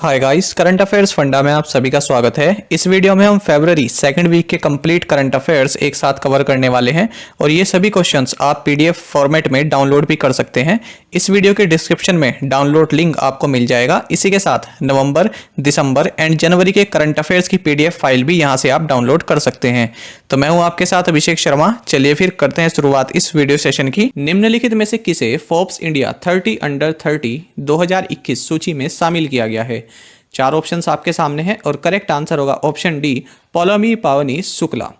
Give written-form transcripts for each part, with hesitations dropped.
Hi guys, current affairs funda में आप सभी का स्वागत है। इस वीडियो में हम फरवरी सेकंड वीक के कंप्लीट करंट अफेयर्स एक साथ कवर करने वाले हैं और ये सभी क्वेश्चंस आप पीडीएफ फॉर्मेट में डाउनलोड भी कर सकते हैं। इस वीडियो के डिस्क्रिप्शन में डाउनलोड लिंक आपको मिल जाएगा। इसी के साथ नवंबर, दिसंबर एंड जनवरी के करंट अफेयर्स की पीडीएफ फाइल भी यहाँ से आप डाउनलोड कर सकते हैं। तो मैं हूँ आपके साथ अभिषेक शर्मा। चलिए फिर करते हैं शुरुआत इस वीडियो सेशन की। निम्नलिखित में से किसे फोर्ब्स इंडिया 30 अंडर 30 2021 सूची में शामिल किया गया है? चार ऑप्शंस आपके सामने हैं और करेक्ट आंसर होगा ऑप्शन डी, पौलोमी पावनी शुक्ला।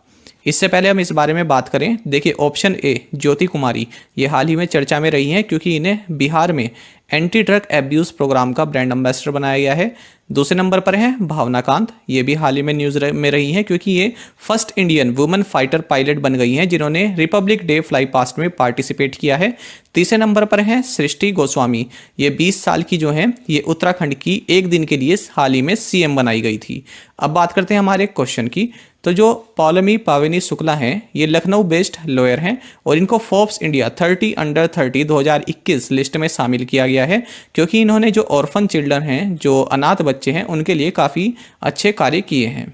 इससे पहले हम इस बारे में बात करें, देखिए ऑप्शन ए ज्योति कुमारी, ये हाल ही में चर्चा में रही हैं क्योंकि इन्हें बिहार में एंटी ड्रग एब्यूज प्रोग्राम का ब्रांड एम्बेसडर बनाया गया है। दूसरे नंबर पर है भावना कांत, ये भी हाल ही में न्यूज में रही हैं क्योंकि ये first Indian women fighter pilot बन गई हैं जिन्होंने रिपब्लिक डे फ्लाई पास्ट में पार्टिसिपेट किया है। तीसरे नंबर पर है सृष्टि गोस्वामी, ये 20 साल की जो है ये उत्तराखंड की एक दिन के लिए हाल ही में सीएम बनाई गई थी। अब बात करते हैं हमारे क्वेश्चन की। तो जो पौलोमी पावनी शुक्ला हैं ये लखनऊ बेस्ड लॉयर हैं और इनको फोर्ब्स इंडिया 30 अंडर 30 2021 लिस्ट में शामिल किया गया है क्योंकि इन्होंने जो ऑर्फन चिल्ड्रन हैं, जो अनाथ बच्चे हैं, उनके लिए काफ़ी अच्छे कार्य किए हैं।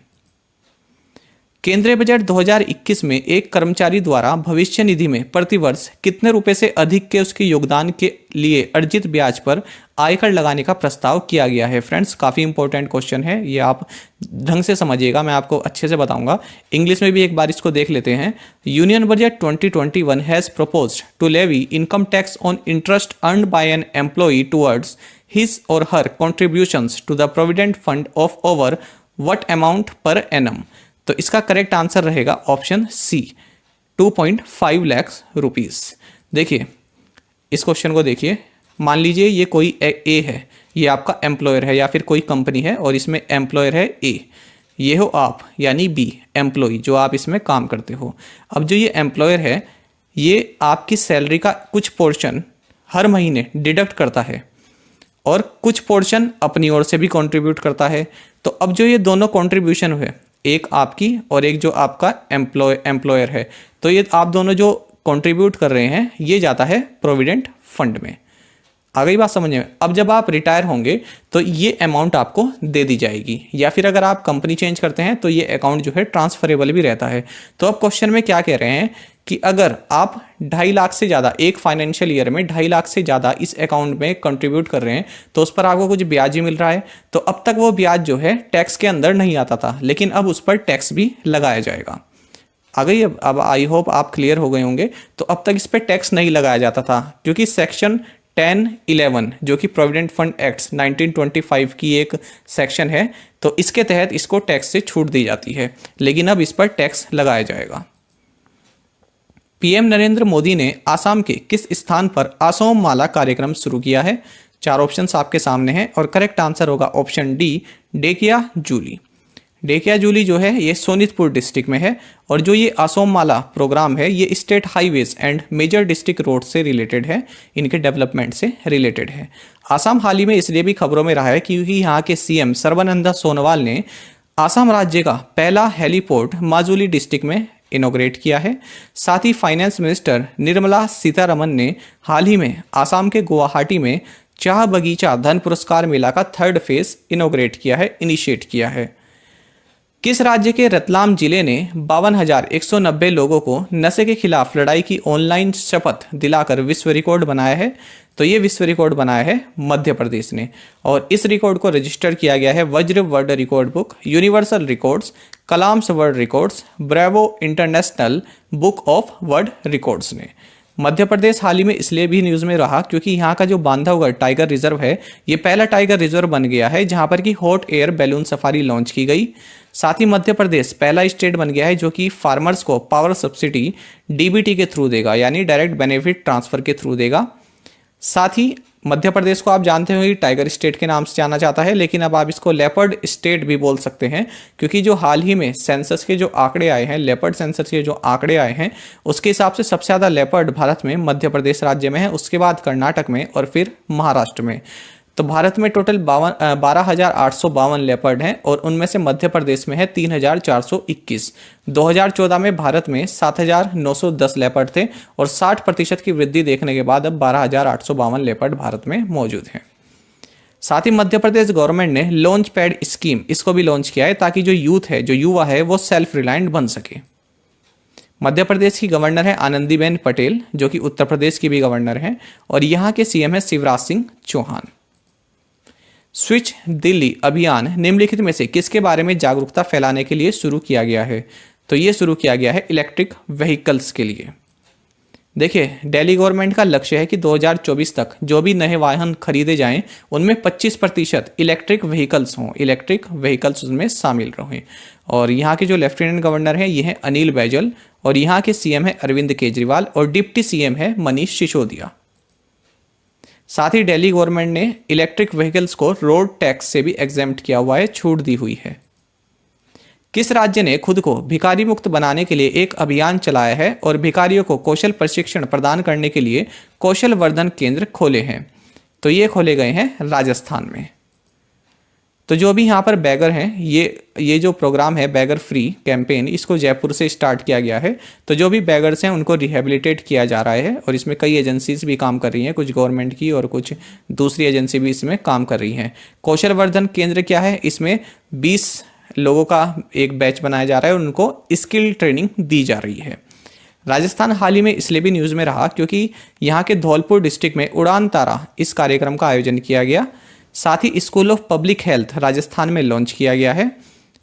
केंद्रीय बजट 2021 में एक कर्मचारी द्वारा भविष्य निधि में प्रतिवर्ष कितने रुपए से अधिक के उसके योगदान के लिए अर्जित ब्याज पर आयकर लगाने का प्रस्ताव किया गया है? फ्रेंड्स, काफ़ी इंपॉर्टेंट क्वेश्चन है, ये आप ढंग से समझिएगा, मैं आपको अच्छे से बताऊंगा। इंग्लिश में भी एक बार इसको देख लेते हैं। Union budget 2021 has proposed to levy income tax on interest earned by an employee towards his और her contributions to the provident fund of over what amount per annum? तो इसका करेक्ट आंसर रहेगा ऑप्शन सी, 2.5 लाख रुपीस। देखिए इस question को देखिए, मान लीजिए ये कोई ए है, ये आपका एम्प्लॉयर है या फिर कोई कंपनी है और इसमें एम्प्लॉयर है ए, ये हो आप यानी बी एम्प्लॉय जो आप इसमें काम करते हो। अब जो ये एम्प्लॉयर है ये आपकी सैलरी का कुछ पोर्शन हर महीने डिडक्ट करता है और कुछ पोर्शन अपनी ओर से भी कंट्रीब्यूट करता है। तो अब जो ये दोनों कंट्रीब्यूशन हुए, एक आपकी और एक जो आपका एम्प्लॉयर है, तो ये आप दोनों जो कंट्रीब्यूट कर रहे हैं ये जाता है प्रोविडेंट फंड में। आ गई बात समझ में? अब जब आप रिटायर होंगे तो ये अमाउंट आपको दे दी जाएगी, या फिर अगर आप कंपनी चेंज करते हैं तो ये अकाउंट जो है ट्रांसफरेबल भी रहता है। तो अब क्वेश्चन में क्या कह रहे हैं कि अगर आप 2.5 लाख से ज़्यादा एक फाइनेंशियल ईयर में 2.5 लाख से ज़्यादा इस अकाउंट में कंट्रीब्यूट कर रहे हैं तो उस पर आपको कुछ ब्याज ही मिल रहा है। तो अब तक वो ब्याज जो है टैक्स के अंदर नहीं आता था, लेकिन अब उस पर टैक्स भी लगाया जाएगा। आ गई? अब आई होप आप क्लियर हो गए होंगे। तो अब तक इस पर टैक्स नहीं लगाया जाता था क्योंकि सेक्शन 10(11) जो कि प्रोविडेंट फंड एक्ट 1925 की एक सेक्शन है, तो इसके तहत इसको टैक्स से छूट दी जाती है, लेकिन अब इस पर टैक्स लगाया जाएगा। पीएम नरेंद्र मोदी ने आसाम के किस स्थान पर असोम माला कार्यक्रम शुरू किया है? चार ऑप्शंस आपके सामने हैं और करेक्ट आंसर होगा ऑप्शन डी, डेकिया जूली। डेकिया जूली जो है ये सोनितपुर डिस्ट्रिक्ट में है और जो ये असोम माला प्रोग्राम है ये state highways and major district road से रिलेटेड है, इनके डेवलपमेंट से रिलेटेड है। आसाम हाल ही में इसलिए भी खबरों में रहा है क्योंकि यहाँ के सीएम सर्बानंद सोनोवाल ने आसाम राज्य का पहला हेलीपोर्ट माजुली डिस्ट्रिक्ट में इनॉग्रेट किया है। साथ ही फाइनेंस मिनिस्टर निर्मला सीतारमन ने हाल ही में आसाम के गुवाहाटी में चाह बगीचा धन पुरस्कार मेला का 3rd फेज इनॉग्रेट किया है, इनिशिएट किया है। किस राज्य के रतलाम जिले ने 52,190 लोगों को नशे के खिलाफ लड़ाई की ऑनलाइन शपथ दिलाकर विश्व रिकॉर्ड बनाया है? तो ये विश्व रिकॉर्ड बनाया है मध्य प्रदेश ने और इस रिकॉर्ड को रजिस्टर किया गया है Vajra world record book, universal records, Kalam's world records, Bravo International Book of World Records ने। मध्य प्रदेश हाल ही में इसलिए भी न्यूज़ में रहा क्योंकि यहाँ का जो बांधवगढ़ टाइगर रिजर्व है ये पहला टाइगर रिजर्व बन गया है जहाँ पर कि hot air balloon safari launch की गई। साथ ही मध्य प्रदेश पहला स्टेट बन गया है जो कि फार्मर्स को पावर सब्सिडी डीबीटी के थ्रू देगा, यानी डायरेक्ट बेनिफिट ट्रांसफर के थ्रू देगा। साथ ही मध्य प्रदेश को आप जानते हो टाइगर स्टेट के नाम से जाना जाता है, लेकिन अब आप इसको लेपर्ड स्टेट भी बोल सकते हैं क्योंकि जो हाल ही में सेंसस के जो आंकड़े आए हैं, लेपर्ड सेंसस के जो आंकड़े आए हैं उसके हिसाब से सबसे ज़्यादा लेपर्ड भारत में मध्य प्रदेश राज्य में है, उसके बाद कर्नाटक में और फिर महाराष्ट्र में। तो भारत में टोटल 12,852 लेपर्ड हैं और उनमें से मध्य प्रदेश में है 3,421। 2014 में भारत में 7,910 लेपर्ड थे और 60% की वृद्धि देखने के बाद अब 12,852 लेपर्ड भारत में मौजूद हैं। साथ ही मध्य प्रदेश गवर्नमेंट ने लॉन्च पैड स्कीम इसको भी लॉन्च किया है ताकि जो यूथ है, जो युवा है, वो सेल्फ रिलायंट बन सके। मध्य प्रदेश की गवर्नर है आनंदीबेन पटेल, जो कि उत्तर प्रदेश की भी गवर्नर हैं, और यहाँ के सीएम है शिवराज सिंह चौहान। स्विच दिल्ली अभियान निम्नलिखित में से किसके बारे में जागरूकता फैलाने के लिए शुरू किया गया है? तो ये शुरू किया गया है इलेक्ट्रिक व्हीकल्स के लिए। देखिए, दिल्ली गवर्नमेंट का लक्ष्य है कि 2024 तक जो भी नए वाहन खरीदे जाएं उनमें 25% इलेक्ट्रिक व्हीकल्स हों, इलेक्ट्रिक व्हीकल्स उसमें शामिल रहें। और यहाँ के जो लेफ्टिनेंट गवर्नर हैं ये हैं अनिल बैजल, और यहाँ के सीएम है अरविंद केजरीवाल, और डिप्टी सीएम है मनीष सिसोदिया। साथ ही दिल्ली गवर्नमेंट ने इलेक्ट्रिक व्हीकल्स को रोड टैक्स से भी एग्जेम्प्ट किया हुआ है, छूट दी हुई है। किस राज्य ने खुद को भिखारी मुक्त बनाने के लिए एक अभियान चलाया है और भिखारियों को कौशल प्रशिक्षण प्रदान करने के लिए कौशल वर्धन केंद्र खोले हैं? तो ये खोले गए हैं राजस्थान में। तो जो भी यहाँ पर बैगर हैं, ये जो प्रोग्राम है बैगर फ्री कैंपेन, इसको जयपुर से स्टार्ट किया गया है। तो जो भी बैगर्स हैं उनको रिहेबिलिटेट किया जा रहा है, और इसमें कई एजेंसीज भी काम कर रही हैं, कुछ गवर्नमेंट की और कुछ दूसरी एजेंसी भी इसमें काम कर रही हैं। कौशल वर्धन केंद्र क्या है? इसमें 20 लोगों का एक बैच बनाया जा रहा है, उनको स्किल ट्रेनिंग दी जा रही है। राजस्थान हाल ही में इसलिए भी न्यूज़ में रहा क्योंकि यहाँ के धौलपुर डिस्ट्रिक्ट में उड़ान तारा इस कार्यक्रम का आयोजन किया गया। साथ ही school of public health Rajasthan में लॉन्च किया गया है,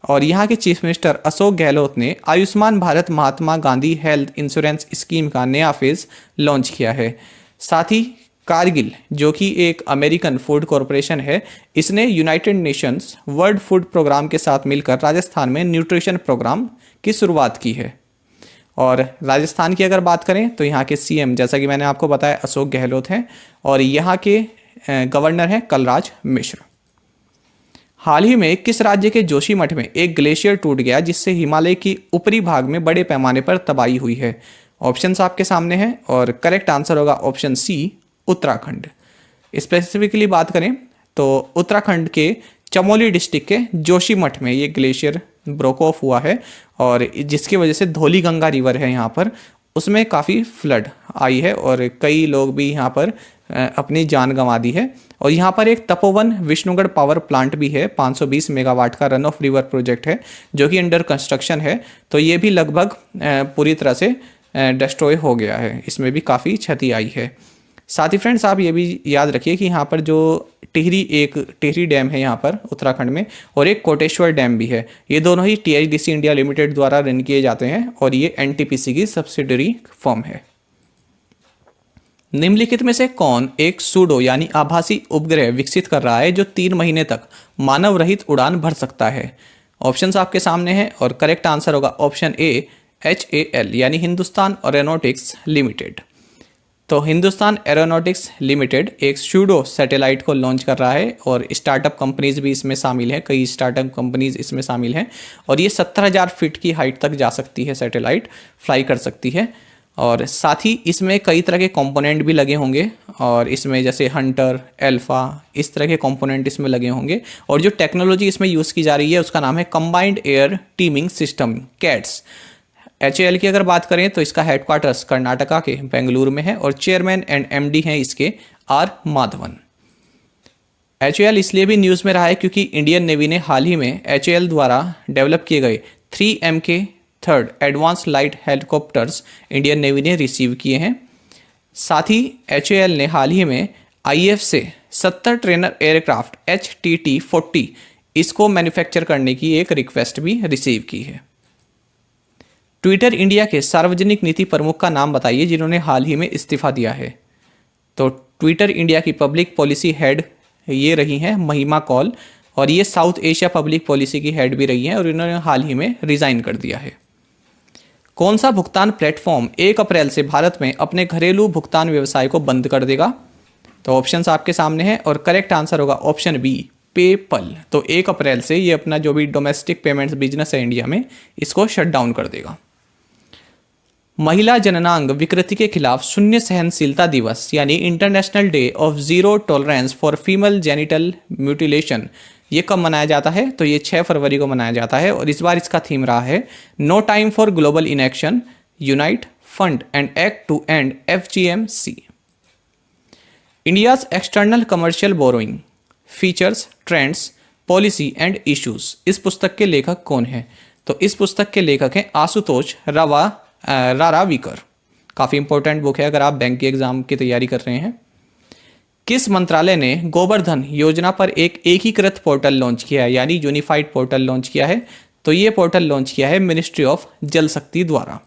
और यहाँ के चीफ मिनिस्टर अशोक गहलोत ने Ayushman Bharat Mahatma Gandhi health insurance scheme का नया फेज लॉन्च किया है। साथ ही कारगिल, जो कि एक अमेरिकन फूड कॉरपोरेशन है, इसने United Nations World Food Programme के साथ मिलकर राजस्थान में न्यूट्रिशन प्रोग्राम की शुरुआत की है। और राजस्थान की अगर बात करें तो यहाँ के सीएम, जैसा कि मैंने आपको बताया, अशोक गहलोत हैं, और यहाँ के गवर्नर हैं कलराज मिश्र। हाल ही में किस राज्य के जोशीमठ में एक ग्लेशियर टूट गया जिससे हिमालय की ऊपरी भाग में बड़े पैमाने पर तबाही हुई है? ऑप्शंस आपके सामने हैं, और करेक्ट आंसर होगा ऑप्शन सी, उत्तराखंड। स्पेसिफिकली बात करें तो उत्तराखंड के चमोली डिस्ट्रिक्ट के जोशीमठ में ये ग्लेशियर ब्रोक ऑफ हुआ है, और जिसकी वजह से धौली गंगा रिवर है यहाँ पर, उसमें काफ़ी फ्लड आई है, और कई लोग भी यहाँ पर अपनी जान गंवा दी है। और यहाँ पर एक तपोवन विष्णुगढ़ पावर प्लांट भी है, 520 मेगावाट का रन ऑफ रिवर प्रोजेक्ट है, जो कि अंडर कंस्ट्रक्शन है। तो ये भी लगभग पूरी तरह से डिस्ट्रॉय हो गया है, इसमें भी काफ़ी क्षति आई है। साथ ही फ्रेंड्स, आप ये भी याद रखिए कि यहाँ पर जो टिहरी डैम है यहाँ पर उत्तराखंड में, और एक कोटेश्वर डैम भी है, ये दोनों ही THDC इंडिया लिमिटेड द्वारा रन किए जाते हैं, और ये NTPC की सब्सिडरी फर्म है। निम्नलिखित में से कौन एक सूडो यानी आभासी उपग्रह विकसित कर रहा है जो 3 महीने तक मानव रहित उड़ान भर सकता है? ऑप्शंस आपके सामने हैं, और करेक्ट आंसर होगा ऑप्शन ए, HAL यानी हिंदुस्तान एरोनॉटिक्स लिमिटेड। तो हिंदुस्तान एरोनॉटिक्स लिमिटेड एक सूडो सैटेलाइट को लॉन्च कर रहा है, और स्टार्टअप कंपनीज भी इसमें शामिल हैं, कई स्टार्टअप कंपनीज इसमें शामिल हैं, और ये 17,000 फीट की हाइट तक जा सकती है, सैटेलाइट फ्लाई कर सकती है। और साथ ही इसमें कई तरह के कंपोनेंट भी लगे होंगे, और इसमें जैसे हंटर, एल्फा, इस तरह के कंपोनेंट इसमें लगे होंगे। और जो टेक्नोलॉजी इसमें यूज़ की जा रही है उसका नाम है combined air teeming system, cats. HAL की अगर बात करें तो इसका हेडक्वार्टर्स कर्नाटका के बेंगलुरु में है, और चेयरमैन एंड MD हैं इसके R माधवन। HAL इसलिए भी न्यूज़ में रहा है क्योंकि इंडियन नेवी ने हाल ही में HAL द्वारा डेवलप किए गए 3MK-3 advance light helicopters Indian navy ने रिसीव किए हैं। साथ ही HAL ने हाल ही में IF से 70 ट्रेनर एयरक्राफ्ट HTT-40 इसको मैन्युफैक्चर करने की एक रिक्वेस्ट भी रिसीव की है। ट्विटर इंडिया के सार्वजनिक नीति प्रमुख का नाम बताइए जिन्होंने हाल ही में इस्तीफा दिया है। तो ट्विटर इंडिया की पब्लिक पॉलिसी हेड ये रही हैं महिमा कौल, और ये साउथ एशिया पब्लिक पॉलिसी की हेड भी रही हैं, और इन्होंने हाल ही में रिजाइन कर दिया है। कौन सा भुगतान प्लेटफॉर्म 1 अप्रैल से भारत में अपने घरेलू भुगतान व्यवसाय को बंद कर देगा? तो ऑप्शंस आपके सामने हैं, और करेक्ट आंसर होगा ऑप्शन बी, पेपल। तो 1 अप्रैल से ये अपना जो भी डोमेस्टिक पेमेंट्स बिजनेस है इंडिया में, इसको शट डाउन कर देगा। महिला जननांग विकृति के खिलाफ शून्य सहनशीलता दिवस यानी international day of zero tolerance for female genital mutilation ये कब मनाया जाता है? तो ये 6 फरवरी को मनाया जाता है, और इस बार इसका थीम रहा है no time for global inaction, unite, fund and act to end FGM-C। India's external commercial borrowing features, trends, policy and issues. इस पुस्तक के लेखक कौन है? तो इस पुस्तक के लेखक हैं आशुतोष रारावीकर। काफ़ी इंपॉर्टेंट बुक है अगर आप बैंक के एग्जाम की तैयारी कर रहे हैं। किस मंत्रालय ने गोवर्धन योजना पर एक एकीकृत पोर्टल लॉन्च किया है, यानी यूनिफाइड पोर्टल लॉन्च किया है? तो ये पोर्टल लॉन्च किया है मिनिस्ट्री ऑफ जल शक्ति द्वारा।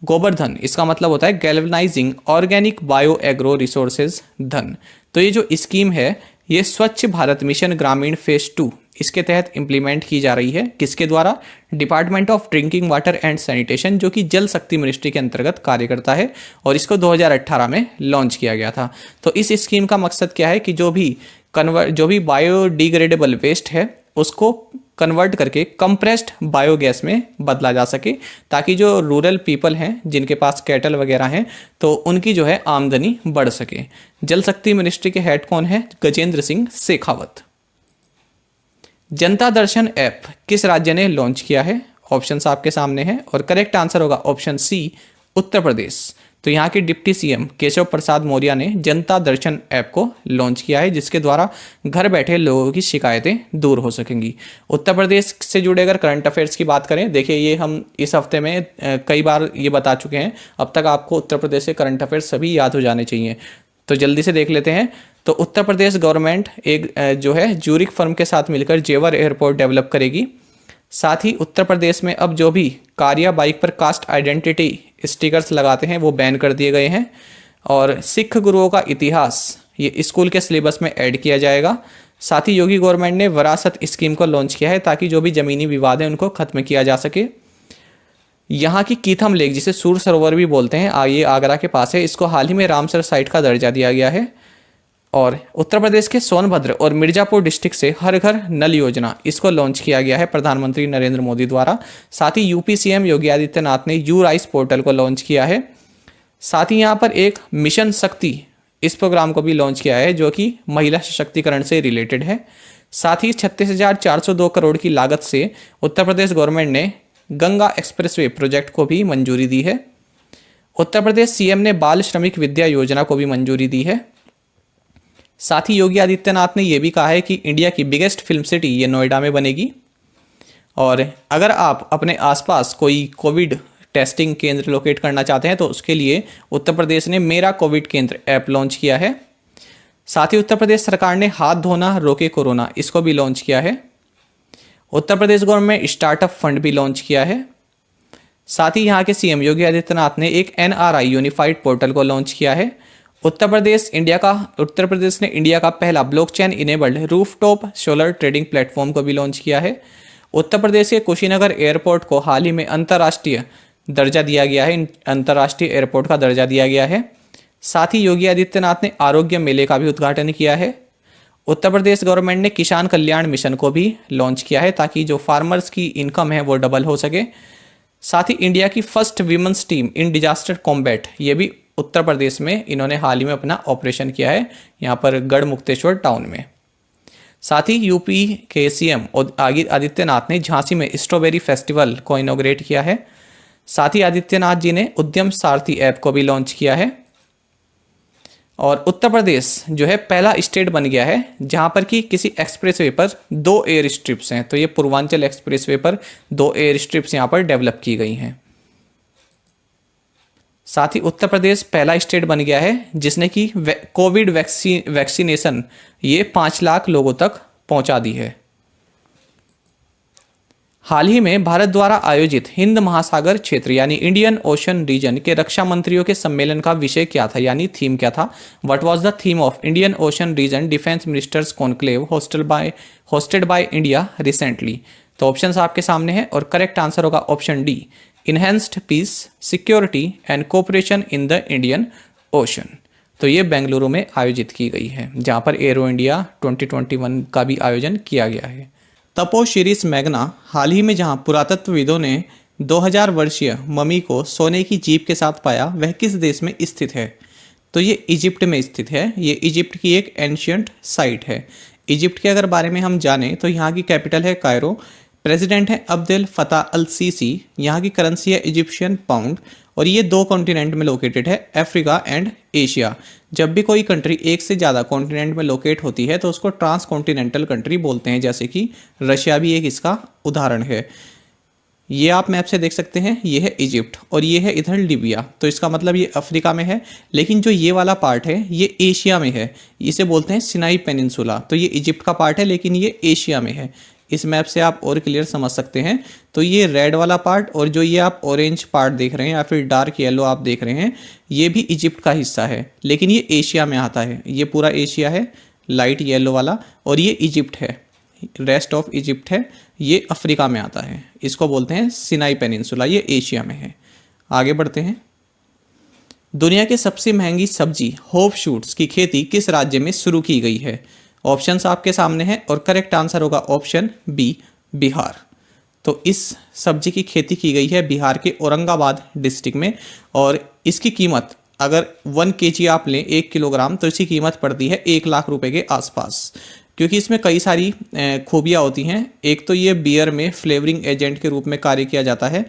गोवर्धन इसका मतलब होता है galvanising organic bio agro resources धन। तो ये जो स्कीम है ये स्वच्छ भारत मिशन ग्रामीण फेज 2 इसके तहत इंप्लीमेंट की जा रही है। किसके द्वारा? Department of drinking water and sanitation, जो कि जल शक्ति मिनिस्ट्री के अंतर्गत कार्य करता है, और इसको 2018 में लॉन्च किया गया था। तो इस स्कीम का मकसद क्या है कि जो भी बायोडिग्रेडेबल वेस्ट है उसको कन्वर्ट करके कंप्रेस्ड बायोगैस में बदला जा सके, ताकि जो रूरल पीपल हैं जिनके पास कैटल वगैरह हैं तो उनकी जो है आमदनी बढ़ सके। जल शक्ति मिनिस्ट्री के हेड कौन है? गजेंद्र सिंह शेखावत। जनता दर्शन ऐप किस राज्य ने लॉन्च किया है? ऑप्शंस आपके सामने हैं और करेक्ट आंसर होगा ऑप्शन सी, उत्तर प्रदेश। तो यहाँ के डिप्टी सीएम केशव प्रसाद मौर्य ने जनता दर्शन ऐप को लॉन्च किया है, जिसके द्वारा घर बैठे लोगों की शिकायतें दूर हो सकेंगी। उत्तर प्रदेश से जुड़े अगर करंट अफेयर्स की बात करें, देखिए ये हम इस हफ्ते में कई बार ये बता चुके हैं, अब तक आपको उत्तर प्रदेश के करंट अफेयर्स सभी याद हो जाने चाहिए। तो जल्दी से देख लेते हैं। तो उत्तर प्रदेश गवर्नमेंट एक जो है ज्यूरिक फर्म के साथ मिलकर जेवर एयरपोर्ट डेवलप करेगी। साथ ही उत्तर प्रदेश में अब जो भी कार या बाइक पर कास्ट आइडेंटिटी स्टिकर्स लगाते हैं वो बैन कर दिए गए हैं। और सिख गुरुओं का इतिहास ये स्कूल के सिलेबस में ऐड किया जाएगा। साथ ही योगी गवर्नमेंट ने विरासत स्कीम को लॉन्च किया है, ताकि जो भी ज़मीनी विवाद हैं उनको खत्म किया जा सके। यहाँ की कीथम लेक, जिसे सूर सरोवर भी बोलते हैं, ये आगरा के पास है, इसको हाल ही में रामसर साइट का दर्जा दिया गया है। और उत्तर प्रदेश के सोनभद्र और मिर्जापुर डिस्ट्रिक्ट से हर घर नल योजना, इसको लॉन्च किया गया है प्रधानमंत्री नरेंद्र मोदी द्वारा। साथ ही यूपी सीएम योगी आदित्यनाथ ने यू राइस पोर्टल को लॉन्च किया है। साथ ही यहाँ पर एक मिशन शक्ति इस प्रोग्राम को भी लॉन्च किया है, जो कि महिला सशक्तिकरण से रिलेटेड है। साथ ही 36,402 करोड़ की लागत से उत्तर प्रदेश गवर्नमेंट ने गंगा एक्सप्रेसवे प्रोजेक्ट को भी मंजूरी दी है। उत्तर प्रदेश सीएम ने बाल श्रमिक विद्या योजना को भी मंजूरी दी है। साथ ही योगी आदित्यनाथ ने यह भी कहा है कि इंडिया की बिगेस्ट फिल्म सिटी ये नोएडा में बनेगी। और अगर आप अपने आसपास कोई कोविड टेस्टिंग केंद्र लोकेट करना चाहते हैं तो उसके लिए उत्तर प्रदेश ने मेरा कोविड केंद्र ऐप लॉन्च किया है। साथ ही उत्तर प्रदेश सरकार ने हाथ धोना रोके कोरोना, इसको भी लॉन्च किया है। उत्तर प्रदेश गवर्नमेंट ने स्टार्टअप फंड भी लॉन्च किया है। साथ ही यहाँ के सीएम योगी आदित्यनाथ ने एक एनआरआई यूनिफाइड पोर्टल को लॉन्च किया है। उत्तर प्रदेश ने इंडिया का पहला blockchain enabled rooftop solar trading platform को भी लॉन्च किया है। उत्तर प्रदेश के कुशीनगर एयरपोर्ट को हाल ही में अंतर्राष्ट्रीय दर्जा दिया गया है, अंतर्राष्ट्रीय एयरपोर्ट का दर्जा दिया गया है। साथ ही योगी आदित्यनाथ ने आरोग्य मेले का भी उद्घाटन किया है। उत्तर प्रदेश गवर्नमेंट ने किसान कल्याण मिशन को भी लॉन्च किया है, ताकि जो फार्मर्स की इनकम है वो डबल हो सके। साथ ही इंडिया की first women's team in disaster combat, ये भी उत्तर प्रदेश में इन्होंने हाल ही में अपना ऑपरेशन किया है, यहाँ पर गढ़ मुक्तेश्वर टाउन में। साथ ही यूपी के सीएम आदित्यनाथ ने झांसी में स्ट्रॉबेरी फेस्टिवल को इनॉग्रेट किया है। साथ ही आदित्यनाथ जी ने उद्यम सारथी ऐप को भी लॉन्च किया है। और उत्तर प्रदेश जो है पहला स्टेट बन गया है जहां पर कि किसी एक्सप्रेसवे पर 2 एयर स्ट्रिप्स हैं। तो ये पूर्वांचल एक्सप्रेसवे पर 2 एयर स्ट्रिप्स यहां पर डेवलप की गई हैं। साथ ही उत्तर प्रदेश पहला स्टेट बन गया है जिसने कि कोविड वैक्सीनेशन ये 5 लाख लोगों तक पहुंचा दी है। हाल ही में भारत द्वारा आयोजित हिंद महासागर क्षेत्र यानी इंडियन ओशन रीजन के रक्षा मंत्रियों के सम्मेलन का विषय क्या था, यानी थीम क्या था? What was the theme of Indian Ocean region defence ministers conclave hosted by India recently? तो ऑप्शंस आपके सामने हैं और करेक्ट आंसर होगा option D, enhanced peace, security and cooperation in the Indian Ocean. तो ये बेंगलुरु में आयोजित की गई है, जहां पर एरो इंडिया 2021 का भी आयोजन किया गया है। तपोशिरीष मैग्ना हाल ही में जहां पुरातत्वविदों ने 2000 वर्षीय मम्मी को सोने की जीभ के साथ पाया, वह किस देश में स्थित है? तो ये इजिप्ट में स्थित है। ये इजिप्ट की एक एंशियंट साइट है। इजिप्ट के अगर बारे में हम जानें तो यहाँ की कैपिटल है कायरो, प्रेसिडेंट है अब्देल फताह अल सीसी, यहाँ की करेंसी है इजिप्शियन पाउंड, और ये 2 कॉन्टिनेंट में लोकेटेड है, अफ्रीका एंड एशिया। जब भी कोई कंट्री एक से ज़्यादा कॉन्टिनेंट में लोकेट होती है तो उसको ट्रांस कॉन्टिनेंटल कंट्री बोलते हैं, जैसे कि रशिया भी एक इसका उदाहरण है। ये आप मैप से देख सकते हैं, ये है इजिप्ट और ये है इधर लीबिया, तो इसका मतलब ये अफ्रीका में है, लेकिन जो ये वाला पार्ट है ये एशिया में है, इसे बोलते हैं सिनाई पेनिनसुला। तो ये इजिप्ट का पार्ट है लेकिन ये एशिया में है। इस मैप से आप और क्लियर समझ सकते हैं। तो ये रेड वाला पार्ट और जो ये आप ऑरेंज पार्ट देख रहे हैं या फिर डार्क येलो आप देख रहे हैं, ये भी इजिप्ट का हिस्सा है, लेकिन ये एशिया में आता है। ये पूरा एशिया है लाइट येलो वाला, और ये इजिप्ट है, रेस्ट ऑफ इजिप्ट है, ये अफ्रीका में आता है। इसको बोलते हैं सिनाई पेनिनसुला, ये एशिया में है। आगे बढ़ते हैं। दुनिया की सबसे महंगी सब्जी होप शूट्स की खेती किस राज्य में शुरू की गई है? ऑप्शंस आपके सामने हैं और करेक्ट आंसर होगा ऑप्शन बी, बिहार। तो इस सब्जी की खेती की गई है बिहार के औरंगाबाद डिस्ट्रिक्ट में, और इसकी कीमत अगर 1 kg आप लें, 1 किलोग्राम, तो इसकी कीमत पड़ती है 1 लाख रुपए के आसपास, क्योंकि इसमें कई सारी खूबियाँ होती हैं। एक तो ये बियर में फ्लेवरिंग एजेंट के रूप में कार्य किया जाता है,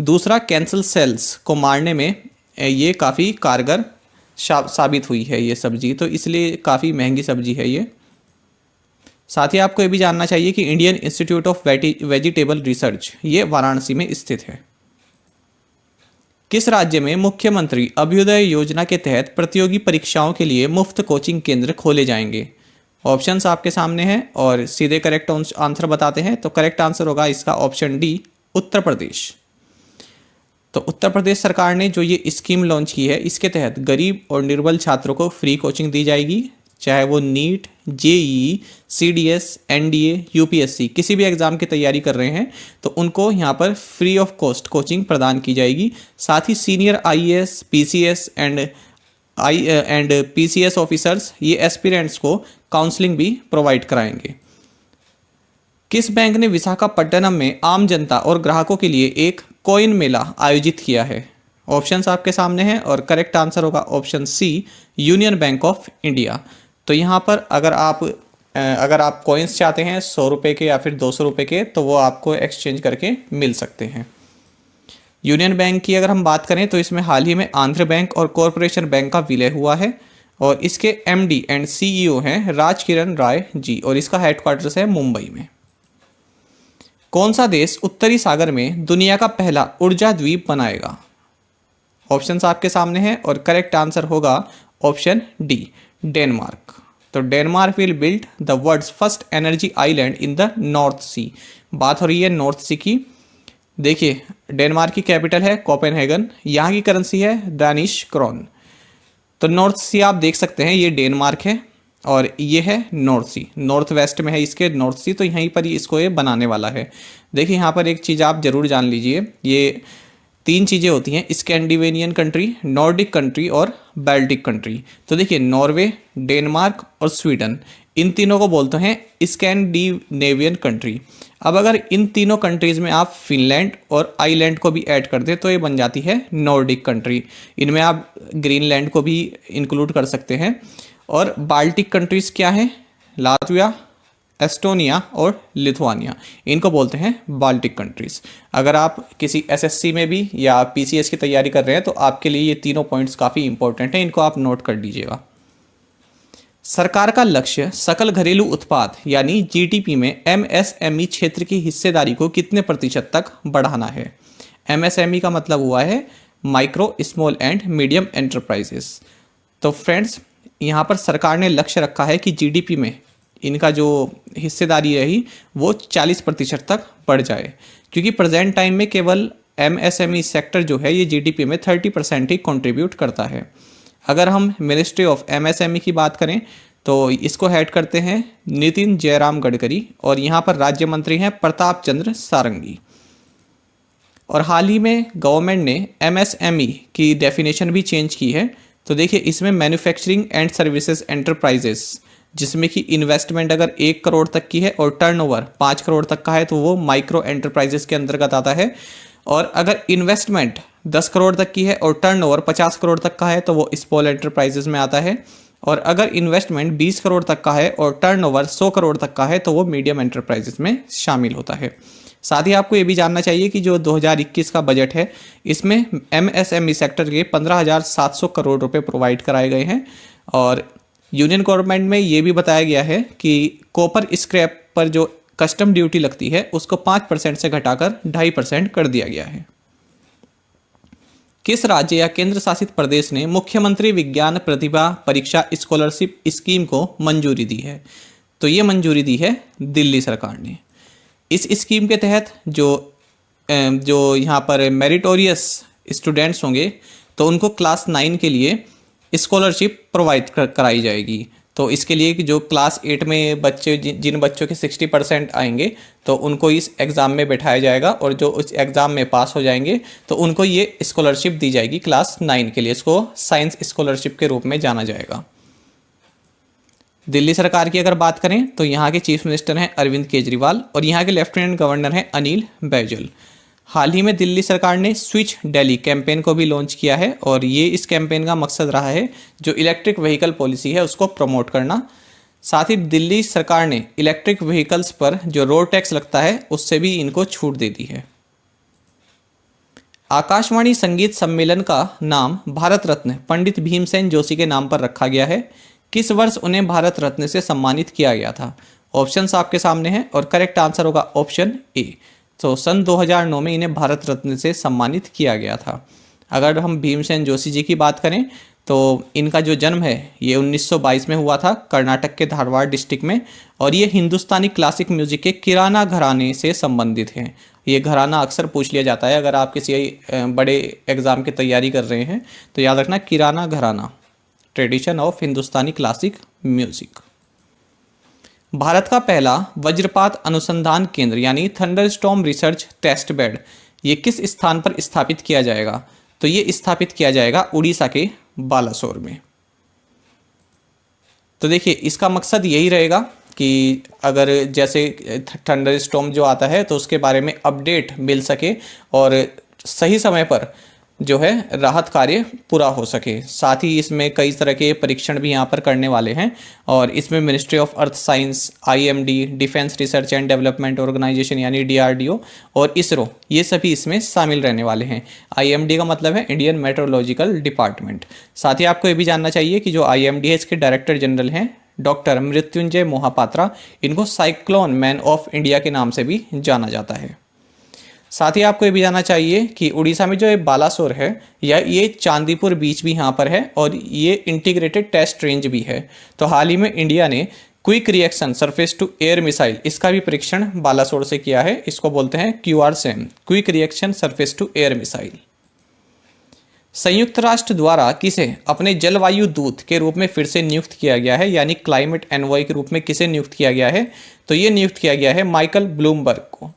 दूसरा कैंसर सेल्स को मारने में ये काफ़ी कारगर साबित हुई है ये सब्जी, तो इसलिए काफ़ी महंगी सब्जी है ये। साथ ही आपको ये भी जानना चाहिए कि Indian institute of vegetable research ये वाराणसी में स्थित है। किस राज्य में मुख्यमंत्री अभ्युदय योजना के तहत प्रतियोगी परीक्षाओं के लिए मुफ्त कोचिंग केंद्र खोले जाएंगे? ऑप्शंस आपके सामने हैं और सीधे करेक्ट आंसर बताते हैं। तो करेक्ट आंसर होगा इसका ऑप्शन डी, उत्तर प्रदेश। तो उत्तर प्रदेश सरकार ने जो ये स्कीम लॉन्च की है, इसके तहत गरीब और निर्बल छात्रों को फ्री कोचिंग दी जाएगी, चाहे वो NEET, JEE, CDS, NDA, UPSC किसी भी एग्जाम की तैयारी कर रहे हैं तो उनको यहाँ पर फ्री ऑफ कॉस्ट कोचिंग प्रदान की जाएगी। साथ ही senior IAS, PCS and PCS officers, ये एस्पिरेंट्स को काउंसलिंग भी प्रोवाइड कराएंगे। किस बैंक ने विशाखापट्टनम में आम जनता और ग्राहकों के लिए एक कॉइन मेला आयोजित किया है? ऑप्शंस आपके सामने हैं और करेक्ट आंसर होगा option C, Union Bank of India. तो यहाँ पर अगर आप कॉइन्स चाहते हैं 100 रुपये के या फिर 200 रुपये के, तो वो आपको एक्सचेंज करके मिल सकते हैं। यूनियन बैंक की अगर हम बात करें तो इसमें हाल ही में आंध्र बैंक और कॉरपोरेशन बैंक का विलय हुआ है, और इसके एमडी एंड सीईओ हैं राजकिरण राय जी, और इसका हेडक्वार्टर्स है मुंबई में। कौन सा देश उत्तरी सागर में दुनिया का पहला ऊर्जा द्वीप बनाएगा? ऑप्शंस आपके सामने हैं और करेक्ट आंसर होगा ऑप्शन डी, डेनमार्क। तो Denmark will build the world's first energy island in the North Sea. बात हो रही है नॉर्थ सी की। देखिए, डेनमार्क की कैपिटल है कोपेनहेगन, यहाँ की करेंसी है दानिश क्रोन। तो नॉर्थ सी आप देख सकते हैं, ये डेनमार्क है और ये है नॉर्थ सी, नॉर्थ वेस्ट में है इसके नॉर्थ सी, तो यहीं पर इसको ये बनाने वाला है। देखिए यहाँ पर एक चीज़ आप जरूर जान लीजिए, ये 3 चीज़ें होती हैं, स्कैंडिनेवियन कंट्री, नॉर्डिक कंट्री और बाल्टिक कंट्री। तो देखिए नॉर्वे, डेनमार्क और स्वीडन, इन तीनों को बोलते हैं स्कैंडिनेवियन कंट्री। अब अगर इन तीनों कंट्रीज़ में आप फिनलैंड और आइलैंड को भी ऐड कर दें तो ये बन जाती है नॉर्डिक कंट्री। इनमें आप ग्रीनलैंड को भी इंक्लूड कर सकते हैं। और बाल्टिक कंट्रीज़ क्या है? लातविया, एस्टोनिया और लिथुआनिया, इनको बोलते हैं बाल्टिक कंट्रीज़। अगर आप किसी एसएससी में भी या पीसीएस की तैयारी कर रहे हैं तो आपके लिए ये तीनों पॉइंट्स काफ़ी इंपॉर्टेंट हैं, इनको आप नोट कर लीजिएगा। सरकार का लक्ष्य सकल घरेलू उत्पाद यानी जीडीपी में एमएसएमई क्षेत्र की हिस्सेदारी को कितने प्रतिशत तक बढ़ाना है? एमएसएमई का मतलब हुआ है micro, small and medium enterprises. तो फ्रेंड्स, यहाँ पर सरकार ने लक्ष्य रखा है कि जीडीपी में इनका जो हिस्सेदारी रही वो 40% तक बढ़ जाए, क्योंकि प्रेजेंट टाइम में केवल एमएसएमई सेक्टर जो है ये जीडीपी में 30% ही कंट्रीब्यूट करता है। अगर हम मिनिस्ट्री ऑफ एमएसएमई की बात करें तो इसको हेड करते हैं नितिन जयराम गडकरी, और यहाँ पर राज्य मंत्री हैं प्रताप चंद्र सारंगी। और हाल ही में गवर्नमेंट ने एमएसएमई की डेफिनेशन भी चेंज की है। तो देखिए, इसमें मैन्युफैक्चरिंग एंड सर्विसेज एंटरप्राइजेस, जिसमें कि इन्वेस्टमेंट अगर 1 करोड़ तक की है और टर्नओवर 5 करोड़ तक का है तो वो माइक्रो एंटरप्राइजेस के अंतर्गत आता है। और अगर इन्वेस्टमेंट 10 करोड़ तक की है और टर्नओवर 50 करोड़ तक का है तो वो स्मॉल एंटरप्राइजेस में आता है। और अगर इन्वेस्टमेंट 20 करोड़ तक का है और टर्नओवर 100 करोड़ तक का है तो वो मीडियम एंटरप्राइजेस में शामिल होता है। साथ ही आपको ये भी जानना चाहिए कि जो 2021 का बजट है इसमें MSME सेक्टर के 15,700 करोड़ रुपए प्रोवाइड कराए गए हैं। और यूनियन गवर्नमेंट में ये भी बताया गया है कि कॉपर स्क्रैप पर जो कस्टम ड्यूटी लगती है उसको 5% से घटाकर 2.5% कर दिया गया है। किस राज्य या केंद्र शासित प्रदेश ने मुख्यमंत्री विज्ञान प्रतिभा परीक्षा स्कॉलरशिप स्कीम को मंजूरी दी है? तो ये मंजूरी दी है दिल्ली सरकार ने। इस स्कीम के तहत जो यहाँ पर मेरिटोरियस स्टूडेंट्स होंगे तो उनको क्लास 9 के लिए स्कॉलरशिप प्रोवाइड कराई जाएगी। तो इसके लिए कि जो क्लास 8 में बच्चे जिन बच्चों के 60% आएंगे तो उनको इस एग्ज़ाम में बैठाया जाएगा, और जो उस एग्ज़ाम में पास हो जाएंगे तो उनको ये स्कॉलरशिप दी जाएगी क्लास 9 के लिए। इसको साइंस स्कॉलरशिप के रूप में जाना जाएगा। दिल्ली सरकार की अगर बात करें तो यहाँ के चीफ मिनिस्टर हैं अरविंद केजरीवाल और यहाँ के लेफ्टिनेंट गवर्नर हैं अनिल बैजल। हाल ही में दिल्ली सरकार ने स्विच दिल्ली कैंपेन को भी लॉन्च किया है, और ये इस कैंपेन का मकसद रहा है जो इलेक्ट्रिक व्हीकल पॉलिसी है उसको प्रमोट करना। साथ ही दिल्ली सरकार ने इलेक्ट्रिक व्हीकल्स पर जो रोड टैक्स लगता है उससे भी इनको छूट दे दी है। आकाशवाणी संगीत सम्मेलन का नाम भारत रत्न पंडित भीमसेन जोशी के नाम पर रखा गया है। किस वर्ष उन्हें भारत रत्न से सम्मानित किया गया था? ऑप्शंस आपके सामने हैं और करेक्ट आंसर होगा ऑप्शन ए। तो सन 2009 में इन्हें भारत रत्न से सम्मानित किया गया था। अगर हम भीमसेन जोशी जी की बात करें तो इनका जो जन्म है ये 1922 में हुआ था कर्नाटक के धारवाड़ डिस्ट्रिक्ट में, और ये हिंदुस्तानी क्लासिक म्यूजिक के किराना घराने से संबंधित हैं। ये घराना अक्सर पूछ लिया जाता है अगर आप किसी बड़े एग्ज़ाम की तैयारी कर रहे हैं तो याद रखना किराना घराना, tradition of Hindustani classic music. Bharat का पहला वज्रपात अनुसंधान केंद्र यानी थंडरस्टॉर्म रिसर्च टेस्ट बेड ये किस स्थान पर स्थापित किया जाएगा? तो ये स्थापित किया जाएगा उड़ीसा के बालासोर में। तो देखिए इसका मकसद यही रहेगा कि अगर जैसे थंडरस्टॉर्म जो आता है तो उसके बारे में अपडेट मिल सके और सही समय पर जो है राहत कार्य पूरा हो सके। साथ ही इसमें कई तरह के परीक्षण भी यहाँ पर करने वाले हैं, और इसमें Ministry of Earth Science, IMD, Defence Research and Development Organisation यानी DRDO और इसरो ये सभी इसमें शामिल रहने वाले हैं। IMD का मतलब है इंडियन मेट्रोलॉजिकल डिपार्टमेंट। साथ ही आपको ये भी जानना चाहिए कि जो IMD है इसके डायरेक्टर जनरल हैं डॉक्टर मृत्युंजय मोहापात्रा। इनको साइक्लोन मैन ऑफ इंडिया के नाम से भी जाना जाता है। साथ ही आपको ये भी जानना चाहिए कि उड़ीसा में जो ये बालासोर है या ये चांदीपुर बीच भी यहाँ पर है और ये इंटीग्रेटेड टेस्ट रेंज भी है। तो हाल ही में इंडिया ने quick reaction surface to air missile इसका भी परीक्षण बालासोर से किया है। इसको बोलते हैं QRSAM, quick reaction surface to air missile. संयुक्त राष्ट्र द्वारा किसे अपने जलवायु दूत के रूप में फिर से नियुक्त किया गया है, यानी क्लाइमेट एनवॉय के रूप में किसे नियुक्त किया गया है? तो ये नियुक्त किया गया है माइकल ब्लूमबर्ग को।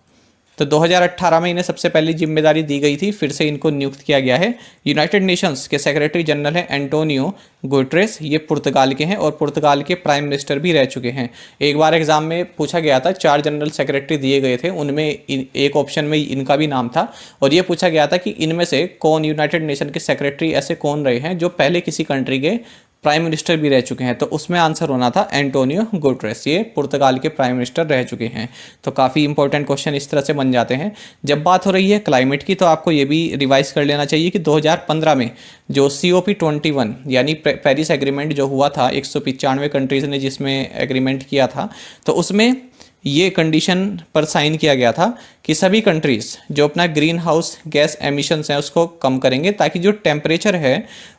तो 2018 में इन्हें सबसे पहली जिम्मेदारी दी गई थी, फिर से इनको नियुक्त किया गया है। यूनाइटेड नेशंस के सेक्रेटरी जनरल हैं एंटोनियो गुटेरेस, ये पुर्तगाल के हैं और पुर्तगाल के प्राइम मिनिस्टर भी रह चुके हैं। एक बार एग्जाम में पूछा गया था, 4 जनरल सेक्रेटरी दिए गए थे, उनमें एक ऑप्शन में इनका भी नाम था और ये पूछा गया था कि इनमें से कौन यूनाइटेड नेशन के सेक्रेटरी ऐसे कौन रहे हैं जो पहले किसी कंट्री के प्राइम मिनिस्टर भी रह चुके हैं। तो उसमें आंसर होना था एंटोनियो गुटेरेस, ये पुर्तगाल के प्राइम मिनिस्टर रह चुके हैं। तो काफ़ी इंपॉर्टेंट क्वेश्चन इस तरह से बन जाते हैं। जब बात हो रही है क्लाइमेट की तो आपको ये भी रिवाइज कर लेना चाहिए कि 2015 में जो COP21 यानी पेरिस एग्रीमेंट जो हुआ था 195 कंट्रीज़ ने जिसमें एग्रीमेंट किया था, तो उसमें ये कंडीशन पर साइन किया गया था कि सभी कंट्रीज़ जो अपना ग्रीन हाउस गैस एमिशंस हैं उसको कम करेंगे ताकि जो टेम्परेचर है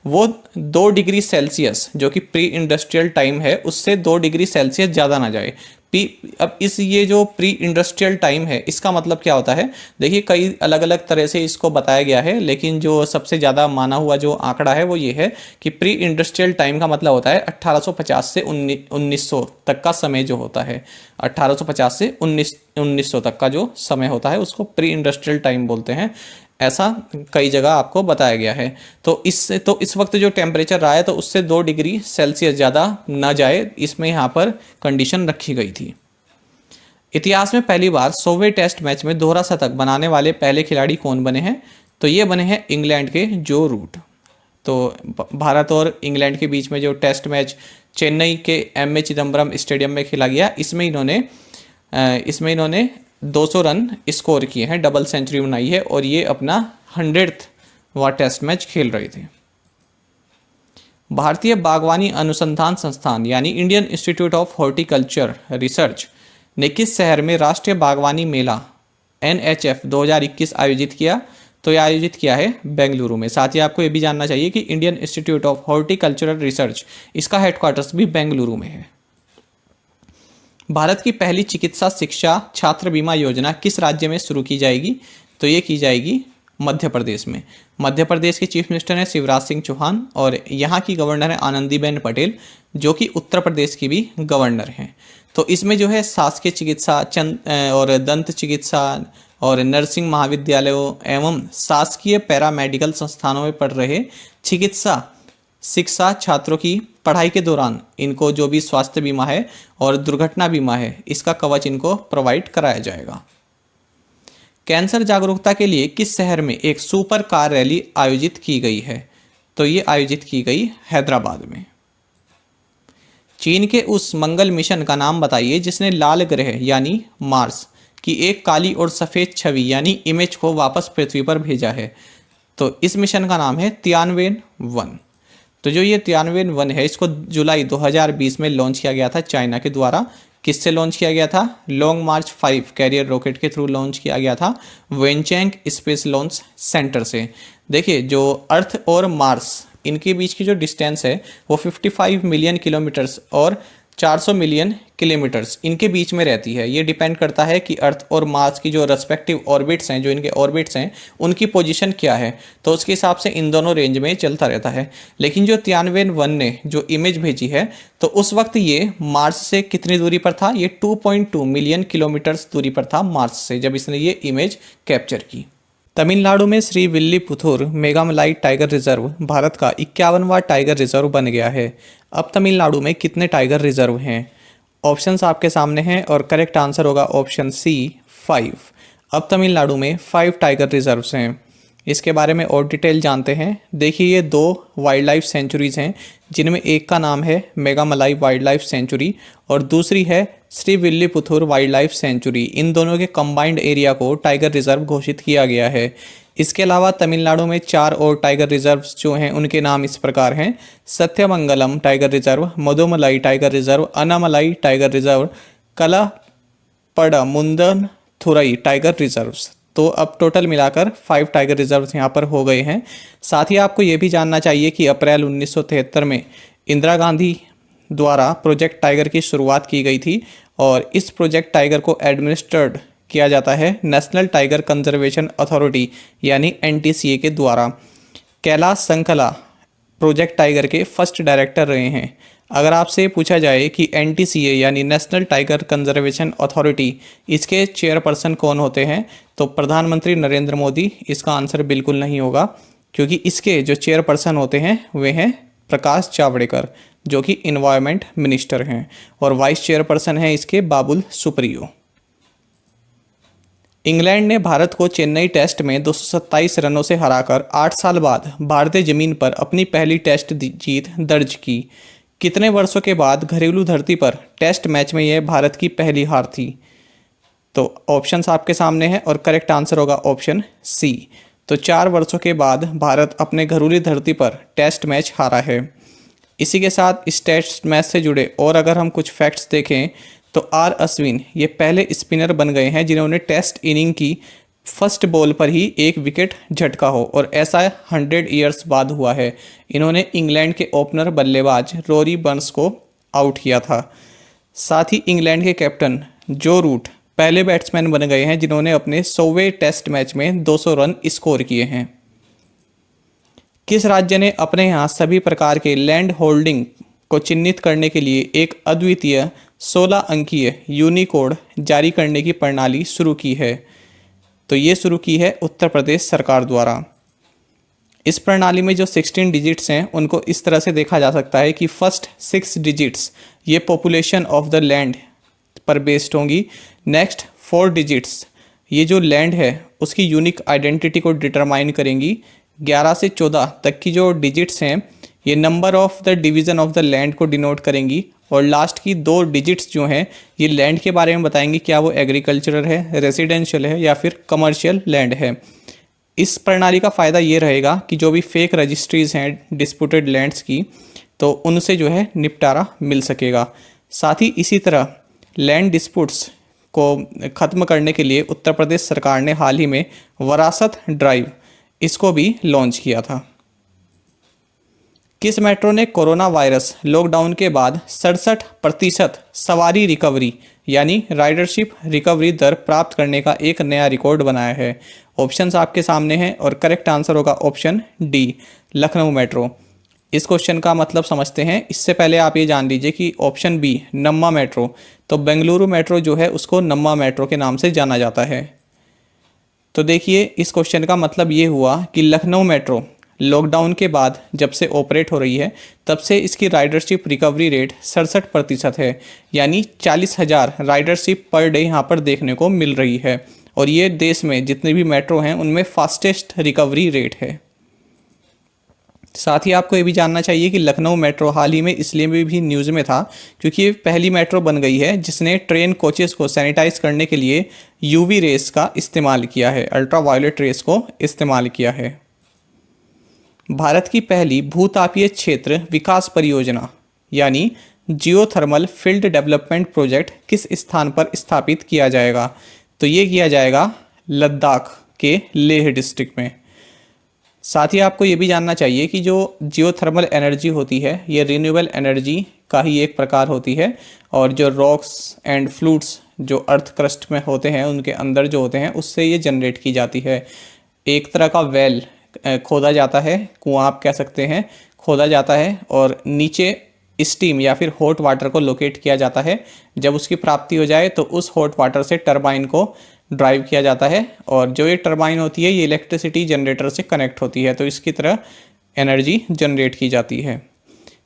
वो 2 डिग्री सेल्सियस जो कि प्री इंडस्ट्रियल टाइम है उससे 2 डिग्री सेल्सियस ज़्यादा ना जाए। अब ये जो प्री इंडस्ट्रियल टाइम है इसका मतलब क्या होता है? देखिए कई अलग अलग तरह से इसको बताया गया है, लेकिन जो सबसे ज़्यादा माना हुआ जो आंकड़ा है वो ये है कि प्री इंडस्ट्रियल टाइम का मतलब होता है 1850 से 1900 तक का समय जो होता है। 1850 से 1900 तक का जो समय होता है उसको प्री इंडस्ट्रियल टाइम बोलते हैं। ऐसा कई जगह आपको बताया गया है। तो इस वक्त जो टेम्परेचर रहा है तो उससे 2 डिग्री सेल्सियस ज़्यादा ना जाए, इसमें यहाँ पर कंडीशन रखी गई थी। इतिहास में पहली बार 100वें टेस्ट मैच में दोहरा शतक बनाने वाले पहले खिलाड़ी कौन बने हैं? तो ये बने हैं इंग्लैंड के जो रूट। तो भारत और इंग्लैंड के बीच में जो टेस्ट मैच चेन्नई के M.A. चिदम्बरम स्टेडियम में खेला गया, इसमें इन्होंने 200 रन स्कोर किए हैं, डबल सेंचुरी बनाई है और ये अपना 100वां टेस्ट मैच खेल रहे थे। भारतीय बागवानी अनुसंधान संस्थान यानी Indian institute of horticulture research ने किस शहर में राष्ट्रीय बागवानी मेला NHF 2021 आयोजित किया? तो यह आयोजित किया है बेंगलुरु में। साथ ही आपको यह भी जानना चाहिए कि Indian institute of horticultural research, इसका हेडक्वार्टर्स भी बेंगलुरु में है। भारत की पहली चिकित्सा शिक्षा छात्र बीमा योजना किस राज्य में शुरू की जाएगी? तो ये की जाएगी मध्य प्रदेश में। मध्य प्रदेश के चीफ मिनिस्टर हैं शिवराज सिंह चौहान और यहाँ की गवर्नर है आनंदीबेन पटेल, जो कि उत्तर प्रदेश की भी गवर्नर हैं। तो इसमें जो है शासकीय चिकित्सा और दंत चिकित्सा और नर्सिंग महाविद्यालयों एवं शासकीय पैरामेडिकल संस्थानों में पढ़ रहे चिकित्सा शिक्षा छात्रों की पढ़ाई के दौरान इनको जो भी स्वास्थ्य बीमा है और दुर्घटना बीमा है, इसका कवच इनको प्रोवाइड कराया जाएगा। कैंसर जागरूकता के लिए किस शहर में एक सुपर कार रैली आयोजित की गई है? तो ये आयोजित की गई हैदराबाद में। चीन के उस मंगल मिशन का नाम बताइए जिसने लाल ग्रह यानी मार्स की एक काली और सफ़ेद छवि यानी इमेज को वापस पृथ्वी पर भेजा है। तो इस मिशन का नाम है तियानवेन-1। तो जो ये तियानवेन-1 है, इसको जुलाई 2020 में लॉन्च किया गया था चाइना के द्वारा। किससे लॉन्च किया गया था? लॉन्ग मार्च 5 कैरियर रॉकेट के थ्रू लॉन्च किया गया था वेनचैंग स्पेस लॉन्च सेंटर से। देखिए, जो अर्थ और मार्स इनके बीच की जो डिस्टेंस है वो 55 मिलियन किलोमीटर्स और 400 मिलियन किलोमीटर्स इनके बीच में रहती है। ये डिपेंड करता है कि अर्थ और मार्स की जो रेस्पेक्टिव ऑर्बिट्स हैं, जो इनके ऑर्बिट्स हैं, उनकी पोजीशन क्या है, तो उसके हिसाब से इन दोनों रेंज में चलता रहता है। लेकिन जो तियानवेन-1 ने जो इमेज भेजी है, तो उस वक्त ये मार्स से कितनी दूरी पर था? ये 2.2 मिलियन किलोमीटर्स दूरी पर था मार्स से, जब इसने ये इमेज कैप्चर की। तमिलनाडु में श्री विल्लीपुथुर मेघामलाई टाइगर रिजर्व भारत का 51वां टाइगर रिजर्व बन गया है। अब तमिलनाडु में कितने टाइगर रिजर्व हैं? ऑप्शंस आपके सामने हैं और करेक्ट आंसर होगा ऑप्शन सी 5। अब तमिलनाडु में 5 टाइगर रिजर्व्स हैं। इसके बारे में और डिटेल जानते हैं। देखिए, ये 2 वाइल्ड लाइफ सेंचुरीज़ हैं, जिनमें एक का नाम है मेघामलाई वाइल्ड लाइफ सेंचुरी और दूसरी है श्री विल्लीपुथुर वाइल्ड लाइफ सेंचुरी। इन दोनों के कंबाइंड एरिया को टाइगर रिजर्व घोषित किया गया है। इसके अलावा तमिलनाडु में 4 और टाइगर रिजर्व्स जो हैं उनके नाम इस प्रकार हैं: Sathyamangalam tiger reserve, Mudumalai tiger reserve, Anamalai tiger reserve, कलापड़मुंदन थुरई tiger reserves. तो अब टोटल मिलाकर 5 टाइगर रिजर्व्स यहाँ पर हो गए हैं। साथ ही आपको ये भी जानना चाहिए कि अप्रैल 1973 में इंदिरा गांधी द्वारा प्रोजेक्ट टाइगर की शुरुआत की गई थी और इस प्रोजेक्ट टाइगर को एडमिनिस्ट्रेड किया जाता है नेशनल टाइगर कंजर्वेशन अथॉरिटी यानी NTCA के द्वारा। कैलाश संकला प्रोजेक्ट टाइगर के फर्स्ट डायरेक्टर रहे हैं। अगर आपसे पूछा जाए कि NTCA यानी नेशनल टाइगर कंजर्वेशन अथॉरिटी, इसके चेयरपर्सन कौन होते हैं, तो प्रधानमंत्री नरेंद्र मोदी इसका आंसर बिल्कुल नहीं होगा, क्योंकि इसके जो चेयरपर्सन होते हैं वे हैं प्रकाश जावड़ेकर, जो कि इन्वायरमेंट मिनिस्टर हैं, और वाइस चेयरपर्सन हैं इसके बाबुल सुप्रियो। इंग्लैंड ने भारत को चेन्नई टेस्ट में 227 रनों से हराकर 8 साल बाद भारतीय जमीन पर अपनी पहली टेस्ट जीत दर्ज की। कितने वर्षों के बाद घरेलू धरती पर टेस्ट मैच में यह भारत की पहली हार थी? तो ऑप्शंस आपके सामने हैं और करेक्ट आंसर होगा ऑप्शन सी। तो 4 वर्षों के बाद भारत अपने घरेलू धरती पर टेस्ट मैच हारा है। इसी के साथ इस टेस्ट मैच से जुड़े और अगर हम कुछ फैक्ट्स देखें तो R अश्विन ये पहले स्पिनर बन गए हैं जिन्होंने टेस्ट इनिंग की फर्स्ट बॉल पर ही 1 विकेट झटका हो, और ऐसा 100 ईयर्स बाद हुआ है। इन्होंने इंग्लैंड के ओपनर बल्लेबाज रोरी बर्न्स को आउट किया था। साथ ही इंग्लैंड के कैप्टन जो रूट पहले बैट्समैन बन गए हैं जिन्होंने अपने 100वें टेस्ट मैच में 200 रन स्कोर किए हैं। किस राज्य ने अपने यहाँ सभी प्रकार के लैंड होल्डिंग को चिन्हित करने के लिए एक अद्वितीय 16 अंकीय यूनिकोड जारी करने की प्रणाली शुरू की है? तो ये शुरू की है उत्तर प्रदेश सरकार द्वारा। इस प्रणाली में जो 16 डिजिट्स हैं उनको इस तरह से देखा जा सकता है कि फर्स्ट 6 डिजिट्स ये पॉपुलेशन ऑफ द लैंड पर बेस्ड होंगी। नेक्स्ट 4 डिजिट्स ये जो लैंड है उसकी यूनिक आइडेंटिटी को डिटरमाइन करेंगी। 11 से 14 तक की जो डिजिट्स हैं ये number of the division of the land को डिनोट करेंगी, और लास्ट की 2 डिजिट्स जो हैं ये लैंड के बारे में बताएंगी, क्या वो एग्रीकल्चरल है, रेसिडेंशियल है या फिर कमर्शियल लैंड है। इस प्रणाली का फ़ायदा ये रहेगा कि जो भी फेक रजिस्ट्रीज़ हैं डिस्प्यूटेड लैंड्स की, तो उनसे जो है निपटारा मिल सकेगा। साथ ही इसी तरह लैंड डिस्प्यूट्स को ख़त्म करने के लिए उत्तर प्रदेश सरकार ने हाल ही में वरासत ड्राइव इसको भी लॉन्च किया था। किस मेट्रो ने कोरोना वायरस लॉकडाउन के बाद 67% सवारी रिकवरी यानी राइडरशिप रिकवरी दर प्राप्त करने का एक नया रिकॉर्ड बनाया है? ऑप्शंस आपके सामने हैं और करेक्ट आंसर होगा ऑप्शन डी, लखनऊ मेट्रो। इस क्वेश्चन का मतलब समझते हैं। इससे पहले आप ये जान लीजिए कि ऑप्शन बी नम्मा मेट्रो, तो बेंगलुरु मेट्रो जो है उसको नम्मा मेट्रो के नाम से जाना जाता है। तो देखिए इस क्वेश्चन का मतलब ये हुआ कि लखनऊ मेट्रो लॉकडाउन के बाद जब से ऑपरेट हो रही है तब से इसकी राइडरशिप रिकवरी रेट 67% है, यानी 40,000 राइडरशिप पर डे यहाँ पर देखने को मिल रही है। और ये देश में जितने भी मेट्रो हैं उनमें फास्टेस्ट रिकवरी रेट है। साथ ही आपको ये भी जानना चाहिए कि लखनऊ मेट्रो हाल ही में इसलिए भी न्यूज़ में था क्योंकि ये पहली मेट्रो बन गई है जिसने ट्रेन कोचेस को सैनिटाइज करने के लिए यूवी रेस का इस्तेमाल किया है, अल्ट्रा वायलेट रेस को इस्तेमाल किया है। भारत की पहली भूतापीय क्षेत्र विकास परियोजना यानी जियोथर्मल फील्ड डेवलपमेंट प्रोजेक्ट किस स्थान पर स्थापित किया जाएगा? तो ये किया जाएगा लद्दाख के लेह डिस्ट्रिक्ट में। साथ ही आपको ये भी जानना चाहिए कि जो जियोथर्मल एनर्जी होती है ये रिन्यूएबल एनर्जी का ही एक प्रकार होती है, और जो रॉक्स एंड फ्लूइड्स जो अर्थ क्रस्ट में होते हैं उनके अंदर जो होते हैं उससे ये जनरेट की जाती है। एक तरह का वेल खोदा जाता है, कुआं आप कह सकते हैं, खोदा जाता है और नीचे स्टीम या फिर हॉट वाटर को लोकेट किया जाता है। जब उसकी प्राप्ति हो जाए तो उस हॉट वाटर से टरबाइन को ड्राइव किया जाता है, और जो ये टरबाइन होती है ये इलेक्ट्रिसिटी जनरेटर से कनेक्ट होती है, तो इसकी तरह एनर्जी जनरेट की जाती है।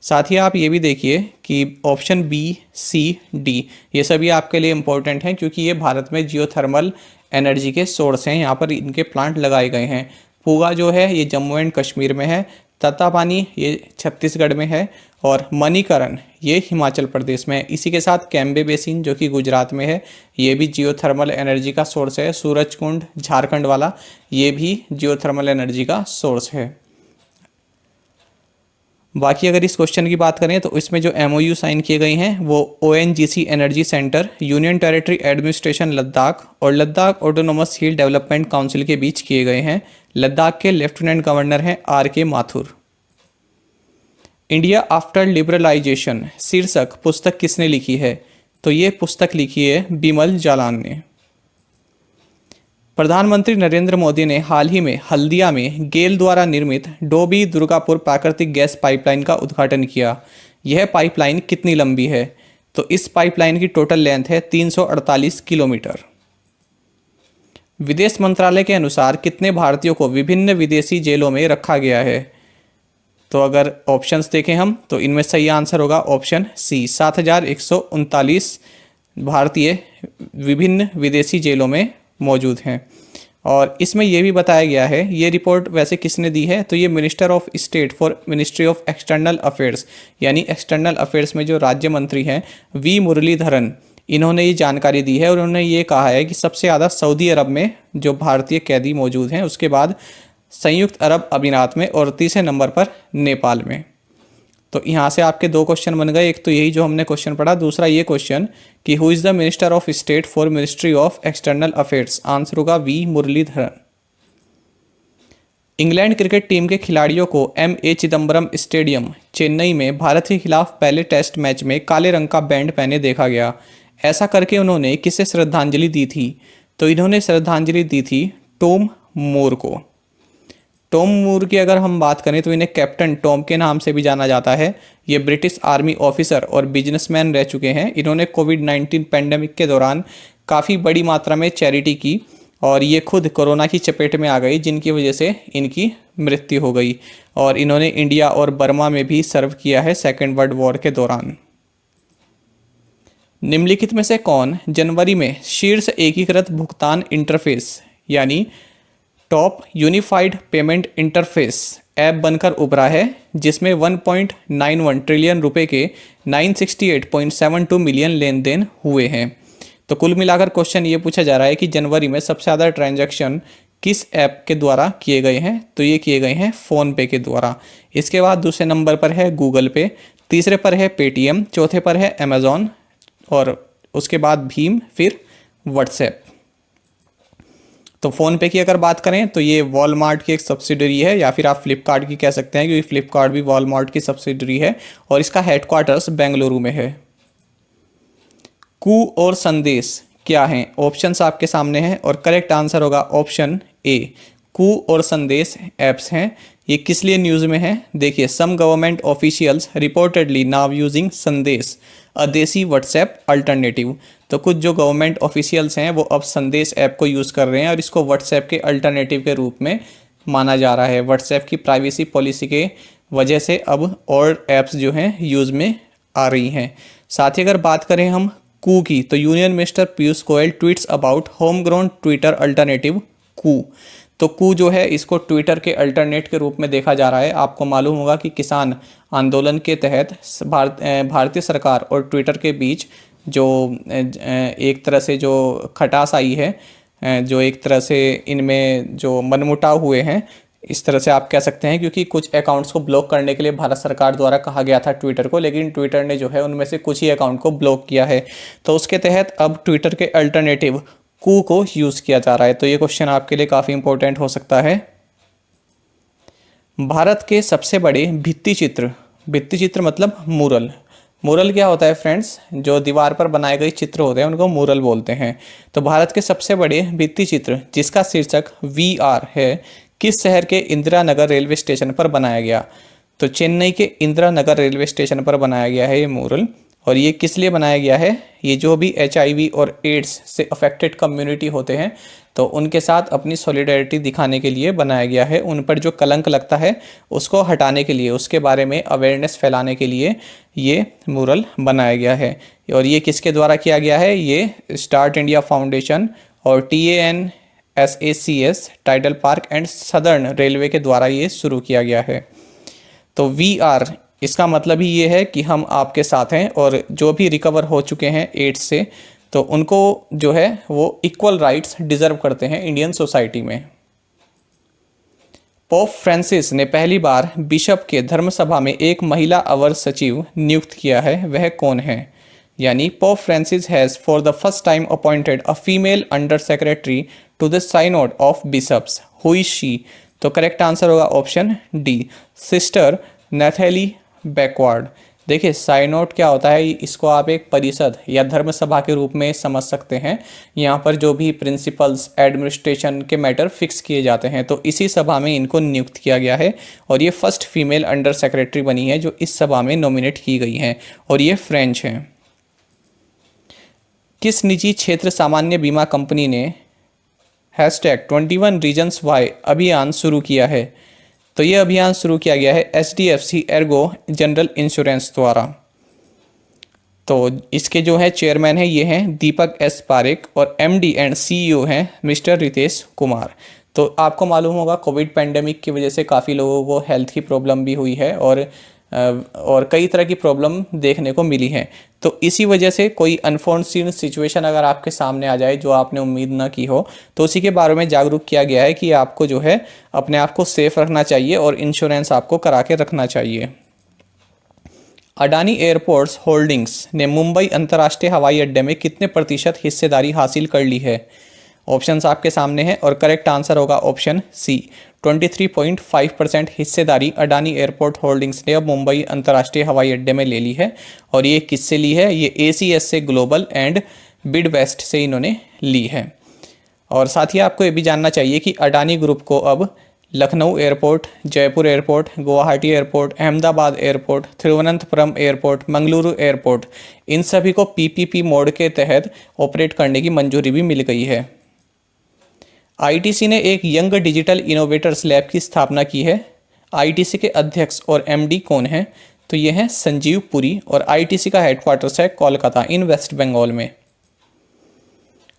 साथ ही आप ये भी देखिए कि ऑप्शन बी, सी, डी ये सभी आपके लिए इम्पोर्टेंट हैं क्योंकि ये भारत में जियोथर्मल एनर्जी के सोर्स हैं, यहाँ पर इनके प्लांट लगाए गए हैं। पूगा जो है ये जम्मू एंड कश्मीर में है, तत्तापानी ये छत्तीसगढ़ में है, और मणिकरण ये हिमाचल प्रदेश में है। इसी के साथ कैम्बे बेसिन जो कि गुजरात में है, ये भी जियोथर्मल एनर्जी का सोर्स है। सूरजकुंड झारखंड वाला ये भी जियोथर्मल एनर्जी का सोर्स है। बाकी अगर इस क्वेश्चन की बात करें तो इसमें जो MOU साइन किए गए हैं वो ONGC energy centre, union territory administration Ladakh और Ladakh autonomous hill development council के बीच किए गए हैं। लद्दाख के लेफ्टिनेंट गवर्नर हैं RK Mathur. India after liberalisation शीर्षक पुस्तक किसने लिखी है? तो ये पुस्तक लिखी है बिमल जालान ने। प्रधानमंत्री नरेंद्र मोदी ने हाल ही में हल्दिया में गेल द्वारा निर्मित डोबी दुर्गापुर प्राकृतिक गैस पाइपलाइन का उद्घाटन किया। यह पाइपलाइन कितनी लंबी है? तो इस पाइपलाइन की टोटल लेंथ है 348 किलोमीटर। विदेश मंत्रालय के अनुसार कितने भारतीयों को विभिन्न विदेशी जेलों में रखा गया है? तो अगर ऑप्शंस देखें हम तो इनमें सही आंसर होगा ऑप्शन सी, 7,139 भारतीय विभिन्न विदेशी जेलों में मौजूद हैं। और इसमें यह भी बताया गया है, ये रिपोर्ट वैसे किसने दी है? तो ये minister of state for ministry of external affairs यानी एक्सटर्नल अफेयर्स में जो राज्य मंत्री हैं वी मुरलीधरन, इन्होंने ये जानकारी दी है। और उन्होंने ये कहा है कि सबसे ज़्यादा सऊदी अरब में जो भारतीय कैदी मौजूद हैं, उसके बाद संयुक्त अरब अमीरात में और तीसरे नंबर पर नेपाल में। तो यहाँ से आपके 2 क्वेश्चन बन गए। एक तो यही जो हमने क्वेश्चन पढ़ा, दूसरा ये क्वेश्चन कि who is the minister of state for ministry of external affairs? Answer होगा V Muraleedharan. England cricket team के खिलाड़ियों को MA चिदम्बरम स्टेडियम चेन्नई में भारत के खिलाफ पहले टेस्ट मैच में काले रंग का बैंड पहने देखा गया। ऐसा करके उन्होंने किसे श्रद्धांजलि दी थी? तो इन्होंने श्रद्धांजलि दी थी टॉम मूर को। टॉम मूर की अगर हम बात करें तो इन्हें कैप्टन टॉम के नाम से भी जाना जाता है। ये ब्रिटिश आर्मी ऑफिसर और बिजनेसमैन रह चुके हैं। इन्होंने कोविड-19 पेंडेमिक के दौरान काफ़ी बड़ी मात्रा में चैरिटी की और ये खुद कोरोना की चपेट में आ गई, जिनकी वजह से इनकी मृत्यु हो गई। और इन्होंने इंडिया और बर्मा में भी सर्व किया है सेकेंड वर्ल्ड वॉर के दौरान। निम्नलिखित में से कौन जनवरी में शीर्ष एकीकृत भुगतान इंटरफेस यानी top unified payment interface app बनकर उभरा है, जिसमें 1.91 ट्रिलियन रुपए के 968.72 मिलियन लेन देन हुए हैं। तो कुल मिलाकर क्वेश्चन ये पूछा जा रहा है कि जनवरी में सबसे ज़्यादा ट्रांजैक्शन किस ऐप के द्वारा किए गए हैं, तो ये किए गए हैं फ़ोन पे के द्वारा। इसके बाद दूसरे नंबर पर है गूगल पे, तीसरे पर है पेटीएम, चौथे पर है अमेज़ॉन और उसके बाद भीम, फिर व्हाट्सएप। तो फ़ोनपे की अगर बात करें तो ये वॉलमार्ट की एक सब्सिडरी है, या फिर आप फ्लिपकार्ट की कह सकते हैं, क्योंकि फ्लिपकार्ट भी वॉलमार्ट की सब्सिडरी है और इसका हेडक्वार्टर्स बेंगलुरु में है। कू और संदेश क्या हैं? ऑप्शंस आपके सामने हैं और करेक्ट आंसर होगा ऑप्शन ए। कू और संदेश ऐप्स हैं। ये किस लिए न्यूज़ में है? देखिए, some government officials reportedly now using Sandes a देसी व्हाट्सएप अल्टरनेटिव। तो कुछ जो गवर्नमेंट ऑफिशियल्स हैं वो अब संदेश ऐप को यूज़ कर रहे हैं और इसको व्हाट्सएप के अल्टरनेटिव के रूप में माना जा रहा है। व्हाट्सएप की प्राइवेसी पॉलिसी के वजह से अब और ऐप्स जो हैं यूज़ में आ रही हैं। साथ ही अगर बात करें हम कू की, तो union minister Piyush Goyal tweets about home grown Twitter alternative Koo. तो कू जो है इसको ट्विटर के अल्टरनेट के रूप में देखा जा रहा है। आपको मालूम होगा कि किसान आंदोलन के तहत भारतीय सरकार और ट्विटर के बीच जो एक तरह से जो खटास आई है, जो एक तरह से इनमें जो मनमुटाव हुए हैं, इस तरह से आप कह सकते हैं, क्योंकि कुछ अकाउंट्स को ब्लॉक करने के लिए भारत सरकार द्वारा कहा गया था ट्विटर को, लेकिन ट्विटर ने जो है उनमें से कुछ ही अकाउंट को ब्लॉक किया है। तो उसके तहत अब ट्विटर के अल्टरनेटिव कू को यूज़ किया जा रहा है। तो ये क्वेश्चन आपके लिए काफ़ी इंपॉर्टेंट हो सकता है। भारत के सबसे बड़े भित्ति चित्र मतलब मूरल। मूरल क्या होता है फ्रेंड्स? जो दीवार पर बनाए गए चित्र होते हैं उनको मूरल बोलते हैं। तो भारत के सबसे बड़े भित्ति चित्र जिसका शीर्षक VR है, किस शहर के इंदिरा नगर रेलवे स्टेशन पर बनाया गया? तो चेन्नई के इंदिरा नगर रेलवे स्टेशन पर बनाया गया है ये मूरल। और ये किस लिए बनाया गया है? ये जो भी HIV और एड्स से अफेक्टेड कम्युनिटी होते हैं तो उनके साथ अपनी सॉलिडेरिटी दिखाने के लिए बनाया गया है। उन पर जो कलंक लगता है उसको हटाने के लिए, उसके बारे में अवेयरनेस फैलाने के लिए ये मूरल बनाया गया है। और ये किसके द्वारा किया गया है? ये स्टार्ट इंडिया फाउंडेशन और TANSACS tidal park and southern railway के द्वारा ये शुरू किया गया है। तो VR इसका मतलब ही ये है कि हम आपके साथ हैं, और जो भी रिकवर हो चुके हैं एड्स से तो उनको जो है वो इक्वल राइट्स डिजर्व करते हैं इंडियन सोसाइटी में। पोप फ्रांसिस ने पहली बार बिशप के धर्मसभा में एक महिला अवर सचिव नियुक्त किया है, वह कौन है? यानी Pope Francis has for the first time appointed a female under secretary to the synod of bishops. Who is she? तो करेक्ट आंसर होगा option D, sister Nathalie Becquart. देखिए, साइनोड क्या होता है? इसको आप एक परिषद या धर्मसभा के रूप में समझ सकते हैं। यहाँ पर जो भी प्रिंसिपल्स एडमिनिस्ट्रेशन के मैटर फिक्स किए जाते हैं, तो इसी सभा में इनको नियुक्त किया गया है और ये फर्स्ट फीमेल अंडर सेक्रेटरी बनी है जो इस सभा में नॉमिनेट की गई हैं, और ये फ्रेंच हैं। किस निजी क्षेत्र सामान्य बीमा कंपनी ने #21 रीजन्स वाई अभियान शुरू किया है? तो ये अभियान शुरू किया गया है HDFC एर्गो जनरल इंश्योरेंस द्वारा। तो इसके जो है चेयरमैन है ये हैं दीपक S पारेख और MD एंड CEO हैं मिस्टर रितेश कुमार। तो आपको मालूम होगा कोविड पैंडेमिक की वजह से काफ़ी लोगों को हेल्थ की प्रॉब्लम भी हुई है और कई तरह की प्रॉब्लम देखने को मिली है। तो इसी वजह से कोई अनफॉर्चुनेट सिचुएशन अगर आपके सामने आ जाए जो आपने उम्मीद ना की हो, तो उसी के बारे में जागरूक किया गया है कि आपको जो है अपने आप को सेफ रखना चाहिए और इंश्योरेंस आपको करा के रखना चाहिए। अडानी एयरपोर्ट्स होल्डिंग्स ने मुंबई अंतर्राष्ट्रीय हवाई अड्डे में कितने प्रतिशत हिस्सेदारी हासिल कर ली है? ऑप्शंस आपके सामने हैं और करेक्ट आंसर होगा ऑप्शन सी, 23.5% हिस्सेदारी अडानी एयरपोर्ट होल्डिंग्स ने अब मुंबई अंतर्राष्ट्रीय हवाई अड्डे में ले ली है। और ये किससे ली है? ये ACS से ग्लोबल एंड बिडवेस्ट से इन्होंने ली है। और साथ ही आपको ये भी जानना चाहिए कि अडानी ग्रुप को अब Lucknow airport, Jaipur airport, Guwahati airport, Ahmedabad airport, Thiruvananthapuram airport, Mangaluru airport, इन सभी को PPP मोड के तहत ऑपरेट करने की मंजूरी भी मिल गई है। ITC ने एक यंग डिजिटल इनोवेटर्स लैब की स्थापना की है। ITC के अध्यक्ष और MD कौन हैं? तो ये हैं संजीव पुरी और ITC का हेडक्वार्टर्स है कोलकाता इन वेस्ट बंगाल में।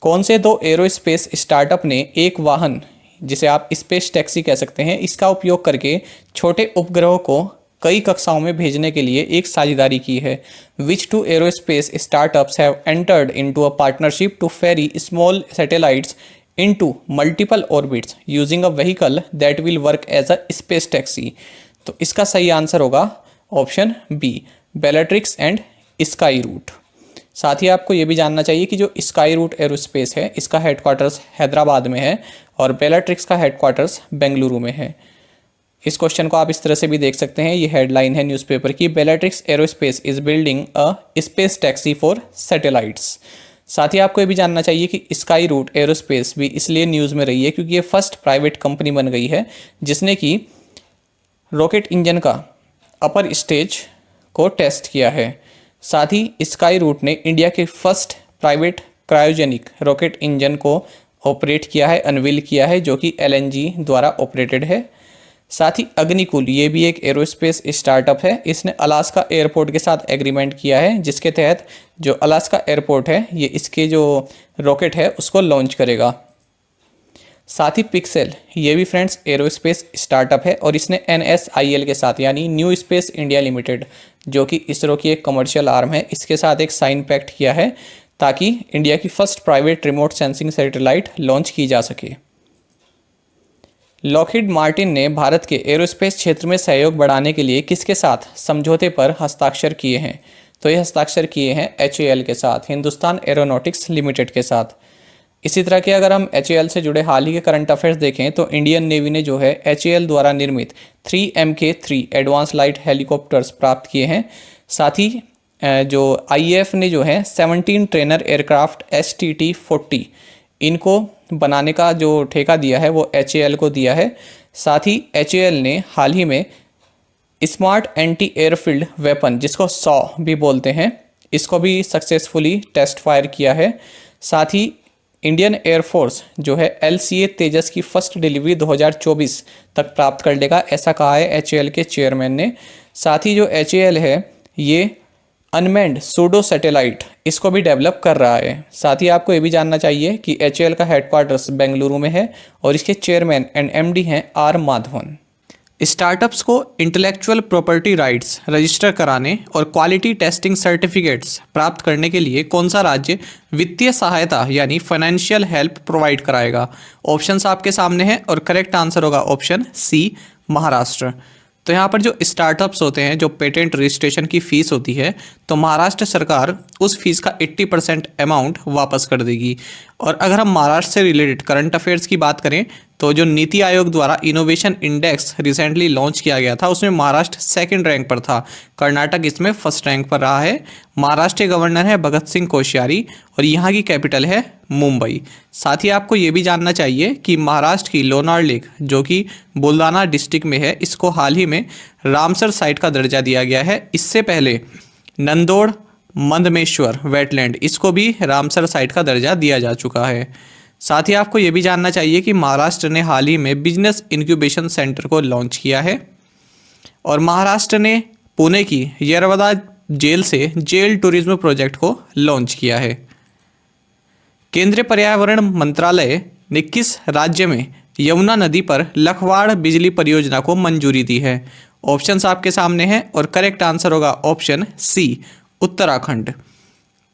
कौन से दो एरोस्पेस स्टार्टअप ने एक वाहन जिसे आप स्पेस टैक्सी कह सकते हैं, इसका उपयोग करके छोटे उपग्रहों को कई कक्षाओं में भेजने के लिए एक साझेदारी की है। Which two aerospace startups have entered into a partnership to ferry small satellites into multiple orbits using a vehicle that will work as a space taxi. तो इसका सही आंसर होगा option B, Bellatrix and Skyroot. साथ ही आपको ये भी जानना चाहिए कि जो स्काई रूट एरोस्पेस है इसका हेडक्वार्टर्स हैदराबाद में है और बेलाट्रिक्स का हेडक्वार्टर्स बेंगलुरु में है। इस क्वेश्चन को आप इस तरह से भी देख सकते हैं, ये हेडलाइन है न्यूज़पेपर की, Bellatrix aerospace is building a space taxi for satellites. साथ ही आपको ये भी जानना चाहिए कि स्काई रूट एरोस्पेस भी इसलिए न्यूज़ में रही है क्योंकि ये फर्स्ट प्राइवेट कंपनी बन गई है जिसने कि रॉकेट इंजन का अपर स्टेज को टेस्ट किया है। साथ ही स्काई रूट ने इंडिया के first private cryogenic rocket engine को ऑपरेट किया है, अनवील किया है, जो कि LNG द्वारा ऑपरेटेड है। साथ ही अग्निकुल ये भी एक एरोस्पेस स्टार्टअप है, इसने अलास्का एयरपोर्ट के साथ एग्रीमेंट किया है जिसके तहत जो अलास्का एयरपोर्ट है ये इसके जो रॉकेट है उसको लॉन्च करेगा। साथ ही पिक्सेल ये भी फ्रेंड्स एरोस्पेस स्टार्टअप है और इसने NSIL के साथ यानी न्यू स्पेस इंडिया लिमिटेड जो कि इसरो की एक कमर्शियल आर्म है, इसके साथ एक साइन पैक्ट किया है ताकि इंडिया की first private remote sensing satellite launch की जा सके। लॉकहीड मार्टिन ने भारत के एरोस्पेस क्षेत्र में सहयोग बढ़ाने के लिए किसके साथ समझौते पर हस्ताक्षर किए हैं? तो ये हस्ताक्षर किए हैं HAL के साथ, हिंदुस्तान एरोनॉटिक्स लिमिटेड के साथ। इसी तरह के अगर हम HAL से जुड़े हाल ही के करंट अफेयर्स देखें तो इंडियन नेवी ने जो है HAL द्वारा निर्मित 3 MK3 एडवांस लाइट हेलीकॉप्टर्स प्राप्त किए हैं। साथ ही जो IAF ने जो है 17 ट्रेनर एयरक्राफ्ट STT-40 इनको बनाने का जो ठेका दिया है वो HAL को दिया है। साथ ही HAL ने हाल ही में स्मार्ट एंटी एयरफील्ड वेपन जिसको सॉ भी बोलते हैं इसको भी सक्सेसफुली टेस्ट फायर किया है। साथ ही इंडियन एयरफोर्स जो है LCA तेजस की फर्स्ट डिलीवरी 2024 तक प्राप्त कर लेगा, ऐसा कहा है HAL के चेयरमैन ने। साथ ही जो HAL है ये अनमैन्ड सूडो सैटेलाइट इसको भी डेवलप कर रहा है। साथ ही आपको ये भी जानना चाहिए कि HAL का हेडक्वार्टर्स बेंगलुरु में है और इसके चेयरमैन एंड MD हैं R माधवन। स्टार्टअप्स को इंटेलेक्चुअल प्रॉपर्टी राइट्स रजिस्टर कराने और क्वालिटी टेस्टिंग सर्टिफिकेट्स प्राप्त करने के लिए कौन सा राज्य वित्तीय सहायता यानी फाइनेंशियल हेल्प प्रोवाइड कराएगा? ऑप्शंस आपके सामने हैं और करेक्ट आंसर होगा ऑप्शन सी, महाराष्ट्र। तो यहाँ पर जो स्टार्टअप्स होते हैं, जो पेटेंट रजिस्ट्रेशन की फ़ीस होती है, तो महाराष्ट्र सरकार उस फीस का 80% अमाउंट वापस कर देगी। और अगर हम महाराष्ट्र से रिलेटेड करंट अफेयर्स की बात करें तो जो नीति आयोग द्वारा इनोवेशन इंडेक्स रिसेंटली लॉन्च किया गया था उसमें महाराष्ट्र सेकंड रैंक पर था, कर्नाटक इसमें फर्स्ट रैंक पर रहा है। महाराष्ट्र के गवर्नर है भगत सिंह कोश्यारी और यहाँ की कैपिटल है मुंबई। साथ ही आपको ये भी जानना चाहिए कि महाराष्ट्र की लोनार लेक जो कि बुलढाना डिस्ट्रिक्ट में है, इसको हाल ही में रामसर साइट का दर्जा दिया गया है। इससे पहले नंदोड़ मंदमेश्वर वेटलैंड इसको भी रामसर साइट का दर्जा दिया जा चुका है। साथ ही आपको ये भी जानना चाहिए कि महाराष्ट्र ने हाल ही में बिजनेस इंक्यूबेशन सेंटर को लॉन्च किया है और महाराष्ट्र ने पुणे की यरवदा जेल से जेल टूरिज्म प्रोजेक्ट को लॉन्च किया है। केंद्रीय पर्यावरण मंत्रालय ने किस राज्य में यमुना नदी पर लखवाड़ बिजली परियोजना को मंजूरी दी है? ऑप्शंस आपके सामने हैं और करेक्ट आंसर होगा ऑप्शन सी, उत्तराखंड।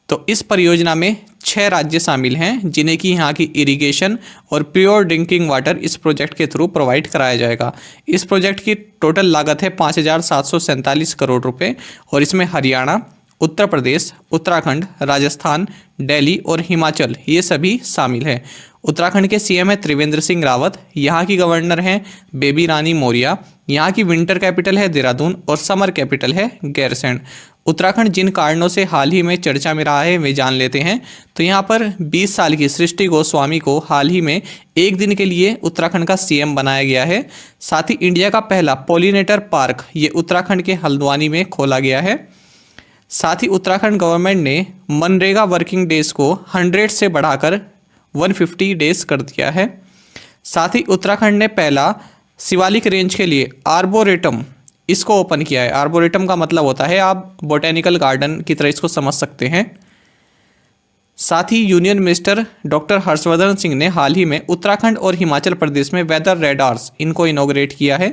तो इस परियोजना में 6 राज्य शामिल हैं जिन्हें कि यहाँ की इरिगेशन और प्योर ड्रिंकिंग वाटर इस प्रोजेक्ट के थ्रू प्रोवाइड कराया जाएगा। इस प्रोजेक्ट की टोटल लागत है 5,747 करोड़ रुपए और इसमें हरियाणा, उत्तर प्रदेश, उत्तराखंड, राजस्थान, दिल्ली और हिमाचल ये सभी शामिल हैं। उत्तराखंड के CM है त्रिवेंद्र सिंह रावत, यहाँ की गवर्नर हैं बेबी रानी मौर्य, यहाँ की विंटर कैपिटल है देहरादून और समर कैपिटल है गैरसैंण। उत्तराखंड जिन कारणों से हाल ही में चर्चा में रहा है वे जान लेते हैं। तो यहाँ पर 20 साल की सृष्टि गोस्वामी को हाल ही में एक दिन के लिए उत्तराखंड का CM बनाया गया है। साथ ही इंडिया का पहला पॉलिनेटर पार्क ये उत्तराखंड के हल्द्वानी में खोला गया है। साथ ही उत्तराखंड गवर्नमेंट ने मनरेगा वर्किंग डेज को 100 से बढ़ाकर 150 डेज कर दिया है। साथ ही उत्तराखंड ने पहला शिवालिक रेंज के लिए आर्बोरेटम इसको ओपन किया है। आर्बोरेटम का मतलब होता है, आप बोटेनिकल गार्डन की तरह इसको समझ सकते हैं। साथ ही union minister doctor Harshvardhan Singh ने हाल ही में उत्तराखंड और हिमाचल प्रदेश में वेदर रेडार्स इनको इनॉग्रेट किया है।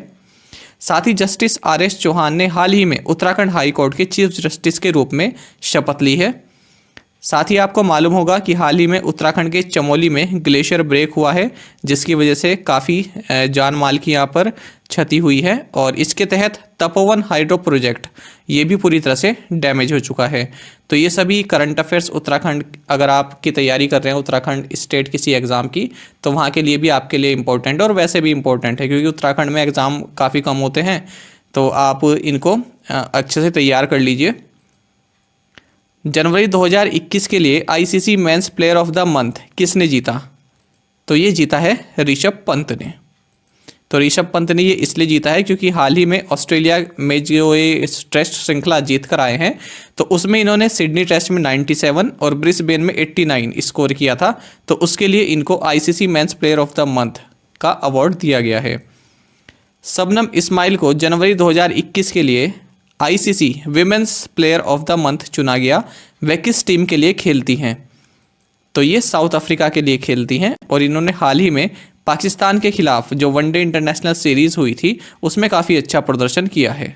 साथ ही जस्टिस आर.एस. चौहान ने हाल ही में उत्तराखंड हाई कोर्ट के चीफ जस्टिस के रूप में शपथ ली है। साथ ही आपको मालूम होगा कि हाल ही में उत्तराखंड के चमोली में ग्लेशियर ब्रेक हुआ है, जिसकी वजह से काफ़ी जान माल की यहाँ पर क्षति हुई है और इसके तहत तपोवन हाइड्रो प्रोजेक्ट ये भी पूरी तरह से डैमेज हो चुका है। तो ये सभी करंट अफेयर्स उत्तराखंड, अगर आपकी तैयारी कर रहे हैं उत्तराखंड स्टेट किसी एग्ज़ाम की, तो वहाँ के लिए भी आपके लिए इम्पोर्टेंट और वैसे भी इम्पोर्टेंट है, क्योंकि उत्तराखंड में एग्ज़ाम काफ़ी कम होते हैं, तो आप इनको अच्छे से तैयार कर लीजिए। जनवरी 2021 के लिए ICC men's player of the month किसने जीता? तो ये जीता है ऋषभ पंत ने। तो ऋषभ पंत ने ये इसलिए जीता है क्योंकि हाल ही में ऑस्ट्रेलिया में जो ये टेस्ट श्रृंखला जीत कर आए हैं, तो उसमें इन्होंने सिडनी टेस्ट में 97 और ब्रिस्बेन में 89 स्कोर किया था, तो उसके लिए इनको ICC men's player of the month का अवार्ड दिया गया है। शबनम इस्माइल को जनवरी 2021 के लिए ICC women's player of the month चुना गया। वह किस टीम के लिए खेलती हैं? तो ये साउथ अफ्रीका के लिए खेलती हैं और इन्होंने हाल ही में पाकिस्तान के खिलाफ जो वनडे इंटरनेशनल सीरीज हुई थी उसमें काफ़ी अच्छा प्रदर्शन किया है।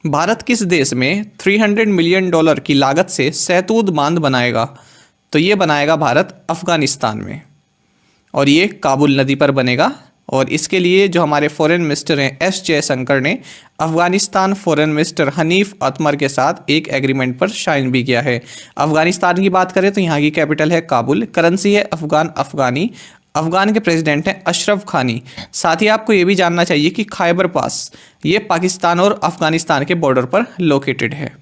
भारत किस देश में $300 मिलियन की लागत से सहतूत बांध बनाएगा? तो ये बनाएगा भारत अफगानिस्तान में, और ये काबुल नदी पर बनेगा। और इसके लिए जो हमारे फॉरेन मिनिस्टर हैं एस जयशंकर ने अफगानिस्तान फॉरेन मिनिस्टर हनीफ अतमर के साथ एक एग्रीमेंट पर साइन भी किया है। अफगानिस्तान की बात करें तो यहाँ की कैपिटल है काबुल, करेंसी है अफगानी, अफगान के प्रेसिडेंट हैं अशरफ खानी। साथ ही आपको ये भी जानना चाहिए कि खैबर पास ये पाकिस्तान और अफगानिस्तान के बॉर्डर पर लोकेटेड है।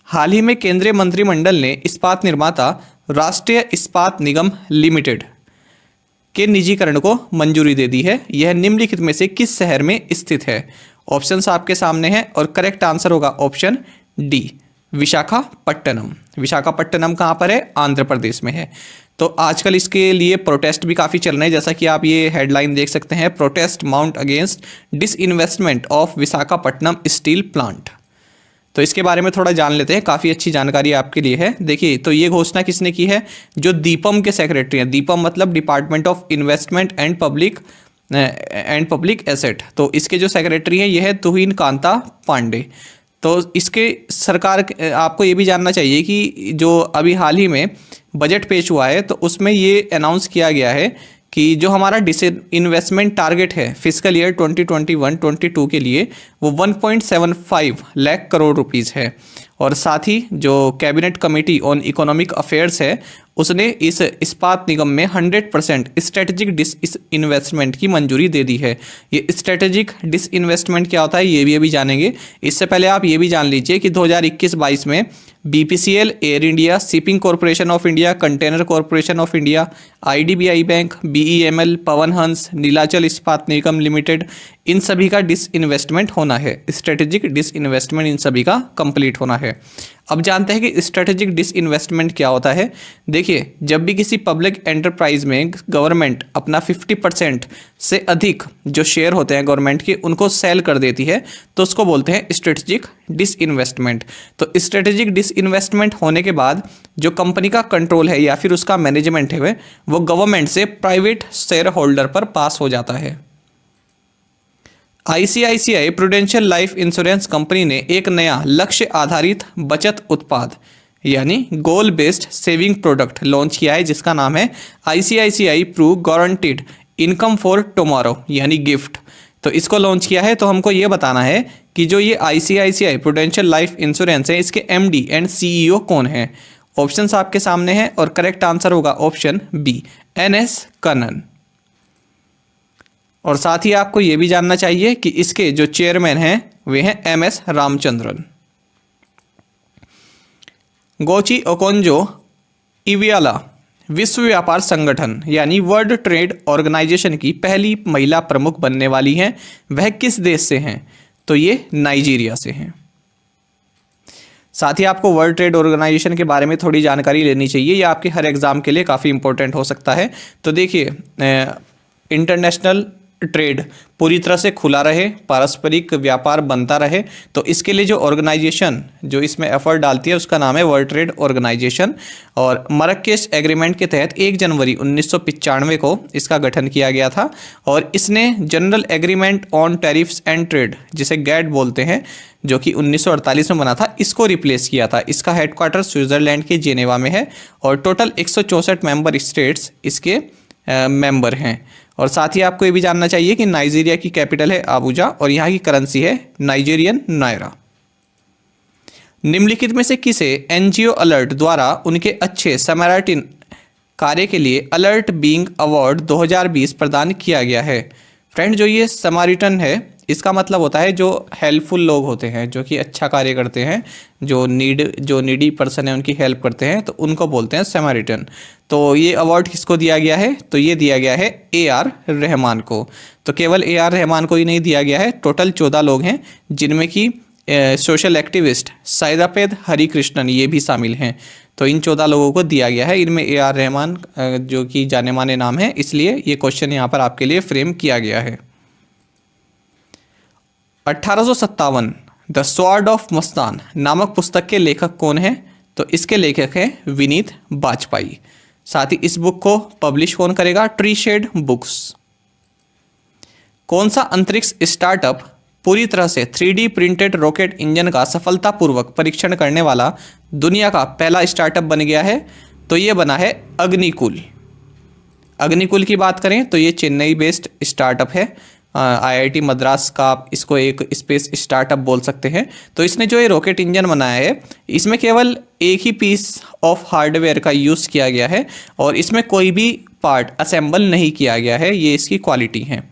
हाल ही में केंद्रीय मंत्रिमंडल ने इस्पात निर्माता राष्ट्रीय इस्पात निगम लिमिटेड के निजीकरण को मंजूरी दे दी है। यह निम्नलिखित में से किस शहर में स्थित है? ऑप्शंस आपके सामने हैं और करेक्ट आंसर होगा ऑप्शन डी, विशाखापट्टनम। विशाखापट्टनम कहाँ पर है? आंध्र प्रदेश में है। तो आजकल इसके लिए प्रोटेस्ट भी काफ़ी चल रहे हैं, जैसा कि आप ये हेडलाइन देख सकते हैं, protest mount against disinvestment of Visakhapatnam steel plant. तो इसके बारे में थोड़ा जान लेते हैं, काफ़ी अच्छी जानकारी आपके लिए है। देखिए, तो ये घोषणा किसने की है? जो दीपम के सेक्रेटरी हैं। दीपम मतलब department of investment and public asset. तो इसके जो सेक्रेटरी हैं ये है तुहिन कांता पांडे। तो इसके सरकार, आपको ये भी जानना चाहिए कि जो अभी हाल ही में बजट पेश हुआ है तो उसमें ये अनाउंस किया गया है कि जो हमारा इन्वेस्टमेंट टारगेट है फिजिकल ईयर 2021-22 के लिए वो 1.75 लाख करोड़ रुपीस है। और साथ ही जो cabinet committee on economic affairs है उसने इस इस्पात निगम में 100% स्ट्रेटेजिक डिसइन्वेस्टमेंट की मंजूरी दे दी है। ये स्ट्रेटेजिक डिसइन्वेस्टमेंट क्या होता है ये भी अभी जानेंगे। इससे पहले आप ये भी जान लीजिए कि 2021-22 में BPCL, air India, shipping corporation of India, container corporation of India, IDBI bank, BEML, Pawan Hans, Nilachal इस्पात निगम लिमिटेड, इन सभी का डिसइन्वेस्टमेंट होना है। स्ट्रेटेजिक डिसइन्वेस्टमेंट इन सभी का कंप्लीट होना है। अब जानते हैं कि स्ट्रेटेजिक डिसइन्वेस्टमेंट क्या होता है। देखिए, जब भी किसी पब्लिक एंटरप्राइज में गवर्नमेंट अपना 50% से अधिक जो शेयर होते हैं गवर्नमेंट के उनको सेल कर देती है तो उसको बोलते हैं स्ट्रेटेजिक डिसइन्वेस्टमेंट। तो स्ट्रेटेजिक डिसइन्वेस्टमेंट होने के बाद जो कंपनी का कंट्रोल है या फिर उसका मैनेजमेंट है वो गवर्नमेंट से प्राइवेट शेयर होल्डर पर पास हो जाता है। ICICI Prudential life insurance company ने एक नया लक्ष्य आधारित बचत उत्पाद यानी goal based saving product launch किया है जिसका नाम है ICICI Pru guaranteed income for tomorrow यानी गिफ्ट। तो इसको लॉन्च किया है। तो हमको ये बताना है कि जो ये ICICI प्रूडेंशियल लाइफ इंश्योरेंस है इसके MD एंड CEO कौन है। ऑप्शंस आपके सामने हैं और करेक्ट आंसर होगा ऑप्शन बी, NS कन्नन। और साथ ही आपको ये भी जानना चाहिए कि इसके जो चेयरमैन हैं वे हैं MS रामचंद्रन। गोची ओकोंजो इवियाला विश्व व्यापार संगठन यानी वर्ल्ड ट्रेड ऑर्गेनाइजेशन की पहली महिला प्रमुख बनने वाली हैं। वह किस देश से हैं? तो ये नाइजीरिया से हैं। साथ ही आपको वर्ल्ड ट्रेड ऑर्गेनाइजेशन के बारे में थोड़ी जानकारी लेनी चाहिए, ये आपके हर एग्ज़ाम के लिए काफ़ी इंपॉर्टेंट हो सकता है। तो देखिए, इंटरनेशनल ट्रेड पूरी तरह से खुला रहे, पारस्परिक व्यापार बनता रहे, तो इसके लिए जो ऑर्गेनाइजेशन जो इसमें एफर्ट डालती है उसका नाम है वर्ल्ड ट्रेड ऑर्गेनाइजेशन। और मरक्केश एग्रीमेंट के तहत 1 जनवरी 1995 को इसका गठन किया गया था और इसने general agreement on tariffs and trade, जिसे गैट बोलते हैं, जो कि 1948 में बना था, इसको रिप्लेस किया था। इसका हेडक्वार्टर स्विट्जरलैंड के जेनेवा में है और टोटल 164 मेंबर स्टेट्स इसके मेंबर हैं। और साथ ही आपको ये भी जानना चाहिए कि नाइजीरिया की कैपिटल है आबूजा और यहाँ की करेंसी है नाइजीरियन नायरा। निम्नलिखित में से किसे एनजीओ अलर्ट द्वारा उनके अच्छे समैरिटन कार्य के लिए अलर्ट बीइंग अवार्ड 2020 प्रदान किया गया है? फ्रेंड, जो ये समैरिटन है इसका मतलब होता है जो हेल्पफुल लोग होते हैं, जो कि अच्छा कार्य करते हैं, जो नीडी पर्सन है उनकी हेल्प करते हैं, तो उनको बोलते हैं समैरिटन। तो ये अवार्ड किसको दिया गया है? तो ये दिया गया है AR रहमान को। तो केवल AR रहमान को ही नहीं दिया गया है, टोटल 14 लोग हैं, जिनमें कि सोशल एक्टिविस्ट साइदापेद हरिकृष्णन ये भी शामिल हैं। तो इन 14 लोगों को दिया गया है, इनमें AR रहमान जो कि जाने माने नाम है, इसलिए ये क्वेश्चन यहाँ पर आपके लिए फ्रेम किया गया है। 1857 द स्वॉर्ड ऑफ मस्तान नामक पुस्तक के लेखक कौन है? तो इसके लेखक हैं विनीत बाजपेयी। साथ ही इस बुक को पब्लिश कौन करेगा? Tree shade books. कौन सा अंतरिक्ष स्टार्टअप पूरी तरह से 3D प्रिंटेड रॉकेट इंजन का सफलतापूर्वक परीक्षण करने वाला दुनिया का पहला स्टार्टअप बन गया है? तो ये बना है अग्निकुल। अग्निकुल की बात करें तो ये चेन्नई बेस्ड स्टार्टअप है, IIT मद्रास का इसको एक स्पेस स्टार्टअप बोल सकते हैं। तो इसने जो ये रॉकेट इंजन बनाया है, इसमें केवल एक ही पीस ऑफ हार्डवेयर का यूज़ किया गया है और इसमें कोई भी पार्ट असेंबल नहीं किया गया है, ये इसकी क्वालिटी है।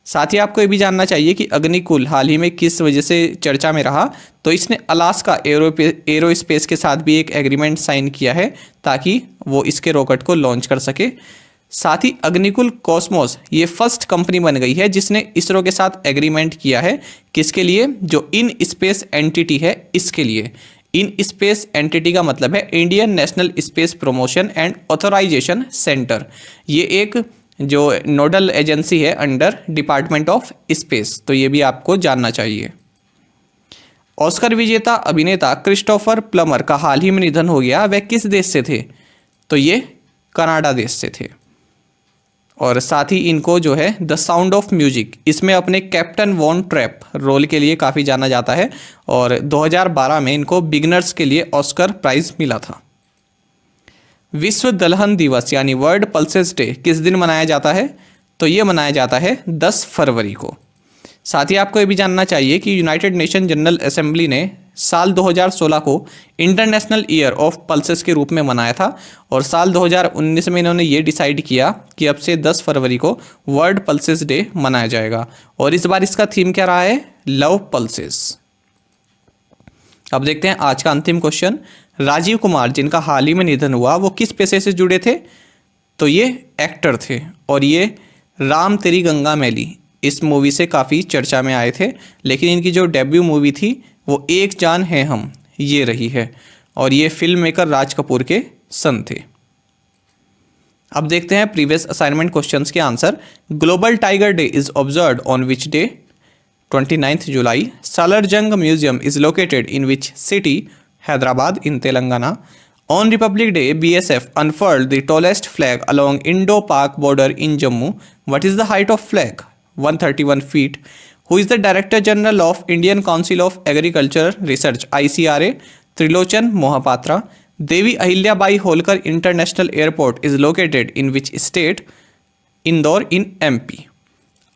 साथ ही आपको ये भी जानना चाहिए कि अग्निकुल हाल ही में किस वजह से चर्चा में रहा। तो इसने अलास्का एरोस्पेस के साथ भी एक एग्रीमेंट साइन किया है ताकि वो इसके रॉकेट को लॉन्च कर सके। साथ ही अग्निकुल कॉस्मोस ये फर्स्ट कंपनी बन गई है जिसने इसरो के साथ एग्रीमेंट किया है। किसके लिए? जो इन स्पेस एंटिटी है इसके लिए। इन स्पेस एंटिटी का मतलब है Indian National Space Promotion and Authorisation Centre. ये एक जो नोडल एजेंसी है अंडर डिपार्टमेंट ऑफ स्पेस, तो ये भी आपको जानना चाहिए। ऑस्कर विजेता अभिनेता क्रिस्टोफर प्लमर का हाल ही में निधन हो गया, वह किस देश से थे? तो ये कनाडा देश से थे। और साथ ही इनको जो है द साउंड ऑफ म्यूजिक, इसमें अपने कैप्टन वॉन ट्रैप रोल के लिए काफ़ी जाना जाता है और 2012 में इनको बिगनर्स के लिए ऑस्कर प्राइज मिला था। विश्व दलहन दिवस यानी वर्ल्ड पल्सेस डे किस दिन मनाया जाता है? तो ये मनाया जाता है 10 फरवरी को। साथ ही आपको ये भी जानना चाहिए कि यूनाइटेड नेशन जनरल असेंबली ने साल 2016 को इंटरनेशनल ईयर ऑफ पल्सेस के रूप में मनाया था और साल 2019 में इन्होंने ये डिसाइड किया कि अब से 10 फरवरी को वर्ल्ड पल्सेस डे मनाया जाएगा। और इस बार इसका थीम क्या रहा है? Love pulses. अब देखते हैं आज का अंतिम क्वेश्चन। राजीव कुमार जिनका हाल ही में निधन हुआ वो किस पेशे से जुड़े थे? तो ये एक्टर थे और ये राम तेरी गंगा मैली इस मूवी से काफ़ी चर्चा में आए थे, लेकिन इनकी जो डेब्यू मूवी थी वो एक जान है हम ये रही है और ये फिल्म मेकर राज कपूर के सन थे। अब देखते हैं प्रीवियस असाइनमेंट क्वेश्चंस के answer. Global tiger day is observed on which day? 29 July. Salar Jung museum is located in which city? Hyderabad in Telangana. On Republic Day, BSF unfurled the tallest flag along Indo-Pak border in Jammu. What is the height of flag? 131 feet. Who is the Director General of Indian Council of Agriculture Research ICRA? Trilochan Mohapatra. Devi Ahilyabai Holkar International Airport is located in which state? Indore in MP.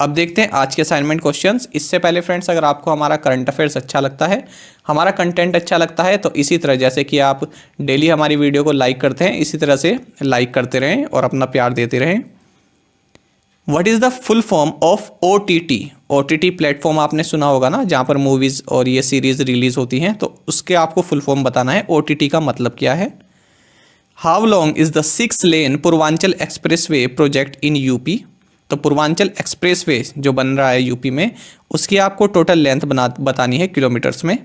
अब देखते हैं आज के assignment questions. इससे पहले friends, अगर आपको हमारा करंट अफेयर्स अच्छा लगता है, हमारा कंटेंट अच्छा लगता है, तो इसी तरह जैसे कि आप डेली हमारी वीडियो को लाइक करते हैं, इसी तरह से लाइक करते रहें और अपना प्यार देते रहें। What is the full form of OTT? OTT platform आपने सुना होगा ना, जहाँ पर मूवीज़ और ये सीरीज़ रिलीज़ होती हैं, तो उसके आपको फुल फॉर्म बताना है। OTT का मतलब क्या है? How long is the 6 lane Purvanchal expressway project in UP? तो पूर्वांचल एक्सप्रेसवे जो बन रहा है यूपी में, उसकी आपको टोटल लेंथ बतानी है किलोमीटर्स में।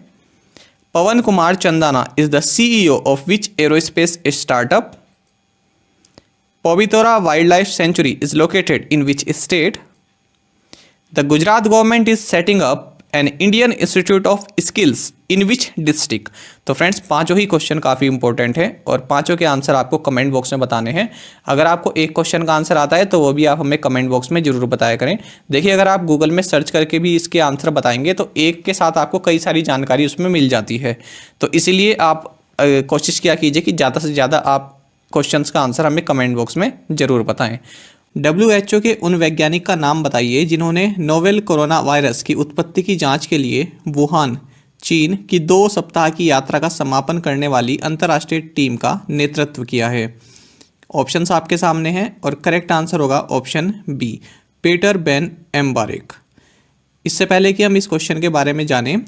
Pawan Kumar Chandana is the CEO of which aerospace startup? Pobitora wildlife sanctuary is located in which state? The Gujarat government is setting up an Indian institute of skills in which district. तो friends पांचों ही question काफ़ी important है और पांचों के answer आपको comment box में बताने हैं। अगर आपको एक क्वेश्चन का आंसर आता है तो वो भी आप हमें कमेंट बॉक्स में जरूर बताया करें। देखिए अगर आप गूगल में सर्च करके भी इसके आंसर बताएंगे तो एक के साथ आपको कई सारी जानकारी उसमें मिल जाती है। तो इसीलिए आप कोशिश किया कीजिए कि ज़्यादा से ज़्यादा आप क्वेश्चंस का आंसर हमें कमेंट बॉक्स में ज़रूर बताएं। WHO के उन वैज्ञानिक का नाम बताइए जिन्होंने नोवेल कोरोना वायरस की उत्पत्ति की जांच के लिए वुहान, चीन की 2 सप्ताह की यात्रा का समापन करने वाली अंतर्राष्ट्रीय टीम का नेतृत्व किया है। ऑप्शंस आपके सामने हैं और करेक्ट आंसर होगा option B, Peter Ben Embarek. इससे पहले कि हम इस क्वेश्चन के बारे में जानें,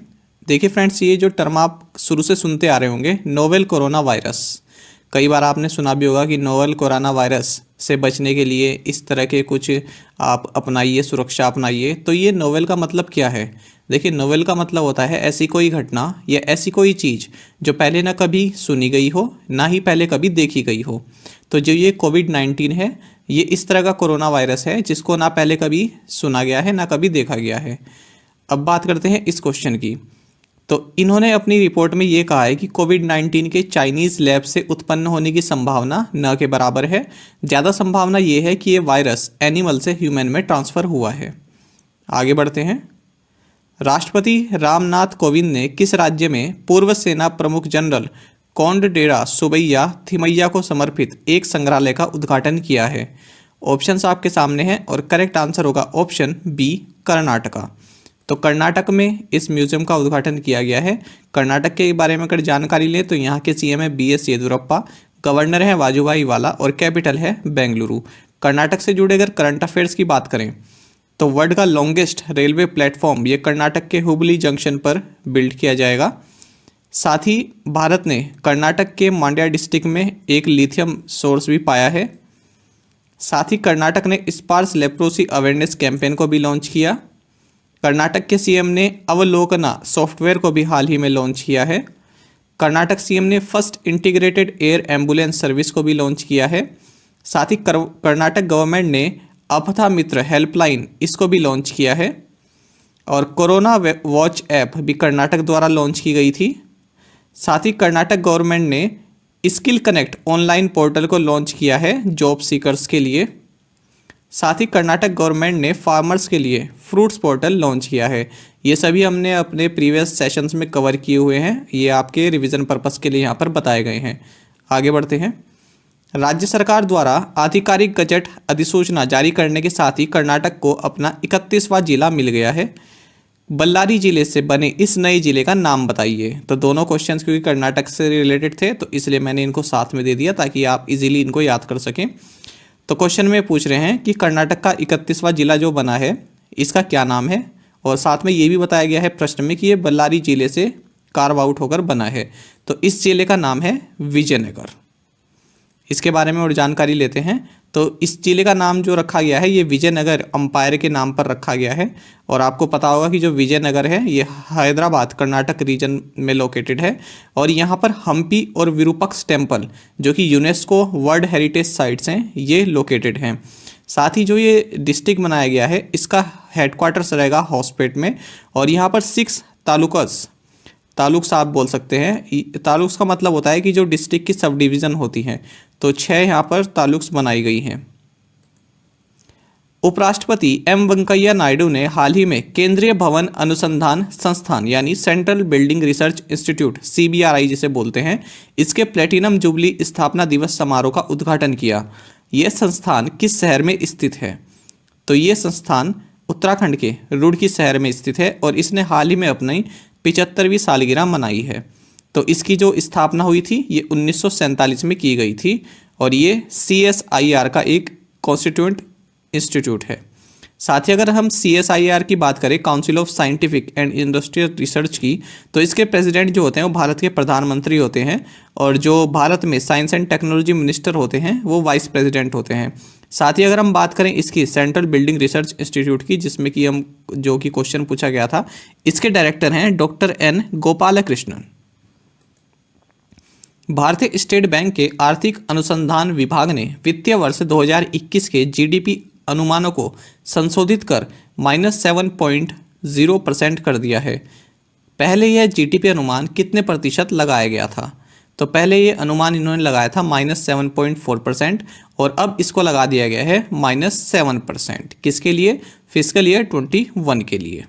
देखिए फ्रेंड्स ये जो टर्म आप शुरू से सुनते आ रहे होंगे, नोवेल कोरोना वायरस, कई बार आपने सुना भी होगा कि नोवेल कोरोना वायरस से बचने के लिए इस तरह के कुछ आप अपनाइए, सुरक्षा अपनाइए। तो ये नोवेल का मतलब क्या है? देखिए नोवेल का मतलब होता है ऐसी कोई घटना या ऐसी कोई चीज़ जो पहले ना कभी सुनी गई हो ना ही पहले कभी देखी गई हो। तो जो ये कोविड-19 है ये इस तरह का कोरोना वायरस है जिसको ना पहले कभी सुना गया है ना कभी देखा गया है। अब बात करते हैं इस क्वेश्चन की। तो इन्होंने अपनी रिपोर्ट में ये कहा है कि कोविड-19 के चाइनीज़ लैब से उत्पन्न होने की संभावना न के बराबर है। ज़्यादा संभावना ये है कि ये वायरस एनिमल से ह्यूमन में ट्रांसफ़र हुआ है। आगे बढ़ते हैं। राष्ट्रपति रामनाथ कोविंद ने किस राज्य में पूर्व सेना प्रमुख जनरल कोंडडेरा सुबैया थिमैया को समर्पित एक संग्रहालय का उद्घाटन किया है? ऑप्शंस आपके सामने हैं और करेक्ट आंसर होगा ऑप्शन बी, कर्नाटका। तो कर्नाटक में इस म्यूजियम का उद्घाटन किया गया है। कर्नाटक के बारे में अगर जानकारी लें तो यहाँ के सीएम है BS येदियुरप्पा, गवर्नर है वाजुभाई वाला और कैपिटल है बेंगलुरु। कर्नाटक से जुड़े अगर करंट अफेयर्स की बात करें तो वर्ल्ड का लॉन्गेस्ट रेलवे प्लेटफॉर्म ये कर्नाटक के हुबली जंक्शन पर बिल्ड किया जाएगा। साथ ही भारत ने कर्नाटक के मांड्या डिस्ट्रिक्ट में एक लिथियम सोर्स भी पाया है। साथ ही कर्नाटक ने स्पार्स लेप्रोसी अवेयरनेस कैंपेन को भी लॉन्च किया। कर्नाटक के सीएम ने अवलोकना सॉफ्टवेयर को भी हाल ही में लॉन्च किया है। कर्नाटक सीएम ने first integrated air ambulance service को भी लॉन्च किया है। साथ ही कर्नाटक गवर्नमेंट ने आपदा मित्र हेल्पलाइन इसको भी लॉन्च किया है और कोरोना वॉच ऐप भी कर्नाटक द्वारा लॉन्च की गई थी। साथ ही कर्नाटक गवर्नमेंट ने स्किल कनेक्ट ऑनलाइन पोर्टल को लॉन्च किया है जॉब सीकर्स के लिए। साथ ही कर्नाटक गवर्नमेंट ने फार्मर्स के लिए फ्रूट्स पोर्टल लॉन्च किया है। ये सभी हमने अपने प्रीवियस सेशंस में कवर किए हुए हैं, ये आपके रिवीजन पर्पस के लिए यहाँ पर बताए गए हैं। आगे बढ़ते हैं। राज्य सरकार द्वारा आधिकारिक गजट अधिसूचना जारी करने के साथ ही कर्नाटक को अपना 31वां जिला मिल गया है। बल्लारी जिले से बने इस नए जिले का नाम बताइए। तो दोनों क्वेश्चंस क्योंकि कर्नाटक से रिलेटेड थे तो इसलिए मैंने इनको साथ में दे दिया ताकि आप इजीली इनको याद कर सकें। तो क्वेश्चन में पूछ रहे हैं कि कर्नाटक का 31वां जिला जो बना है इसका क्या नाम है, और साथ में ये भी बताया गया है प्रश्न में कि ये बल्लारी जिले से कार्व आउट होकर बना है। तो इस जिले का नाम है विजयनगर। इसके बारे में और जानकारी लेते हैं। तो इस जिले का नाम जो रखा गया है ये विजयनगर अंपायर के नाम पर रखा गया है। और आपको पता होगा कि जो विजयनगर है ये हैदराबाद कर्नाटक रीजन में लोकेटेड है और यहाँ पर हम्पी और विरूपक्ष टेम्पल जो कि यूनेस्को वर्ल्ड हेरिटेज साइट्स हैं ये लोकेटेड हैं। साथ ही जो ये डिस्ट्रिक्ट बनाया गया है इसका हेडक्वार्टर्स रहेगा हॉस्पेट में और यहाँ पर 6 तालुक्स आप बोल सकते हैं। तालुक्स का मतलब होता है कि जो डिस्ट्रिक्ट की सब डिवीज़न होती हैं, तो 6 यहाँ पर तालुक्स बनाई गई हैं। उपराष्ट्रपति एम वेंकैया नायडू ने हाल ही में केंद्रीय भवन अनुसंधान संस्थान यानी central building research institute CBRI जिसे बोलते हैं, इसके प्लेटिनम जुबली स्थापना दिवस समारोह का उद्घाटन किया। यह संस्थान किस शहर में स्थित है? तो ये संस्थान उत्तराखंड के रुड़की शहर में स्थित है और इसने हाल ही में अपनी 75वीं सालगिरह मनाई है। तो इसकी जो स्थापना हुई थी ये 1947 में की गई थी और ये CSIR का एक कॉन्स्टिट्यूएंट इंस्टीट्यूट है। साथ ही अगर हम CSIR की बात करें, council of scientific and industrial research की, तो इसके प्रेसिडेंट जो होते हैं वो भारत के प्रधानमंत्री होते हैं और जो भारत में साइंस एंड टेक्नोलॉजी मिनिस्टर होते हैं वो वाइस प्रेसिडेंट होते हैं। साथ ही अगर हम बात करें इसकी सेंट्रल बिल्डिंग रिसर्च इंस्टीट्यूट की, जिसमें कि हम जो कि क्वेश्चन पूछा गया था, इसके डायरेक्टर हैं डॉक्टर N गोपालकृष्णन। भारतीय स्टेट बैंक के आर्थिक अनुसंधान विभाग ने वित्तीय वर्ष 2021 के GDP अनुमानों को संशोधित कर -7.0% कर दिया है। पहले यह जीडीपी अनुमान कितने प्रतिशत लगाया गया था? तो पहले ये अनुमान इन्होंने लगाया था -7.4% और अब इसको लगा दिया गया है -7%। किसके लिए? फिस्कल ईयर 21 के लिए।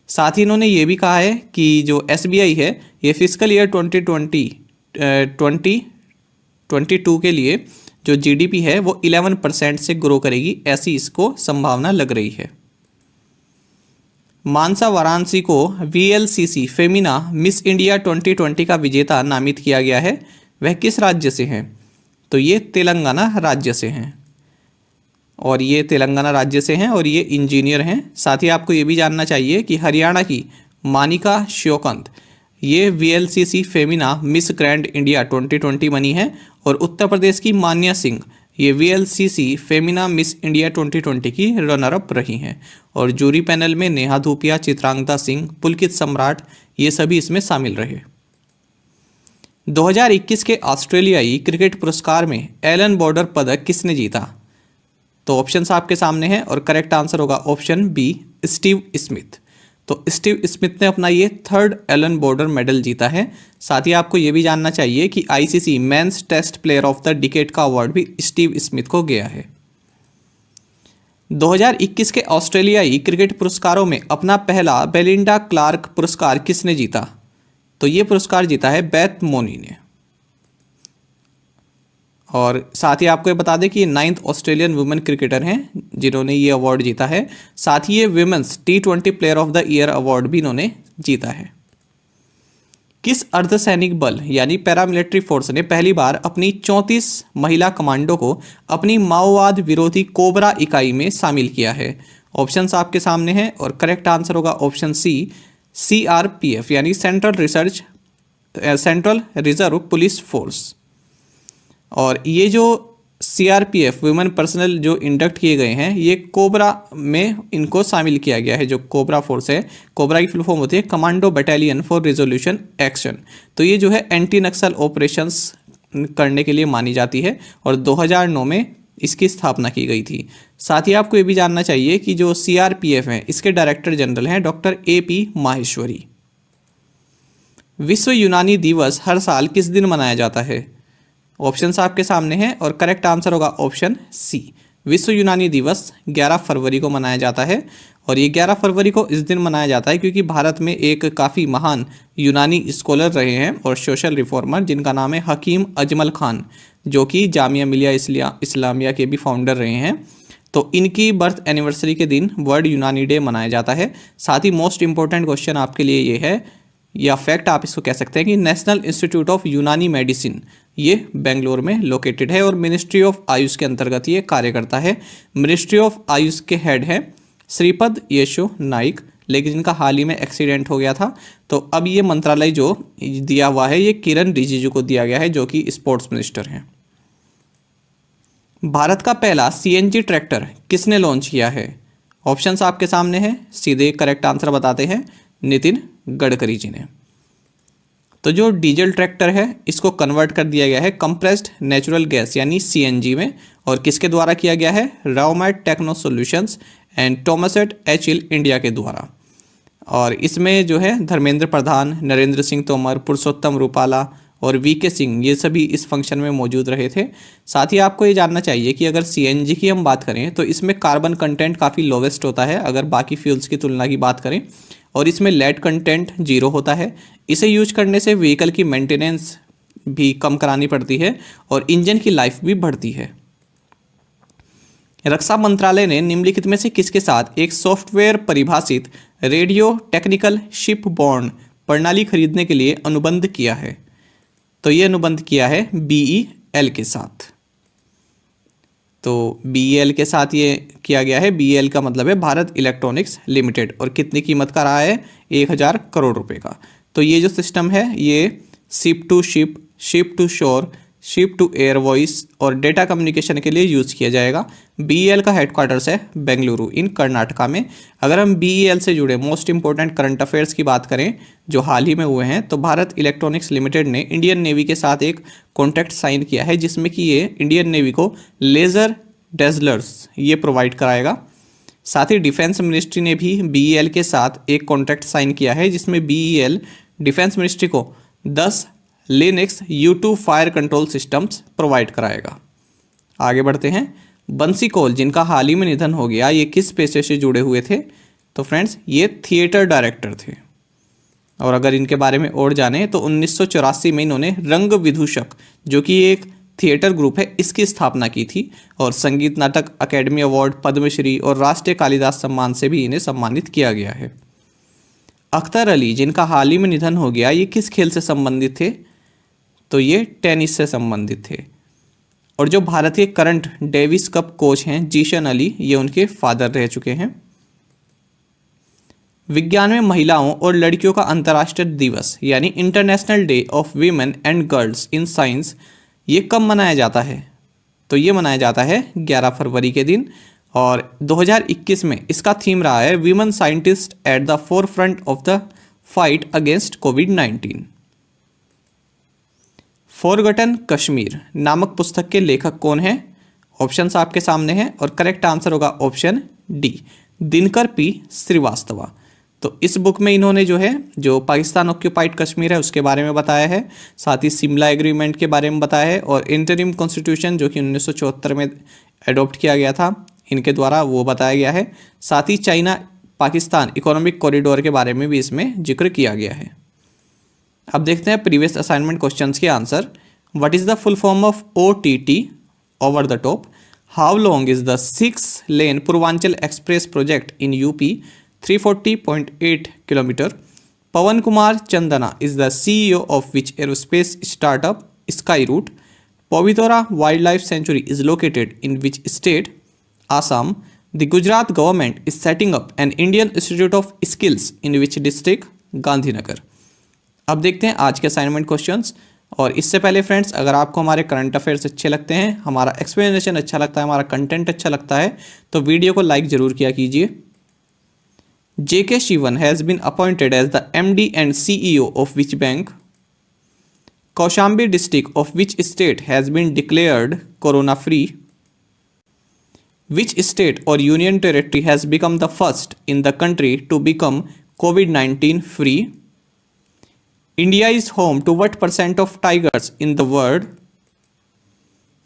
साथ ही इन्होंने ये भी कहा है कि जो एसबीआई है ये फिस्कल ईयर 2022 के लिए जो जीडीपी है वो 11% से ग्रो करेगी, ऐसी इसको संभावना लग रही है। मानसा वाराणसी को वीएलसीसी फेमिना मिस इंडिया 2020 का विजेता नामित किया गया है। वह किस राज्य से हैं? तो ये तेलंगाना राज्य से हैं और ये तेलंगाना राज्य से हैं और ये इंजीनियर हैं। साथ ही आपको ये भी जानना चाहिए कि हरियाणा की मानिका श्योकंत ये VLCC Femina miss grand India 2020 बनी है और उत्तर प्रदेश की मान्या सिंह ये वीएलसीसी फेमिना मिस इंडिया 2020 की रनर अप रही हैं। और जूरी पैनल में नेहा धूपिया, चित्रांगदा सिंह, पुलकित सम्राट ये सभी इसमें शामिल रहे। 2021 के ऑस्ट्रेलियाई क्रिकेट पुरस्कार में एलन बॉर्डर पदक किसने जीता? तो ऑप्शंस आपके सामने हैं और करेक्ट आंसर होगा ऑप्शन बी, स्टीव स्मिथ। तो स्टीव स्मिथ ने अपना ये 3rd एलन बॉर्डर मेडल जीता है। साथ ही आपको ये भी जानना चाहिए कि ICC men's test player of the decade का अवार्ड भी स्टीव स्मिथ को गया है। 2021 के ऑस्ट्रेलियाई क्रिकेट पुरस्कारों में अपना पहला बेलिंडा क्लार्क पुरस्कार किसने जीता? तो ये पुरस्कार जीता है बेथ मोनी ने। और साथ ही आपको ये बता दें कि ये 9th ऑस्ट्रेलियन वुमेन क्रिकेटर हैं जिन्होंने ये अवार्ड जीता है। साथ ही ये women's T20 player of the year award भी इन्होंने जीता है। किस अर्धसैनिक बल यानी पैरामिलिट्री फोर्स ने पहली बार अपनी 34 महिला कमांडो को अपनी माओवाद विरोधी कोबरा इकाई में शामिल किया है? ऑप्शंस आपके सामने हैं और करेक्ट आंसर होगा ऑप्शन सी, CRPF यानी सेंट्रल रिजर्व पुलिस फोर्स। और ये जो CRPF वुमेन पर्सनल जो इंडक्ट किए गए हैं ये कोबरा में इनको शामिल किया गया है। जो कोबरा फोर्स है, कोबरा की फुल फॉर्म होती है commando battalion for resolution action. तो ये जो है एंटी नक्सल ऑपरेशंस करने के लिए मानी जाती है और 2009 में इसकी स्थापना की गई थी। साथ ही आपको ये भी जानना चाहिए कि जो CRPF है इसके डायरेक्टर जनरल हैं डॉक्टर AP माहेश्वरी। विश्व यूनानी दिवस हर साल किस दिन मनाया जाता है? ऑप्शंस आपके सामने हैं और करेक्ट आंसर होगा ऑप्शन सी, विश्व यूनानी दिवस 11 फरवरी को मनाया जाता है। और ये 11 फरवरी को इस दिन मनाया जाता है क्योंकि भारत में एक काफ़ी महान यूनानी स्कॉलर रहे हैं और सोशल रिफॉर्मर जिनका नाम है हकीम अजमल खान, जो कि जामिया मिलिया इस्लामिया के भी फाउंडर रहे हैं। तो इनकी बर्थ एनिवर्सरी के दिन वर्ल्ड यूनानी डे मनाया जाता है। साथ ही मोस्ट इंपॉर्टेंट क्वेश्चन आपके लिए ये है या फैक्ट आप इसको कह सकते हैं कि नेशनल इंस्टीट्यूट ऑफ यूनानी मेडिसिन ये बेंगलोर में लोकेटेड है और मिनिस्ट्री ऑफ आयुष के अंतर्गत ये कार्य करता है। मिनिस्ट्री ऑफ आयुष के हेड हैं श्रीपद येशो नाइक, लेकिन इनका हाल ही में एक्सीडेंट हो गया था। तो अब ये मंत्रालय जो दिया हुआ है ये किरण रिजिजू को दिया गया है जो कि स्पोर्ट्स मिनिस्टर हैं। भारत का पहला CNG ट्रैक्टर किसने लॉन्च किया है? ऑप्शंस आपके सामने हैं, सीधे करेक्ट आंसर बताते हैं, नितिन गडकरी जी ने। तो जो डीजल ट्रैक्टर है इसको कन्वर्ट कर दिया गया है कंप्रेस्ड नेचुरल गैस यानी CNG में और किसके द्वारा किया गया है? राउमैट टेक्नो सॉल्यूशंस एंड टॉमसेट एचिल इंडिया के द्वारा। और इसमें जो है धर्मेंद्र प्रधान, नरेंद्र सिंह तोमर, पुरुषोत्तम रूपाला और VK सिंह ये सभी इस फंक्शन में मौजूद रहे थे। साथ ही आपको ये जानना चाहिए कि अगर CNG की हम बात करें तो इसमें कार्बन कंटेंट काफ़ी लोवेस्ट होता है अगर बाकी फ्यूल्स की तुलना की बात करें, और इसमें लेड कंटेंट 0 होता है। इसे यूज करने से व्हीकल की मेंटेनेंस भी कम करानी पड़ती है और इंजन की लाइफ भी बढ़ती है। रक्षा मंत्रालय ने निम्नलिखित में से किसके साथ एक सॉफ्टवेयर परिभाषित रेडियो टेक्निकल शिप बॉर्न प्रणाली खरीदने के लिए अनुबंध किया है? तो ये अनुबंध किया है BEL के साथ। तो BEL के साथ ये किया गया है। BEL का मतलब है भारत इलेक्ट्रॉनिक्स लिमिटेड और कितनी कीमत का रहा है? 1000 करोड़ रुपए का। तो ये जो सिस्टम है ये ship to ship, ship to shore, ship to air voice और डेटा कम्युनिकेशन के लिए यूज़ किया जाएगा। BEL का हेडक्वार्टर्स है बेंगलुरु इन कर्नाटका में। अगर हम BEL से जुड़े मोस्ट इंपॉर्टेंट करंट अफेयर्स की बात करें जो हाल ही में हुए हैं तो भारत इलेक्ट्रॉनिक्स लिमिटेड ने इंडियन नेवी के साथ एक कॉन्ट्रैक्ट साइन किया है जिसमें कि ये इंडियन नेवी को लेज़र डेजलर्स ये प्रोवाइड कराएगा। साथ ही डिफेंस मिनिस्ट्री ने भी BEL के साथ एक कॉन्ट्रैक्ट साइन किया है, जिसमें BEL डिफेंस मिनिस्ट्री को 10 Linux U2 fire control systems provide कराएगा। आगे बढ़ते हैं। बंसी कौल, जिनका हाल ही में निधन हो गया, ये किस पेशे से जुड़े हुए थे? तो फ्रेंड्स ये थिएटर डायरेक्टर थे। और अगर इनके बारे में और जाने तो 1984 में इन्होंने रंग विदूषक, जो कि एक थिएटर ग्रुप है, इसकी स्थापना की थी। और संगीत नाटक अकेडमी अवार्ड, पद्मश्री और राष्ट्रीय कालिदास सम्मान से भी इन्हें सम्मानित किया गया है। अख्तर अली, जिनका हाल ही में निधन हो गया, ये किस खेल से संबंधित थे? तो ये टेनिस से संबंधित थे। और जो भारत के करंट डेविस कप कोच हैं जीशन अली, ये उनके फादर रह चुके हैं। विज्ञान में महिलाओं और लड़कियों का अंतर्राष्ट्रीय दिवस यानी international day of women and girls in science, ये कब मनाया जाता है? तो ये मनाया जाता है 11 फरवरी के दिन। और 2021 में इसका थीम रहा है women scientist at the forefront of the fight against covid. Forgotten Kashmir नामक पुस्तक के लेखक कौन है? ऑप्शंस आपके सामने हैं और करेक्ट आंसर होगा option D, Dinkar P Srivastava. तो इस बुक में इन्होंने जो पाकिस्तान ऑक्यूपाइड कश्मीर है उसके बारे में बताया है, साथ ही शिमला एग्रीमेंट के बारे में बताया है, और इंटरिम कॉन्स्टिट्यूशन जो कि 1974 में एडॉप्ट किया गया था इनके द्वारा, वो बताया गया है। साथ ही चाइना पाकिस्तान इकोनॉमिक कॉरिडोर के बारे में भी इसमें जिक्र किया गया है। अब देखते हैं प्रीवियस असाइनमेंट क्वेश्चंस के answer. What is the full form of OTT, over the top? How long is the 6-लेन Purvanchal express project in UP? 340.8 kilometre. Pawan Kumar Chandana is the CEO of which aerospace startup? Skyroot. Povitara Wildlife Sanctuary is located in which state? Assam. The Gujarat government is setting up an Indian Institute of Skills in which district? Gandhinagar. अब देखते हैं आज के assignment questions. और इससे पहले friends, अगर आपको हमारे करंट अफेयर्स अच्छे लगते हैं, हमारा एक्सप्लेनेशन अच्छा लगता है, हमारा कंटेंट अच्छा लगता है, तो वीडियो को लाइक जरूर किया कीजिए। J.K. Shivan has been appointed as the MD and CEO of which bank? Kaushambi district of which state has been declared corona free? Which state or union territory has become the first in the country to become COVID-19 free? India is home to what % of tigers in the world?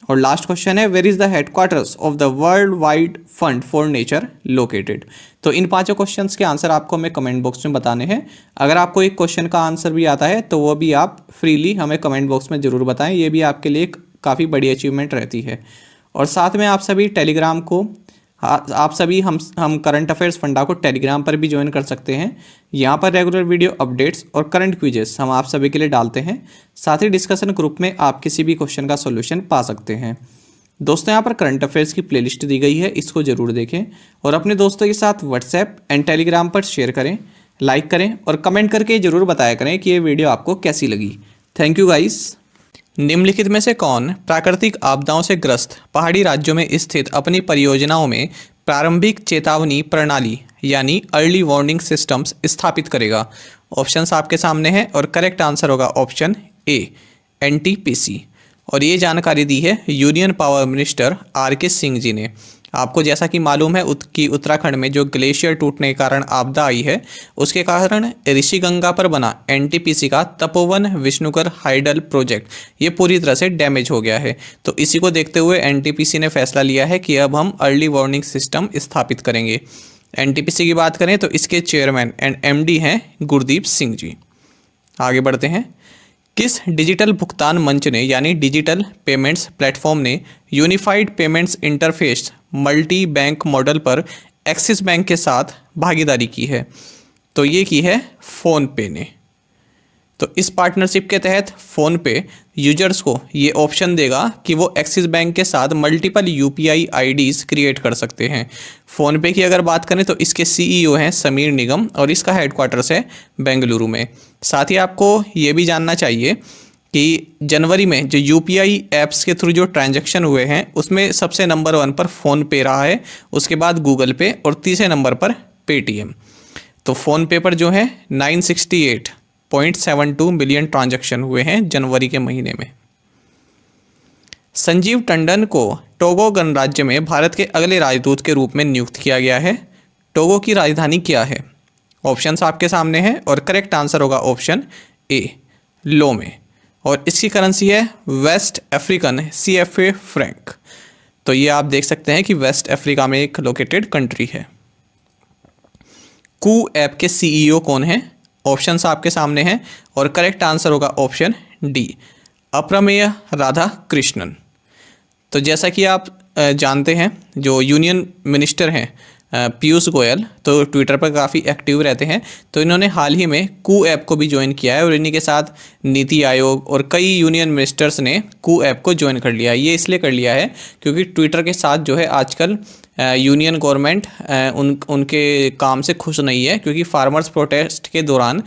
और last question है, where is the headquarters of the World Wide Fund for Nature located? तो इन पांचों questions के answer आपको हमें comment box में बताने हैं। अगर आपको एक क्वेश्चन का आंसर भी आता है तो वो भी आप फ्रीली हमें कमेंट बॉक्स में ज़रूर बताएं, ये भी आपके लिए एक काफ़ी बड़ी अचीवमेंट रहती है। और साथ में आप सभी टेलीग्राम को हम करंट अफेयर्स फंडा को टेलीग्राम पर भी ज्वाइन कर सकते हैं। यहाँ पर रेगुलर वीडियो अपडेट्स और करंट क्विजेस हम आप सभी के लिए डालते हैं। साथ ही डिस्कशन ग्रुप में आप किसी भी क्वेश्चन का सॉल्यूशन पा सकते हैं। दोस्तों, यहाँ पर करंट अफेयर्स की प्लेलिस्ट दी गई है, इसको जरूर देखें और अपने दोस्तों के साथ व्हाट्सएप एंड टेलीग्राम पर शेयर करें, लाइक करें और कमेंट करके जरूर बताया करें कि ये वीडियो आपको कैसी लगी। Thank you guys. निम्नलिखित में से कौन प्राकृतिक आपदाओं से ग्रस्त पहाड़ी राज्यों में स्थित अपनी परियोजनाओं में प्रारंभिक चेतावनी प्रणाली यानी अर्ली वार्निंग सिस्टम्स स्थापित करेगा? ऑप्शंस आपके सामने हैं और करेक्ट आंसर होगा ऑप्शन ए, NTPC। और ये जानकारी दी है union power minister RK Singh ji ने। आपको जैसा कि मालूम है कि उत्तराखंड में जो ग्लेशियर टूटने के कारण आपदा आई है, उसके कारण ऋषिगंगा पर बना NTPC का तपोवन विष्णुकर हाइडल प्रोजेक्ट ये पूरी तरह से डैमेज हो गया है। तो इसी को देखते हुए NTPC ने फैसला लिया है कि अब हम अर्ली वार्निंग सिस्टम स्थापित करेंगे। NTPC की बात करें तो इसके चेयरमैन एंड MD हैं गुरदीप सिंह जी। आगे बढ़ते हैं। किस डिजिटल भुगतान मंच ने यानी डिजिटल पेमेंट्स प्लेटफॉर्म ने unified payments interface multi bank model पर एक्सिस बैंक के साथ भागीदारी की है? तो ये की है फ़ोनपे ने। तो इस पार्टनरशिप के तहत फ़ोनपे यूजर्स को ये ऑप्शन देगा कि वो एक्सिस बैंक के साथ मल्टीपल UPI IDs क्रिएट कर सकते हैं। फ़ोनपे की अगर बात करें तो इसके CEO हैं समीर निगम और इसका हेडक्वार्टर्स है बेंगलुरु में। साथ ही आपको ये भी जानना चाहिए कि जनवरी में जो UPI ऐप्स के थ्रू जो ट्रांजैक्शन हुए हैं उसमें सबसे नंबर 1 पर फ़ोनपे रहा है, उसके बाद गूगल पे और तीसरे नंबर पर पेटीएम। तो फ़ोनपे पर जो है 968.72 मिलियन ट्रांजैक्शन हुए हैं जनवरी के महीने में। संजीव टंडन को टोगो गणराज्य में भारत के अगले राजदूत के रूप में नियुक्त किया गया है। टोगो की राजधानी क्या है? ऑप्शंस आपके सामने हैं और करेक्ट आंसर होगा ऑप्शन ए, लोमे। और इसकी करेंसी है वेस्ट अफ्रीकन CFA फ्रैंक। तो ये आप देख सकते हैं कि वेस्ट अफ्रीका में एक लोकेटेड कंट्री है। कू ऐप के CEO कौन है? ऑप्शंस आपके सामने हैं और करेक्ट आंसर होगा ऑप्शन डी, अप्रमेय राधा कृष्णन। तो जैसा कि आप जानते हैं, जो यूनियन मिनिस्टर हैं पीयूष गोयल, तो ट्विटर पर काफ़ी एक्टिव रहते हैं। तो इन्होंने हाल ही में कू ऐप को भी ज्वाइन किया है और इन्हीं के साथ नीति आयोग और कई यूनियन मिनिस्टर्स ने कू ऐप को ज्वाइन कर लिया है। ये इसलिए कर लिया है क्योंकि ट्विटर के साथ जो है आजकल यूनियन गवर्नमेंट उनके काम से खुश नहीं है, क्योंकि फार्मर्स प्रोटेस्ट के दौरान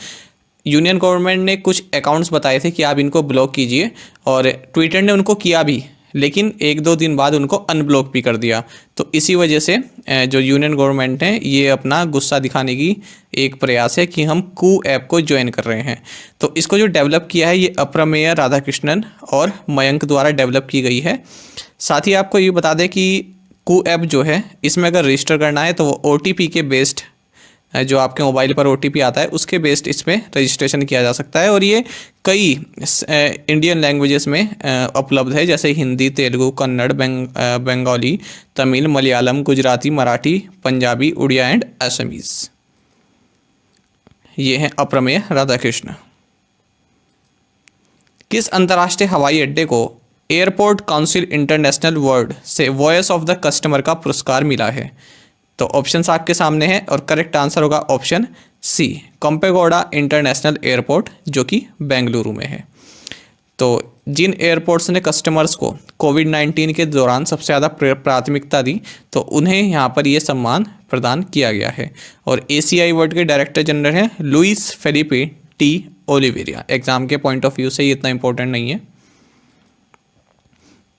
यूनियन गवर्नमेंट ने कुछ अकाउंट्स बताए थे कि आप इनको ब्लॉक कीजिए, और ट्विटर ने उनको किया भी, लेकिन 1-2 दिन बाद उनको अनब्लॉक भी कर दिया। तो इसी वजह से जो यूनियन गवर्नमेंट है, ये अपना गुस्सा दिखाने की एक प्रयास है कि हम कू ऐप को ज्वाइन कर रहे हैं। तो इसको जो डेवलप किया है, ये अप्रमेय राधाकृष्णन और मयंक द्वारा डेवलप की गई है। साथ ही आपको ये बता दें कि कू ऐप जो है, इसमें अगर रजिस्टर करना है तो वो OTP के बेस्ड, जो आपके मोबाइल पर OTP आता है उसके बेस्ड इसमें रजिस्ट्रेशन किया जा सकता है। और ये कई इंडियन लैंग्वेजेस में उपलब्ध है, जैसे हिंदी, तेलुगु, कन्नड़, बंगाली, तमिल, मलयालम, गुजराती, मराठी, पंजाबी, उड़िया एंड असमीज़। ये हैं अप्रमेय राधाकृष्ण। किस अंतर्राष्ट्रीय हवाई अड्डे को एयरपोर्ट काउंसिल इंटरनेशनल वर्ल्ड से वॉइस ऑफ द कस्टमर का पुरस्कार मिला है? तो ऑप्शंस आपके सामने हैं और करेक्ट आंसर होगा option C, Kempegowda international airport, जो कि बेंगलुरु में है। तो जिन एयरपोर्ट्स ने कस्टमर्स को कोविड-19 के दौरान सबसे ज़्यादा प्राथमिकता दी, तो उन्हें यहाँ पर ये सम्मान प्रदान किया गया है। और ACI वर्ल्ड के डायरेक्टर जनरल हैं Luis Felipe de Oliveira. Exam के पॉइंट ऑफ व्यू से ये इतना इंपॉर्टेंट नहीं है।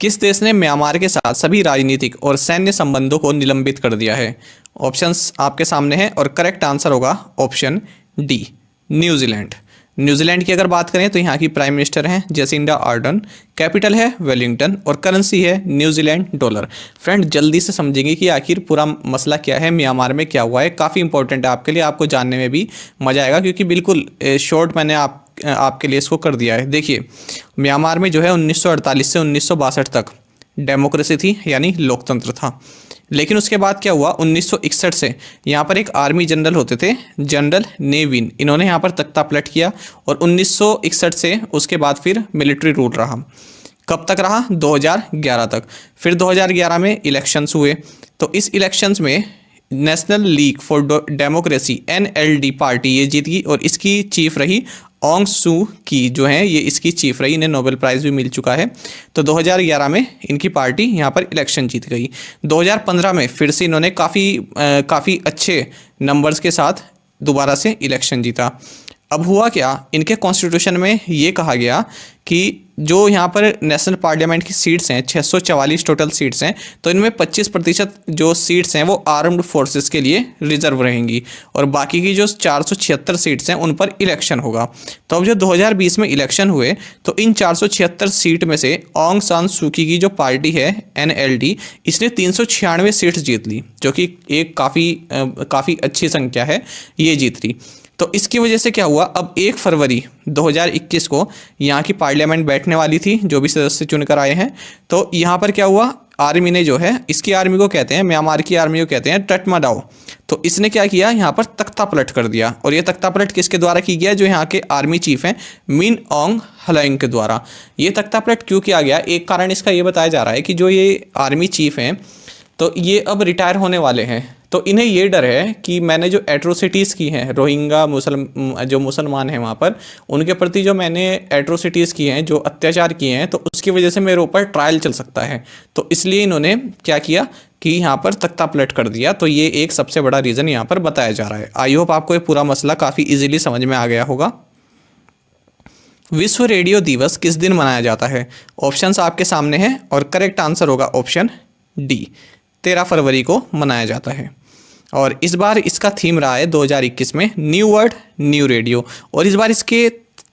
किस देश ने म्यांमार के साथ सभी राजनीतिक और सैन्य संबंधों को निलंबित कर दिया है? ऑप्शंस आपके सामने हैं और करेक्ट आंसर होगा ऑप्शन डी, न्यूजीलैंड। न्यूजीलैंड की अगर बात करें तो यहाँ की प्राइम मिनिस्टर हैं जेसिंडा आर्डर्न, कैपिटल है वेलिंगटन और करेंसी है न्यूजीलैंड डॉलर। फ्रेंड, जल्दी से समझेंगे कि आखिर पूरा मसला क्या है, म्यांमार में क्या हुआ है। काफ़ी इंपॉर्टेंट है आपके लिए, आपको जानने में भी मज़ा आएगा, क्योंकि बिल्कुल शॉर्ट मैंने आपके लिए इसको कर दिया है। देखिए, म्यांमार में जो है 1948 से 1962 तक डेमोक्रेसी थी, यानी लोकतंत्र था। लेकिन उसके बाद क्या हुआ, 1961 से यहाँ पर एक आर्मी जनरल होते थे, जनरल ने विन। इन्होंने यहाँ पर तख्ता पलट किया और 1961 से उसके बाद फिर मिलिट्री रूल रहा। कब तक रहा? 2011 तक। फिर 2011 में इलेक्शंस हुए, तो इस इलेक्शंस में national league for democracy NLD party ये जीत गई और इसकी चीफ रही ऑंग सू की, जो है ये इसकी चीफ रही। इन्हें नोबेल प्राइज़ भी मिल चुका है। तो 2011 में इनकी पार्टी यहाँ पर इलेक्शन जीत गई। 2015 में फिर से इन्होंने काफ़ी अच्छे नंबर्स के साथ दोबारा से इलेक्शन जीता। अब हुआ क्या, इनके कॉन्स्टिट्यूशन में ये कहा गया कि जो यहाँ पर नेशनल पार्लियामेंट की सीट्स हैं, 644 टोटल सीट्स हैं, तो इनमें 25% जो सीट्स हैं वो आर्म्ड फोर्सेस के लिए रिजर्व रहेंगी और बाकी की जो 476 सीट्स हैं उन पर इलेक्शन होगा। तो अब जो 2020 में इलेक्शन हुए, तो इन 476 सीट में से ऑंग सान सूकी की जो पार्टी है NLD, इसने 396 सीट्स जीत ली, जो कि एक काफ़ी अच्छी संख्या है, ये जीत ली। तो इसकी वजह से क्या हुआ, अब 1 फरवरी 2021 को यहाँ की पार्लियामेंट बैठने वाली थी, जो भी सदस्य चुनकर आए हैं। तो यहाँ पर क्या हुआ, आर्मी ने जो है, इसकी आर्मी को कहते हैं, म्यांमार की आर्मी को कहते हैं टटमाडाओ। तो इसने क्या किया, यहाँ पर तख्ता पलट कर दिया। और ये तख्ता पलट किसके द्वारा की गया? जो यहाँ के आर्मी चीफ हैं मिन ऑंग हलाइंग के द्वारा। ये तख्ता पलट क्यों किया गया? एक कारण इसका ये बताया जा रहा है कि जो ये आर्मी चीफ हैं, तो ये अब रिटायर होने वाले हैं। तो इन्हें ये डर है कि मैंने जो एट्रोसिटीज़ की हैं, रोहिंगा जो मुसलमान हैं वहाँ पर, उनके प्रति जो मैंने एट्रोसिटीज़ की हैं, जो अत्याचार किए हैं, तो उसकी वजह से मेरे ऊपर ट्रायल चल सकता है। तो इसलिए इन्होंने क्या किया कि यहाँ पर तख्ता पलट कर दिया। तो ये एक सबसे बड़ा रीज़न यहाँ पर बताया जा रहा है। आई होप आपको ये पूरा मसला काफ़ी ईजिली समझ में आ गया होगा। विश्व रेडियो दिवस किस दिन मनाया जाता है? ऑप्शंस आपके सामने हैं और करेक्ट आंसर होगा ऑप्शन डी, 13 फरवरी को मनाया जाता है। और इस बार इसका थीम रहा है 2021 में न्यू वर्ड न्यू रेडियो। और इस बार इसके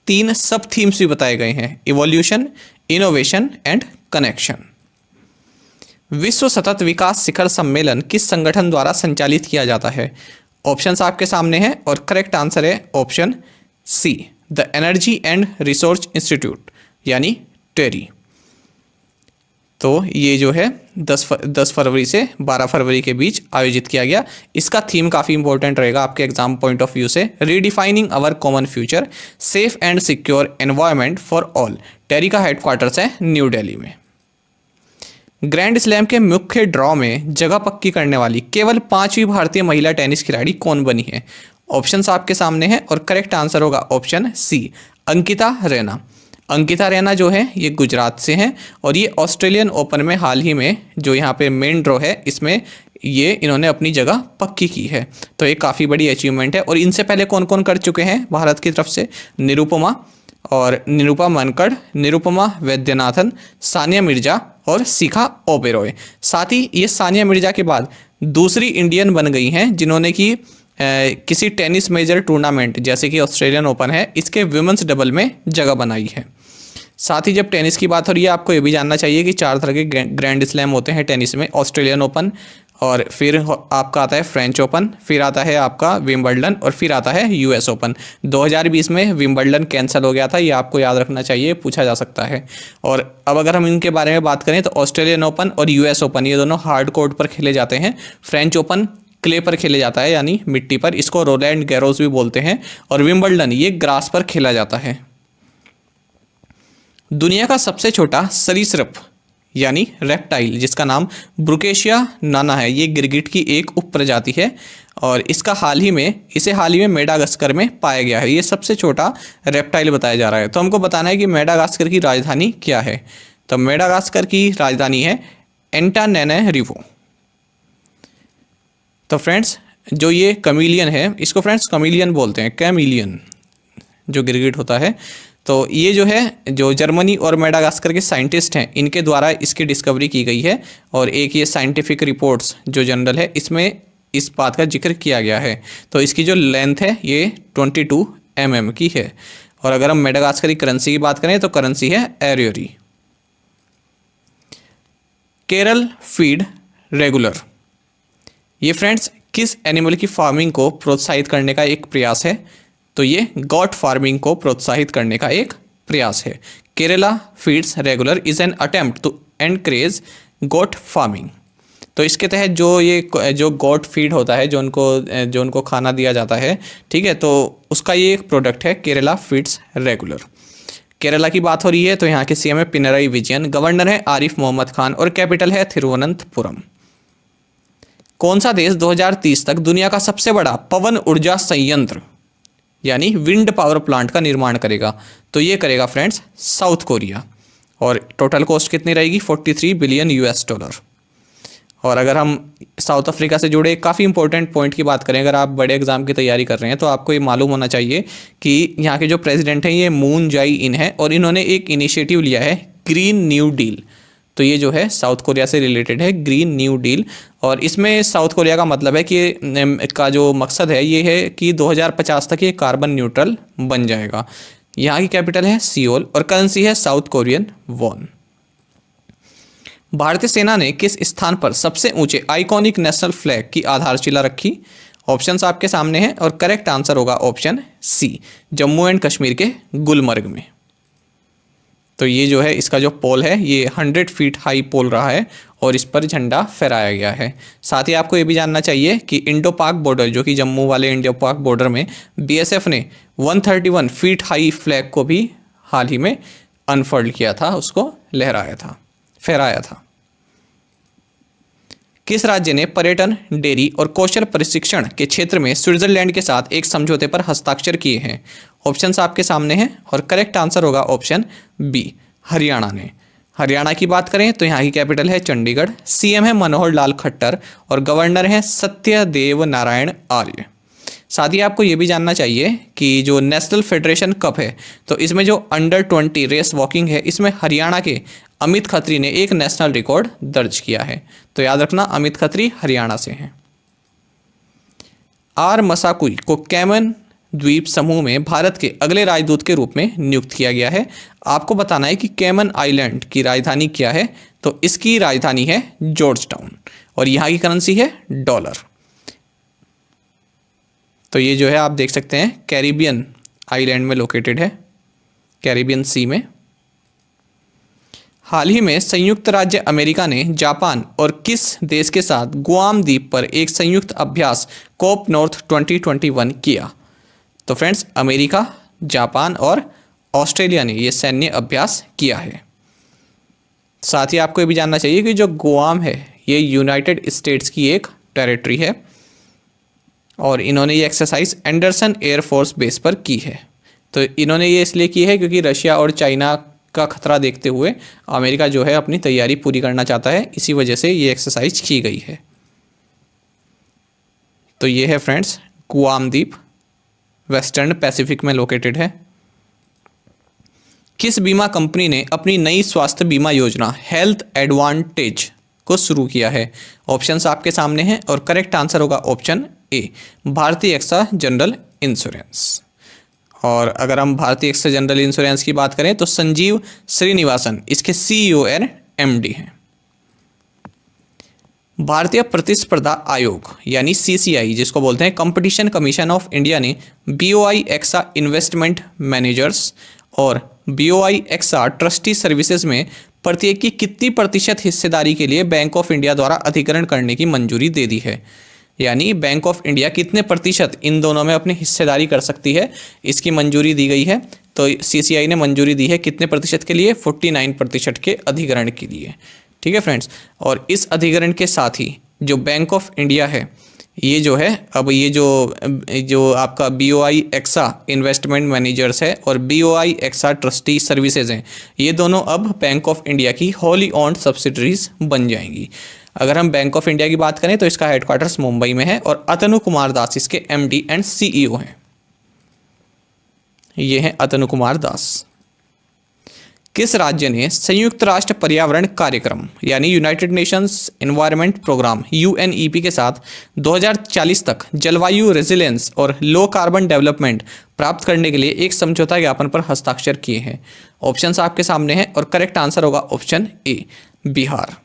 3 सब थीम्स भी बताए गए हैं, इवोल्यूशन, इनोवेशन एंड कनेक्शन। विश्व सतत विकास शिखर सम्मेलन किस संगठन द्वारा संचालित किया जाता है? ऑप्शंस आपके सामने हैं और करेक्ट आंसर है option C, the Energy and Resources Institute यानी टेरी। तो ये जो है 10 फरवरी से 12 फरवरी के बीच आयोजित किया गया। इसका थीम काफ़ी इंपॉर्टेंट रहेगा आपके एग्जाम पॉइंट ऑफ व्यू से, redefining our common future, safe and secure environment for all. TERI का हेडक्वार्टर्स है न्यू दिल्ली में। ग्रैंड स्लैम के मुख्य ड्रॉ में जगह पक्की करने वाली केवल 5वीं भारतीय महिला टेनिस खिलाड़ी कौन बनी है? ऑप्शंस आपके सामने हैं और करेक्ट आंसर होगा ऑप्शन सी, अंकिता रैना। अंकिता रैना जो है ये गुजरात से हैं और ये ऑस्ट्रेलियन ओपन में हाल ही में जो यहाँ पे मेन ड्रॉ है इसमें ये इन्होंने अपनी जगह पक्की की है। तो ये काफ़ी बड़ी अचीवमेंट है। और इनसे पहले कौन कौन कर चुके हैं भारत की तरफ से? निरुपमा और निरुपा मनकड़, निरुपमा वैद्यनाथन, सानिया मिर्जा और शिखा ओबेरॉय। साथ ही ये सानिया मिर्जा के बाद दूसरी इंडियन बन गई हैं जिन्होंने कि किसी टेनिस मेजर टूर्नामेंट जैसे कि ऑस्ट्रेलियन ओपन है इसके विमेंस डबल में जगह बनाई है। साथ ही जब टेनिस की बात हो रही है आपको ये भी जानना चाहिए कि 4 तरह के ग्रैंड स्लैम होते हैं टेनिस में, ऑस्ट्रेलियन ओपन और फिर आपका आता है फ्रेंच ओपन, फिर आता है आपका विंबलडन और फिर आता है यूएस ओपन। 2020 में विंबलडन कैंसिल हो गया था, ये आपको याद रखना चाहिए, पूछा जा सकता है। और अब अगर हम इनके बारे में बात करें तो ऑस्ट्रेलियन ओपन और यूएस ओपन ये दोनों हार्ड कोर्ट पर खेले जाते हैं। फ्रेंच ओपन क्ले पर खेले जाता है यानी मिट्टी पर, इसको रोलैंड गैरोस भी बोलते हैं। और विंबलडन ये ग्रास पर खेला जाता है। दुनिया का सबसे छोटा सरीसृप यानी रेप्टाइल जिसका नाम ब्रुकेशिया नाना है, ये गिरगिट की एक उप प्रजाति है और इसे हाल ही में मेडागास्कर में पाया गया है। ये सबसे छोटा रेप्टाइल बताया जा रहा है। तो हमको बताना है कि मेडागास्कर की राजधानी क्या है। तो मेडागास्कर की राजधानी है एंटानैनेरिवो। तो फ्रेंड्स जो ये कमीलियन है इसको फ्रेंड्स कमीलियन बोलते हैं, कैमिलियन जो गिरगिट होता है। तो ये जो है जो जर्मनी और मेडागास्कर के साइंटिस्ट हैं इनके द्वारा इसकी डिस्कवरी की गई है और एक ये साइंटिफिक रिपोर्ट्स जो जर्नल है इसमें इस बात का जिक्र किया गया है। तो इसकी जो लेंथ है ये 22 mm की है। और अगर हम मेडागास्कर की करेंसी की बात करें तो करेंसी है एरियोरी। केरल फीड रेगुलर ये फ्रेंड्स किस एनिमल की फार्मिंग को प्रोत्साहित करने का एक प्रयास है? तो ये गॉट फार्मिंग को प्रोत्साहित करने का एक प्रयास है। Kerala feeds regular is an attempt to encourage goat farming. तो इसके तहत जो गॉट फीड होता है जो उनको खाना दिया जाता है, ठीक है, तो उसका ये एक प्रोडक्ट है केरला फीड्स रेगुलर। केरला की बात हो रही है तो यहाँ के सीएम है पिनराई विजयन, गवर्नर है आरिफ मोहम्मद खान और कैपिटल है तिरुवनंतपुरम। कौन सा देश 2030 तक दुनिया का सबसे बड़ा पवन ऊर्जा संयंत्र यानी विंड पावर प्लांट का निर्माण करेगा? तो ये करेगा फ्रेंड्स साउथ कोरिया। और टोटल कॉस्ट कितनी रहेगी? 43 बिलियन US$। और अगर हम साउथ अफ्रीका से जुड़े काफ़ी इंपॉर्टेंट पॉइंट की बात करें, अगर आप बड़े एग्जाम की तैयारी कर रहे हैं तो आपको ये मालूम होना चाहिए कि यहाँ के जो प्रेसिडेंट हैं ये मून जाई इन है और इन्होंने एक इनिशिएटिव लिया है ग्रीन न्यू डील। तो ये जो है साउथ कोरिया से रिलेटेड है, ग्रीन न्यू डील। और इसमें साउथ कोरिया का मतलब है कि का जो मकसद है ये है कि 2050 तक ये कार्बन न्यूट्रल बन जाएगा। यहाँ की कैपिटल है सियोल और करेंसी है साउथ कोरियन वॉन। भारतीय सेना ने किस स्थान पर सबसे ऊंचे आइकॉनिक नेशनल फ्लैग की आधारशिला रखी? ऑप्शंस आपके सामने हैं और करेक्ट आंसर होगा option C, Jammu and Kashmir के गुलमर्ग में। तो ये जो है इसका जो पोल है ये 100 फीट हाई पोल रहा है और इस पर झंडा फहराया गया है। साथ ही आपको ये भी जानना चाहिए कि इंडो पाक बॉर्डर जो कि जम्मू वाले इंडो पाक बॉर्डर में BSF ने 131 फीट हाई फ्लैग को भी हाल ही में अनफर्ड किया था, उसको फहराया था। किस राज्य ने पर्यटन, डेयरी और कौशल प्रशिक्षण के क्षेत्र में स्विट्जरलैंड के साथ एक समझौते पर हस्ताक्षर किए हैं? ऑप्शंस आपके सामने हैं और करेक्ट आंसर होगा ऑप्शन बी, हरियाणा ने। हरियाणा की बात करें तो यहाँ की कैपिटल है चंडीगढ़, सीएम है मनोहर लाल खट्टर और गवर्नर है सत्यदेव नारायण आर्य। साथ ही आपको ये भी जानना चाहिए कि जो नेशनल फेडरेशन कप है तो इसमें जो अंडर 20 रेस वॉकिंग है इसमें हरियाणा के अमित खत्री ने एक नेशनल रिकॉर्ड दर्ज किया है। तो याद रखना अमित खत्री हरियाणा से हैं। आर मसाकुई को कैमन द्वीप समूह में भारत के अगले राजदूत के रूप में नियुक्त किया गया है। आपको बताना है कि कैमन आइलैंड की राजधानी क्या है? तो इसकी राजधानी है जॉर्ज टाउन और यहाँ की करेंसी है डॉलर। तो ये जो है आप देख सकते हैं कैरिबियन आइलैंड में लोकेटेड है, कैरिबियन सी में। हाल ही में संयुक्त राज्य अमेरिका ने जापान और किस देश के साथ गुआम द्वीप पर एक संयुक्त अभ्यास कोप नॉर्थ 2021 किया? तो फ्रेंड्स अमेरिका, जापान और ऑस्ट्रेलिया ने ये सैन्य अभ्यास किया है। साथ ही आपको ये भी जानना चाहिए कि जो गुआम है ये यूनाइटेड स्टेट्स की एक टेरिटरी है और इन्होंने ये एक्सरसाइज एंडरसन एयरफोर्स बेस पर की है। तो इन्होंने ये इसलिए की है क्योंकि रशिया और चाइना का खतरा देखते हुए अमेरिका जो है अपनी तैयारी पूरी करना चाहता है, इसी वजह से ये एक्सरसाइज की गई है। तो ये है फ्रेंड्स गुआम द्वीप, वेस्टर्न पैसिफिक में लोकेटेड है। किस बीमा कंपनी ने अपनी नई स्वास्थ्य बीमा योजना हेल्थ एडवांटेज को शुरू किया है? ऑप्शंस आपके सामने हैं और करेक्ट आंसर होगा ऑप्शन ए, भारतीय एक्सा जनरल इंश्योरेंस। और अगर हम भारतीय एक्सा जनरल इंश्योरेंस की बात करें तो संजीव श्रीनिवासन इसके CEO एंड MD हैं। भारतीय प्रतिस्पर्धा आयोग यानी CCI जिसको बोलते हैं कंपटीशन कमीशन ऑफ इंडिया ने BOI एक्सा इन्वेस्टमेंट मैनेजर्स और BOI एक्सा ट्रस्टी सर्विसेज में प्रत्येक की कितनी प्रतिशत हिस्सेदारी के लिए बैंक ऑफ इंडिया द्वारा अधिग्रहण करने की मंजूरी दे दी है? यानी बैंक ऑफ इंडिया कितने प्रतिशत इन दोनों में अपनी हिस्सेदारी कर सकती है, इसकी मंजूरी दी गई है। तो CCI ने मंजूरी दी है कितने प्रतिशत के लिए? 49% के अधिग्रहण के लिए। ठीक है फ्रेंड्स, और इस अधिग्रहण के साथ ही जो बैंक ऑफ इंडिया है ये जो है अब ये जो आपका BOI एक्सा इन्वेस्टमेंट मैनेजर्स है और BOI एक्सा ट्रस्टी सर्विसेज हैं, ये दोनों अब बैंक ऑफ इंडिया की होली ओन्ड सब्सिडरीज बन जाएंगी। अगर हम बैंक ऑफ इंडिया की बात करें तो इसका हेडक्वार्टर्स मुंबई में है और अतनु कुमार दास इसके MD एंड CEO हैं। ये हैं अतनु कुमार दास। किस राज्य ने संयुक्त राष्ट्र पर्यावरण कार्यक्रम यानी United Nations Environment Programme UNEP के साथ 2040 तक जलवायु रेजिलियंस और लो कार्बन डेवलपमेंट प्राप्त करने के लिए एक समझौता ज्ञापन पर हस्ताक्षर किए हैं? ऑप्शंस आपके सामने हैं और करेक्ट आंसर होगा ऑप्शन ए, बिहार।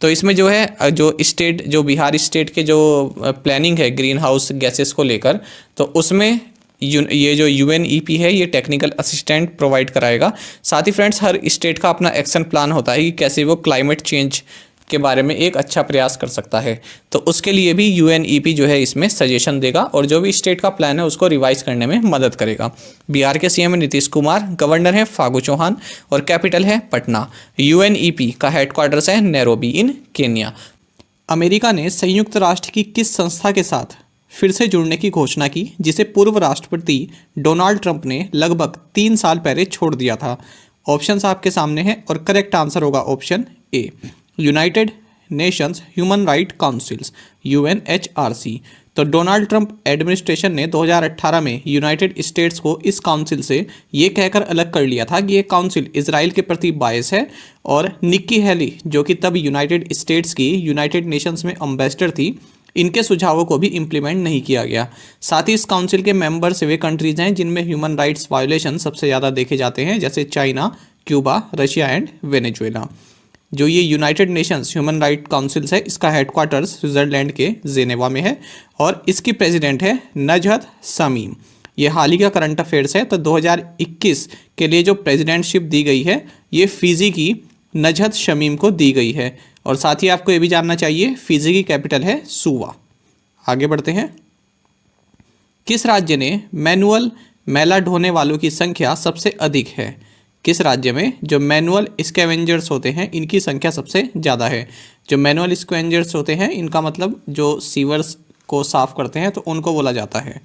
तो इसमें जो है जो बिहार स्टेट के जो प्लानिंग है ग्रीन हाउस गैसेस को लेकर, तो उसमें ये जो UNEP है ये टेक्निकल असिस्टेंट प्रोवाइड कराएगा। साथ ही फ्रेंड्स हर स्टेट का अपना एक्शन प्लान होता है कि कैसे वो क्लाइमेट चेंज के बारे में एक अच्छा प्रयास कर सकता है, तो उसके लिए भी UNEP जो है इसमें सजेशन देगा और जो भी स्टेट का प्लान है उसको रिवाइज करने में मदद करेगा। बिहार के CM है नीतीश कुमार, गवर्नर है फागू चौहान और कैपिटल है पटना। UNEP का हेडक्वार्टर्स है नैरोबी इन केन्या। अमेरिका ने संयुक्त राष्ट्र की किस संस्था के साथ फिर से जुड़ने की घोषणा की जिसे पूर्व राष्ट्रपति डोनाल्ड ट्रंप ने लगभग 3 साल पहले छोड़ दिया था? ऑप्शंस आपके सामने हैं और करेक्ट आंसर होगा ऑप्शन ए, United Nations human right councils UNHRC। तो डोनाल्ड ट्रंप एडमिनिस्ट्रेशन ने 2018 में यूनाइटेड स्टेट्स को इस काउंसिल से ये कहकर अलग कर लिया था कि ये काउंसिल इजराइल के प्रति बायस है और निक्की हेली जो कि तब यूनाइटेड स्टेट्स की यूनाइटेड नेशंस में एम्बेसडर थी, इनके सुझावों को भी इम्प्लीमेंट नहीं किया गया। साथ ही इस काउंसिल के मेंबर्स वे कंट्रीज हैं जिनमें ह्यूमन राइट्स वायोलेशन सबसे ज़्यादा देखे जाते हैं, जैसे China, Cuba, Russia and Venezuela. जो ये United Nations human right councils है इसका हेडक्वार्टर्स स्विट्जरलैंड के जेनेवा में है और इसकी प्रेसिडेंट है नजहत शमीम। ये हाल ही का करंट अफेयर्स है, तो 2021 के लिए जो प्रेसिडेंटशिप दी गई है ये फिजी की नजहत शमीम को दी गई है। और साथ ही आपको ये भी जानना चाहिए फिजी की कैपिटल है सुवा। आगे बढ़ते हैं। किस राज्य ने मैनुअल मैला ढोने वालों की संख्या सबसे अधिक है? किस राज्य में जो मैनुअल स्कैवेंजर्स होते हैं इनकी संख्या सबसे ज़्यादा है? जो मैनुअल स्कैवेंजर्स होते हैं इनका मतलब जो सीवर्स को साफ करते हैं तो उनको बोला जाता है।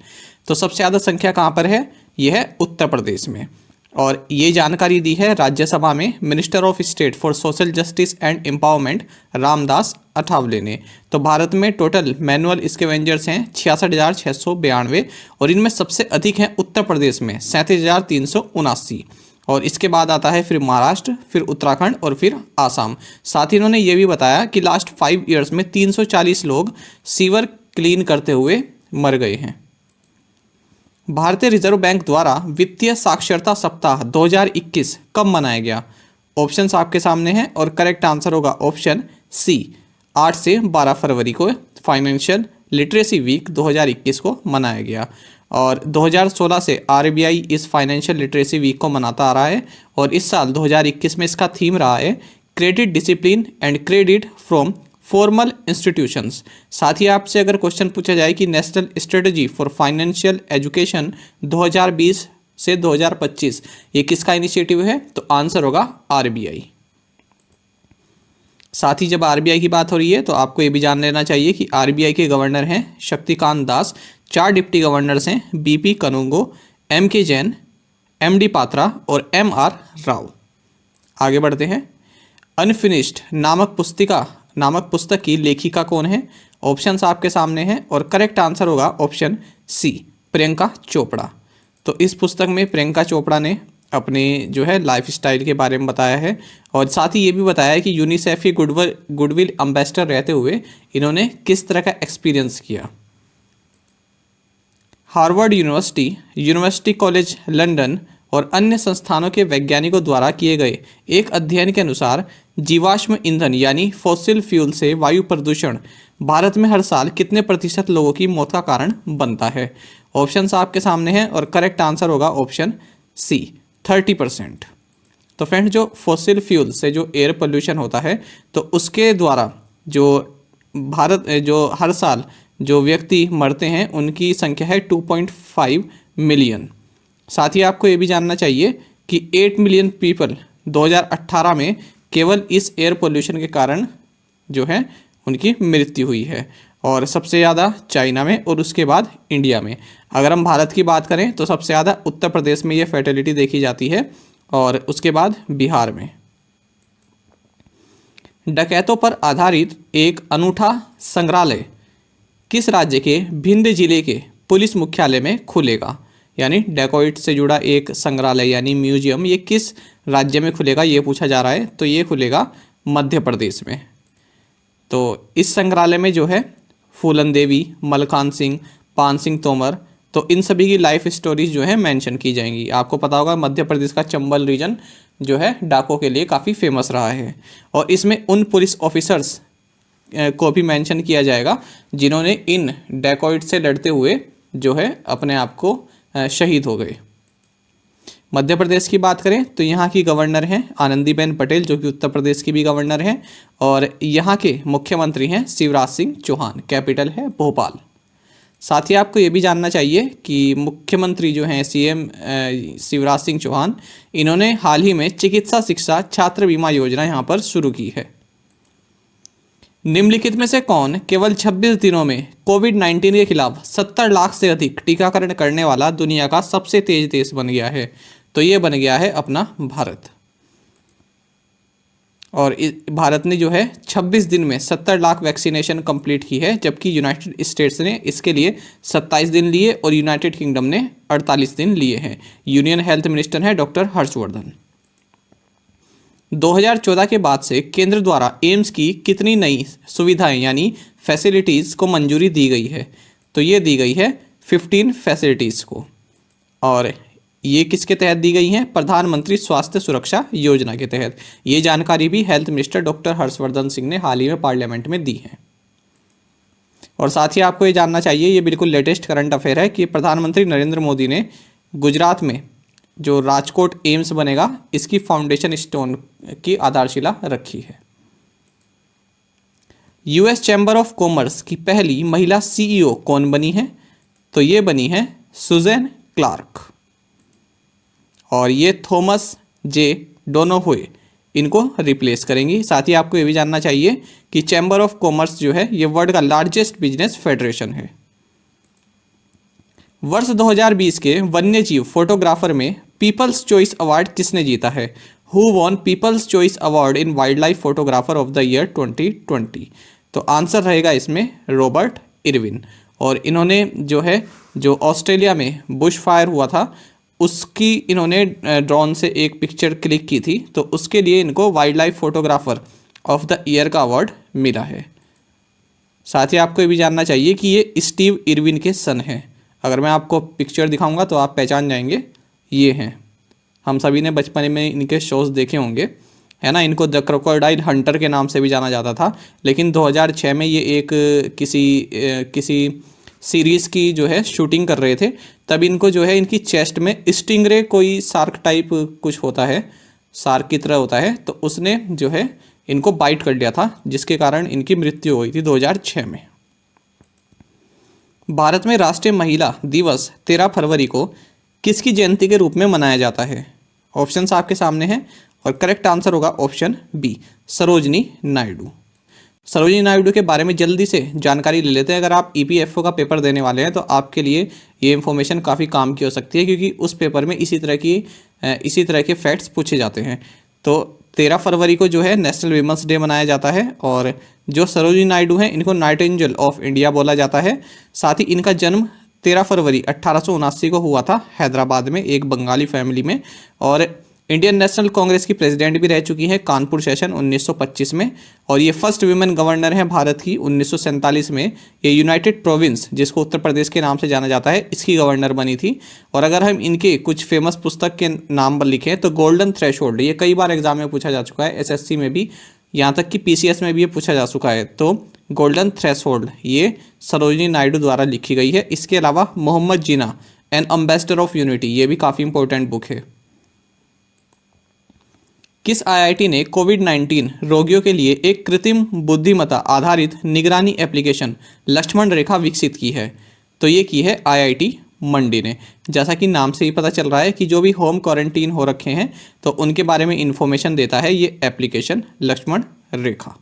तो सबसे ज़्यादा संख्या कहाँ पर है? यह है उत्तर प्रदेश में। और ये जानकारी दी है राज्यसभा में minister of state for social justice and empowerment Ramdas Athawale ने। तो भारत में टोटल मैनुअल स्कैवेंजर्स हैं 66,692 और इनमें सबसे अधिक हैं उत्तर प्रदेश में 37,379 और इसके बाद आता है फिर महाराष्ट्र, फिर उत्तराखंड और फिर आसाम। साथ ही इन्होंने ये भी बताया कि लास्ट 5 ईयर्स में 340 लोग सीवर क्लीन करते हुए मर गए हैं। भारतीय रिजर्व बैंक द्वारा वित्तीय साक्षरता सप्ताह 2021 कब मनाया गया? ऑप्शंस आपके सामने हैं और करेक्ट आंसर होगा ऑप्शन सी, 8 से 12 फरवरी को फाइनेंशियल लिटरेसी वीक 2021 को मनाया गया। और 2016 से आरबीआई इस फाइनेंशियल लिटरेसी वीक को मनाता आ रहा है और इस साल 2021 में इसका थीम रहा है credit discipline and credit from formal institutions. साथ ही आपसे अगर क्वेश्चन पूछा जाए कि national strategy for financial education 2020 से 2025 ये किसका इनिशिएटिव है, तो आंसर होगा आरबीआई। साथ ही जब आरबीआई की बात हो रही है तो आपको ये भी जान लेना चाहिए कि आरबीआई के गवर्नर हैं शक्तिकांत दास, 4 डिप्टी गवर्नर्स हैं BP Kanungo, MK Jain, MD Patra और एमआर राव। आगे बढ़ते हैं। अनफिनिश्ड नामक पुस्तक की लेखिका कौन है? ऑप्शंस आपके सामने हैं और करेक्ट आंसर होगा ऑप्शन सी, प्रियंका चोपड़ा। तो इस पुस्तक में प्रियंका चोपड़ा ने अपने जो है लाइफ स्टाइल के बारे में बताया है और साथ ही ये भी बताया है कि यूनिसेफ के गुडविल एम्बेसडर रहते हुए इन्होंने किस तरह का एक्सपीरियंस किया। हार्वर्ड यूनिवर्सिटी कॉलेज लंदन और अन्य संस्थानों के वैज्ञानिकों द्वारा किए गए एक अध्ययन के अनुसार जीवाश्म ईंधन यानी फॉसिल फ्यूल से वायु प्रदूषण भारत में हर साल कितने प्रतिशत लोगों की मौत का कारण बनता है? ऑप्शंस आपके सामने हैं और करेक्ट आंसर होगा ऑप्शन सी, 30%। तो फ्रेंड, जो फॉसिल फ्यूल से जो एयर पोल्यूशन होता है तो उसके द्वारा जो हर साल जो व्यक्ति मरते हैं उनकी संख्या है 2.5 मिलियन। साथ ही आपको ये भी जानना चाहिए कि 8 मिलियन पीपल 2018 में केवल इस एयर पोल्यूशन के कारण जो है उनकी मृत्यु हुई है और सबसे ज़्यादा चाइना में और उसके बाद इंडिया में। अगर हम भारत की बात करें तो सबसे ज़्यादा उत्तर प्रदेश में ये फैटेलिटी देखी जाती है और उसके बाद बिहार में। डकैतों पर आधारित एक अनूठा संग्रहालय किस राज्य के भिंड जिले के पुलिस मुख्यालय में खुलेगा? यानी डकैत से जुड़ा एक संग्रहालय यानी म्यूजियम ये किस राज्य में खुलेगा ये पूछा जा रहा है। तो ये खुलेगा मध्य प्रदेश में। तो इस संग्रहालय में जो है फूलन देवी, मलखान सिंह, पान सिंह तोमर, तो इन सभी की लाइफ स्टोरीज जो है मेंशन की जाएंगी। आपको पता होगा मध्य प्रदेश का चंबल रीजन जो है डाकों के लिए काफ़ी फेमस रहा है और इसमें उन पुलिस ऑफिसर्स को भी मेंशन किया जाएगा जिन्होंने इन डकैत से लड़ते हुए जो है अपने आप को शहीद हो गए। मध्य प्रदेश की बात करें तो यहाँ की गवर्नर हैं आनंदीबेन पटेल जो कि उत्तर प्रदेश की भी गवर्नर हैं और यहाँ के मुख्यमंत्री हैं शिवराज सिंह चौहान, कैपिटल है भोपाल। साथ ही आपको ये भी जानना चाहिए कि मुख्यमंत्री जो हैं सीएम शिवराज सिंह चौहान, इन्होंने हाल ही में चिकित्सा शिक्षा छात्र बीमा योजना यहाँ पर शुरू की है। निम्नलिखित में से कौन केवल 26 दिनों में कोविड-19 के खिलाफ 70 लाख से अधिक टीकाकरण करने वाला दुनिया का सबसे तेज देश बन गया है? तो ये बन गया है अपना भारत। और भारत ने जो है 26 दिन में 70 लाख वैक्सीनेशन कंप्लीट की है, जबकि यूनाइटेड स्टेट्स ने इसके लिए 27 दिन लिए और यूनाइटेड किंगडम ने 48 दिन लिए हैं। यूनियन हेल्थ मिनिस्टर हैं डॉक्टर हर्षवर्धन। 2014 के बाद से केंद्र द्वारा एम्स की कितनी नई सुविधाएं यानी फैसिलिटीज़ को मंजूरी दी गई है? तो ये दी गई है 15 फैसिलिटीज़ को और ये किसके तहत दी गई हैं? प्रधानमंत्री स्वास्थ्य सुरक्षा योजना के तहत। ये जानकारी भी health minister doctor Harshvardhan Singh ने हाल ही में पार्लियामेंट में दी है। और साथ ही आपको ये जानना चाहिए, ये बिल्कुल लेटेस्ट करंट अफेयर है कि प्रधानमंत्री नरेंद्र मोदी ने गुजरात में जो राजकोट एम्स बनेगा इसकी फाउंडेशन स्टोन की आधारशिला रखी है। यूएस चैम्बर ऑफ कॉमर्स की पहली महिला सीईओ कौन बनी है? तो ये बनी है सुजैन क्लार्क और ये थॉमस जे डोनोहुए इनको रिप्लेस करेंगी। साथ ही आपको ये भी जानना चाहिए कि चैम्बर ऑफ कॉमर्स जो है ये वर्ल्ड का लार्जेस्ट बिजनेस फेडरेशन है। वर्ष 2020 के वन्यजीव फोटोग्राफर में पीपल्स चॉइस अवार्ड किसने जीता है? Who won people's choice award in wild life photographer of the year 2020? तो आंसर रहेगा इसमें रॉबर्ट इरविन। और इन्होंने जो ऑस्ट्रेलिया में बुश फायर हुआ था उसकी इन्होंने ड्रोन से एक पिक्चर क्लिक की थी, तो उसके लिए इनको wild life photographer of the year का अवार्ड मिला है। साथ ही आपको ये भी जानना चाहिए कि ये स्टीव इरविन के सन हैं। अगर मैं आपको पिक्चर दिखाऊंगा तो आप पहचान जाएंगे, ये हैं। हम सभी ने बचपन में इनके शोज़ देखे होंगे है ना। इनको द क्रोकोडाइल हंटर के नाम से भी जाना जाता था, लेकिन 2006 में ये एक किसी सीरीज़ की जो है शूटिंग कर रहे थे, तब इनको जो है इनकी चेस्ट में स्टिंगरे कोई शार्क टाइप कुछ होता है, शार्क की तरह होता है, तो उसने जो है इनको बाइट कर लिया था, जिसके कारण इनकी मृत्यु हुई थी 2006 में। भारत में राष्ट्रीय महिला दिवस 13 फरवरी को किसकी जयंती के रूप में मनाया जाता है? ऑप्शंस आपके सामने हैं और करेक्ट आंसर होगा ऑप्शन बी, सरोजनी नायडू। सरोजनी नायडू के बारे में जल्दी से जानकारी ले लेते हैं। अगर आप ईपीएफओ का पेपर देने वाले हैं तो आपके लिए ये इन्फॉर्मेशन काफ़ी काम की हो सकती है, क्योंकि उस पेपर में इसी तरह के फैक्ट्स पूछे जाते हैं। तो 13 फरवरी को जो है नेशनल वीमेंस डे मनाया जाता है, और जो सरोजनी नायडू हैं इनको नाइटिंगेल ऑफ इंडिया बोला जाता है। साथ ही इनका जन्म 13 फरवरी 1879 को हुआ था हैदराबाद में एक बंगाली फैमिली में, और इंडियन नेशनल कांग्रेस की प्रेसिडेंट भी रह चुकी हैं कानपुर सेशन 1925 में, और ये फर्स्ट वीमेन गवर्नर हैं भारत की 1947 में। ये यूनाइटेड प्रोविंस, जिसको उत्तर प्रदेश के नाम से जाना जाता है, इसकी गवर्नर बनी थी। और अगर हम इनके कुछ फेमस पुस्तक के नाम पर लिखें तो गोल्डन थ्रेशोल्ड, ये कई बार एग्जाम में पूछा जा चुका है, एसएससी में भी, यहाँ तक कि पीसीएस में भी ये पूछा जा चुका है। तो गोल्डन थ्रेशोल्ड ये सरोजनी नायडू द्वारा लिखी गई है। इसके अलावा मोहम्मद जिना एन एम्बेसडर ऑफ यूनिटी, ये भी काफ़ी इंपॉर्टेंट बुक है। किस आईआईटी ने कोविड-19 रोगियों के लिए एक कृत्रिम बुद्धिमत्ता आधारित निगरानी एप्लीकेशन लक्ष्मण रेखा विकसित की है? तो ये की है आईआईटी मंडी ने। जैसा कि नाम से ही पता चल रहा है कि जो भी होम क्वारंटीन हो रखे हैं तो उनके बारे में इंफॉर्मेशन देता है ये एप्लीकेशन लक्ष्मण रेखा।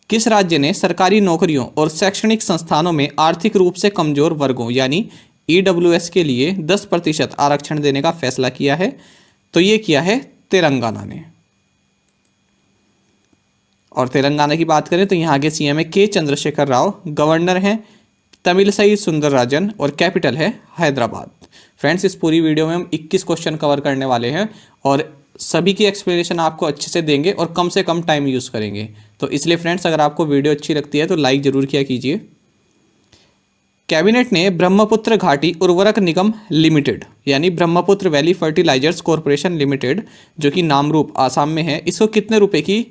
किस राज्य ने सरकारी नौकरियों और शैक्षणिक संस्थानों में आर्थिक रूप से कमजोर वर्गों यानी ईडब्ल्यूएस के लिए 10% आरक्षण देने का फैसला किया है? तो ये किया है तेलंगाना ने। और तेलंगाना की बात करें तो यहाँ के सीएम है के चंद्रशेखर राव, गवर्नर हैं तमिलसाई सुंदरराजन, और कैपिटल है हैदराबाद। फ्रेंड्स, इस पूरी वीडियो में हम 21 क्वेश्चन कवर करने वाले हैं और सभी की एक्सप्लेनेशन आपको अच्छे से देंगे और कम से कम टाइम यूज़ करेंगे। तो इसलिए फ्रेंड्स, अगर आपको वीडियो अच्छी लगती है तो लाइक ज़रूर किया कीजिए। कैबिनेट ने ब्रह्मपुत्र घाटी उर्वरक निगम लिमिटेड यानी Brahmaputra valley fertilizers corporation limited, जो कि नामरूप आसाम में है, इसको कितने रुपए की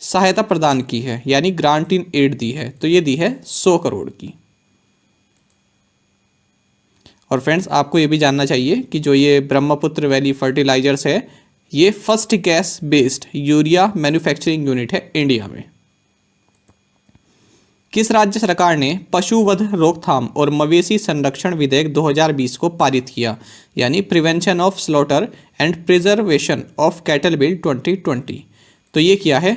सहायता प्रदान की है यानी ग्रांट इन एड दी है? तो ये दी है 100 करोड़ की। और फ्रेंड्स, आपको ये भी जानना चाहिए कि जो ये ब्रह्मपुत्र वैली फर्टिलाइजर्स है, ये first gas based urea manufacturing unit है इंडिया में। किस राज्य सरकार ने पशुवध रोकथाम और मवेशी संरक्षण विधेयक 2020 को पारित किया यानी prevention of slaughter and preservation of cattle bill 2020? तो ये किया है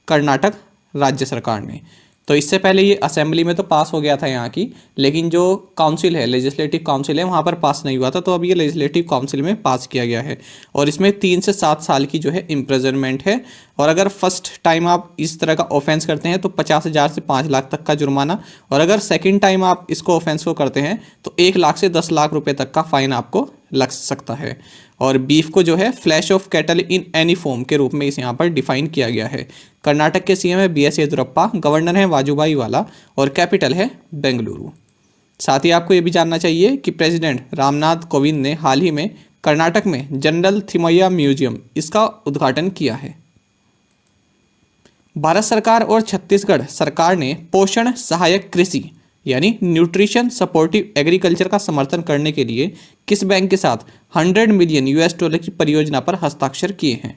कर्नाटक राज्य सरकार ने। तो इससे पहले ये असेंबली में तो पास हो गया था यहाँ की, लेकिन जो काउंसिल है, लेजिस्लेटिव काउंसिल है, वहाँ पर पास नहीं हुआ था। तो अब ये लेजिस्लेटिव काउंसिल में पास किया गया है और इसमें 3 से 7 साल की जो है इम्प्रिजनमेंट है। और अगर फर्स्ट टाइम आप इस तरह का ऑफेंस करते हैं तो 50,000 से 5 लाख तक का जुर्माना, और अगर सेकेंड टाइम आप इसको ऑफेंस को करते हैं तो 1 लाख से 10 लाख रुपये तक का फाइन आपको लग सकता है। और बीफ को जो है flash of cattle in any form के रूप में इस यहाँ पर डिफाइन किया गया है। कर्नाटक के सीएम है बीएस येदियुरप्पा, गवर्नर है वाजुभाई वाला, और कैपिटल है बेंगलुरु। साथ ही आपको ये भी जानना चाहिए कि प्रेसिडेंट रामनाथ कोविंद ने हाल ही में कर्नाटक में जनरल थिमैया म्यूजियम इसका उद्घाटन किया है। भारत सरकार और छत्तीसगढ़ सरकार ने पोषण सहायक कृषि यानी न्यूट्रिशन सपोर्टिव एग्रीकल्चर का समर्थन करने के लिए किस बैंक के साथ 100 मिलियन $, की परियोजना पर हस्ताक्षर किए हैं?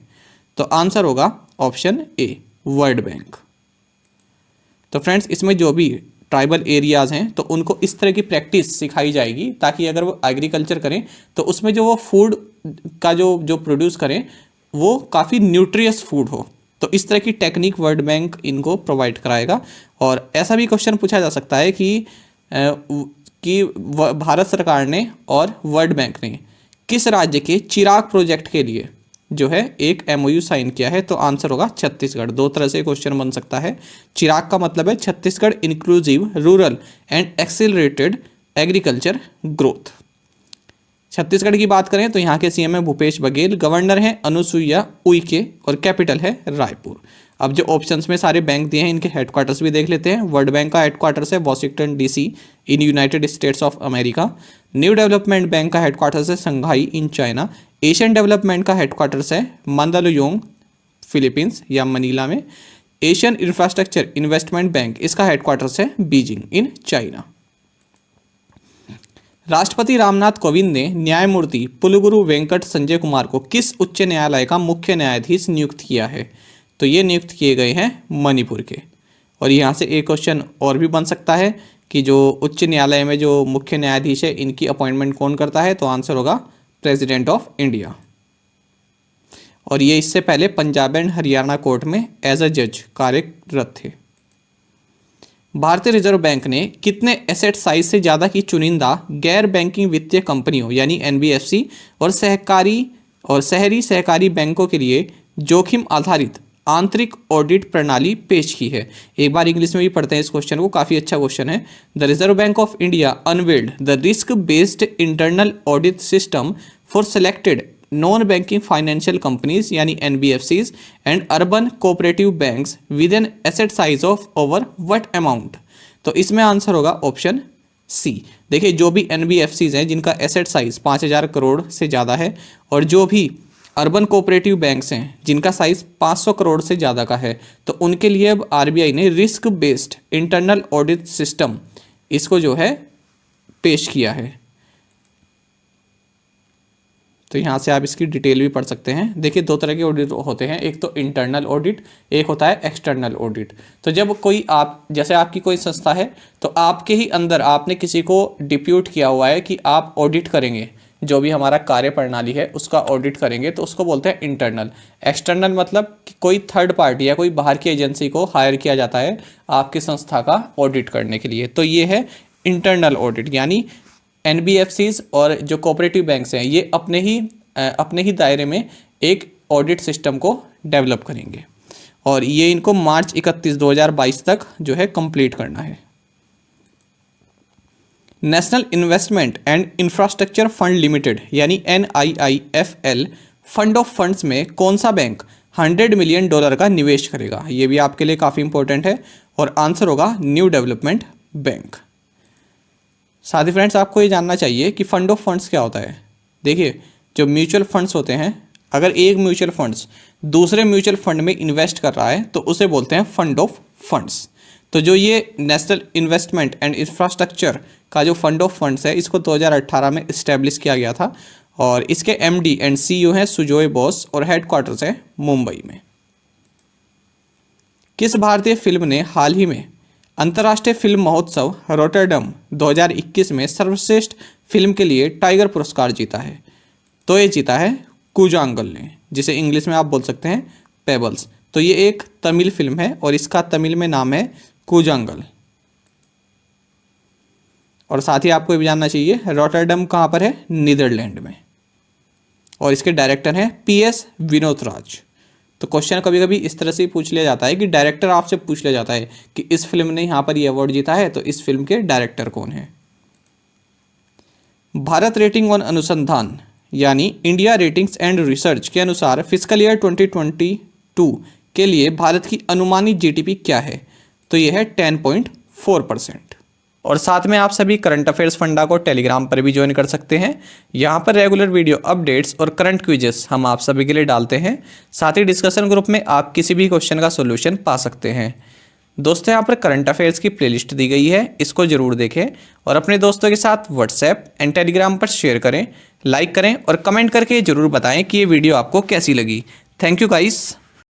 तो आंसर होगा ऑप्शन ए, वर्ल्ड बैंक। तो फ्रेंड्स, इसमें जो भी ट्राइबल एरियाज़ हैं तो उनको इस तरह की प्रैक्टिस सिखाई जाएगी ताकि अगर वो एग्रीकल्चर करें तो उसमें जो वो फूड का जो प्रोड्यूस करें वो काफ़ी न्यूट्रियस फूड हो। तो इस तरह की टेक्निक वर्ल्ड बैंक इनको प्रोवाइड कराएगा। और ऐसा भी क्वेश्चन पूछा जा सकता है कि भारत सरकार ने और वर्ल्ड बैंक ने किस राज्य के चिराग प्रोजेक्ट के लिए जो है एक MOU साइन किया है? तो आंसर होगा छत्तीसगढ़। 2 तरह से क्वेश्चन बन सकता है। चिराग का मतलब है Chhattisgarh inclusive rural and accelerated agriculture growth. Chhattisgarh की बात करें तो यहाँ के सीएम है भूपेश बघेल, गवर्नर हैं अनुसुईया उइके, और कैपिटल है रायपुर। अब जो ऑप्शंस में सारे बैंक दिए हैं इनके हेडक्वार्टर्स भी देख लेते हैं। वर्ल्ड बैंक का हेडक्वार्टर्स है Washington DC in United states of America. New development bank का हेडक्वार्टर्स है संघाई इन चाइना। एशियन डेवलपमेंट का हेडक्वार्टर्स है मंदालुयोंग फिलीपींस या मनीला में। एशियन इंफ्रास्ट्रक्चर इन्वेस्टमेंट बैंक, इसका हेडक्वार्टर्स है बीजिंग इन चाइना। राष्ट्रपति रामनाथ कोविंद ने न्यायमूर्ति पुलुगुरु वेंकट संजय कुमार को किस उच्च न्यायालय का मुख्य न्यायाधीश नियुक्त किया है? तो ये नियुक्त किए गए हैं मणिपुर के। और यहाँ से एक क्वेश्चन और भी बन सकता है कि जो उच्च न्यायालय में जो मुख्य न्यायाधीश है इनकी अपॉइंटमेंट कौन करता है? तो आंसर होगा प्रेसिडेंट ऑफ इंडिया। और ये इससे पहले पंजाब एंड हरियाणा कोर्ट में एज अ जज कार्यरत थे। भारतीय रिजर्व बैंक ने कितने एसेट साइज से ज़्यादा की चुनिंदा गैर बैंकिंग वित्तीय कंपनियों यानी एनबीएफसी और शहरी सहकारी बैंकों के लिए जोखिम आधारित आंतरिक ऑडिट प्रणाली पेश की है? एक बार इंग्लिश में भी पढ़ते हैं इस क्वेश्चन को, काफ़ी अच्छा क्वेश्चन है। The reserve bank of India unveiled the risk based internal audit system for selected non banking financial companies यानी NBFCs and urban cooperative banks with an asset size of over what amount? तो इसमें answer होगा option सी। देखिए, जो भी NBFCs हैं जिनका asset size 5000 crore से ज़्यादा है और जो भी अर्बन कोऑपरेटिव बैंक्स हैं जिनका साइज 500 करोड़ से ज़्यादा का है, तो उनके लिए अब आरबीआई ने risk based internal audit system इसको जो है पेश किया है। तो यहाँ से आप इसकी डिटेल भी पढ़ सकते हैं। देखिए, दो तरह के ऑडिट होते हैं, एक तो इंटरनल ऑडिट, एक होता है एक्सटर्नल ऑडिट। तो जब कोई जैसे आपकी कोई संस्था है तो आपके ही अंदर आपने किसी को डिप्यूट किया हुआ है कि आप ऑडिट करेंगे, जो भी हमारा कार्य प्रणाली है उसका ऑडिट करेंगे, तो उसको बोलते हैं इंटरनल। एक्सटर्नल मतलब कि कोई थर्ड पार्टी या कोई बाहर की एजेंसी को हायर किया जाता है आपकी संस्था का ऑडिट करने के लिए, तो ये है इंटरनल ऑडिट। यानी एनबीएफसीज और जो कोऑपरेटिव बैंक्स हैं ये अपने ही दायरे में एक ऑडिट सिस्टम को डेवलप करेंगे और ये इनको मार्च 31, 2022 तक जो है कंप्लीट करना है। National investment and infrastructure fund limited यानी NIIFL फंड ऑफ फंड्स में कौन सा बैंक $100 मिलियन का निवेश करेगा? ये भी आपके लिए काफ़ी इंपॉर्टेंट है और आंसर होगा न्यू डेवलपमेंट बैंक। साथ ही फ्रेंड्स, आपको ये जानना चाहिए कि फंड ऑफ फंड्स क्या होता है। देखिए, जो म्यूचुअल फंड्स होते हैं, अगर एक म्यूचुअल फंड्स दूसरे म्यूचुअल फंड में इन्वेस्ट कर रहा है तो उसे बोलते हैं फंड ऑफ फंड्स। तो जो ये नेशनल इन्वेस्टमेंट एंड इंफ्रास्ट्रक्चर का जो फंड ऑफ फंड्स है इसको 2018 में इस्टेब्लिश किया गया था और इसके MD एंड CEO हैं सुजॉय बोस और हेडक्वार्टर्स है मुंबई में। किस भारतीय फिल्म ने हाल ही में अंतर्राष्ट्रीय फिल्म महोत्सव रोटरडम 2021 में सर्वश्रेष्ठ फिल्म के लिए टाइगर पुरस्कार जीता है? तो ये जीता है कूजांगल ने, जिसे इंग्लिश में आप बोल सकते हैं पेबल्स। तो ये एक तमिल फिल्म है और इसका तमिल में नाम है कूजांगल। और साथ ही आपको ये भी जानना चाहिए रोटरडम कहाँ पर है? नीदरलैंड में। और इसके डायरेक्टर हैं PS विनोद। तो क्वेश्चन कभी कभी इस तरह से पूछ लिया जाता है कि डायरेक्टर आपसे पूछ लिया जाता है कि इस फिल्म ने यहाँ पर ये अवार्ड जीता है, तो इस फिल्म के डायरेक्टर कौन है? भारत रेटिंग वन अनुसंधान यानी इंडिया रेटिंग्स एंड रिसर्च के अनुसार फिजिकल ईयर 2022 के लिए भारत की अनुमानित GDP क्या है? तो ये है 10.4%। और साथ में आप सभी करंट अफेयर्स फंडा को टेलीग्राम पर भी ज्वाइन कर सकते हैं। यहाँ पर रेगुलर वीडियो अपडेट्स और करंट क्विजेस हम आप सभी के लिए डालते हैं। साथ ही डिस्कशन ग्रुप में आप किसी भी क्वेश्चन का सोल्यूशन पा सकते हैं। दोस्तों, यहाँ पर करंट अफेयर्स की प्लेलिस्ट दी गई है, इसको जरूर देखें और अपने दोस्तों के साथ व्हाट्सएप एंड टेलीग्राम पर शेयर करें, लाइक करें और कमेंट करके जरूर बताएं कि ये वीडियो आपको कैसी लगी। Thank you guys.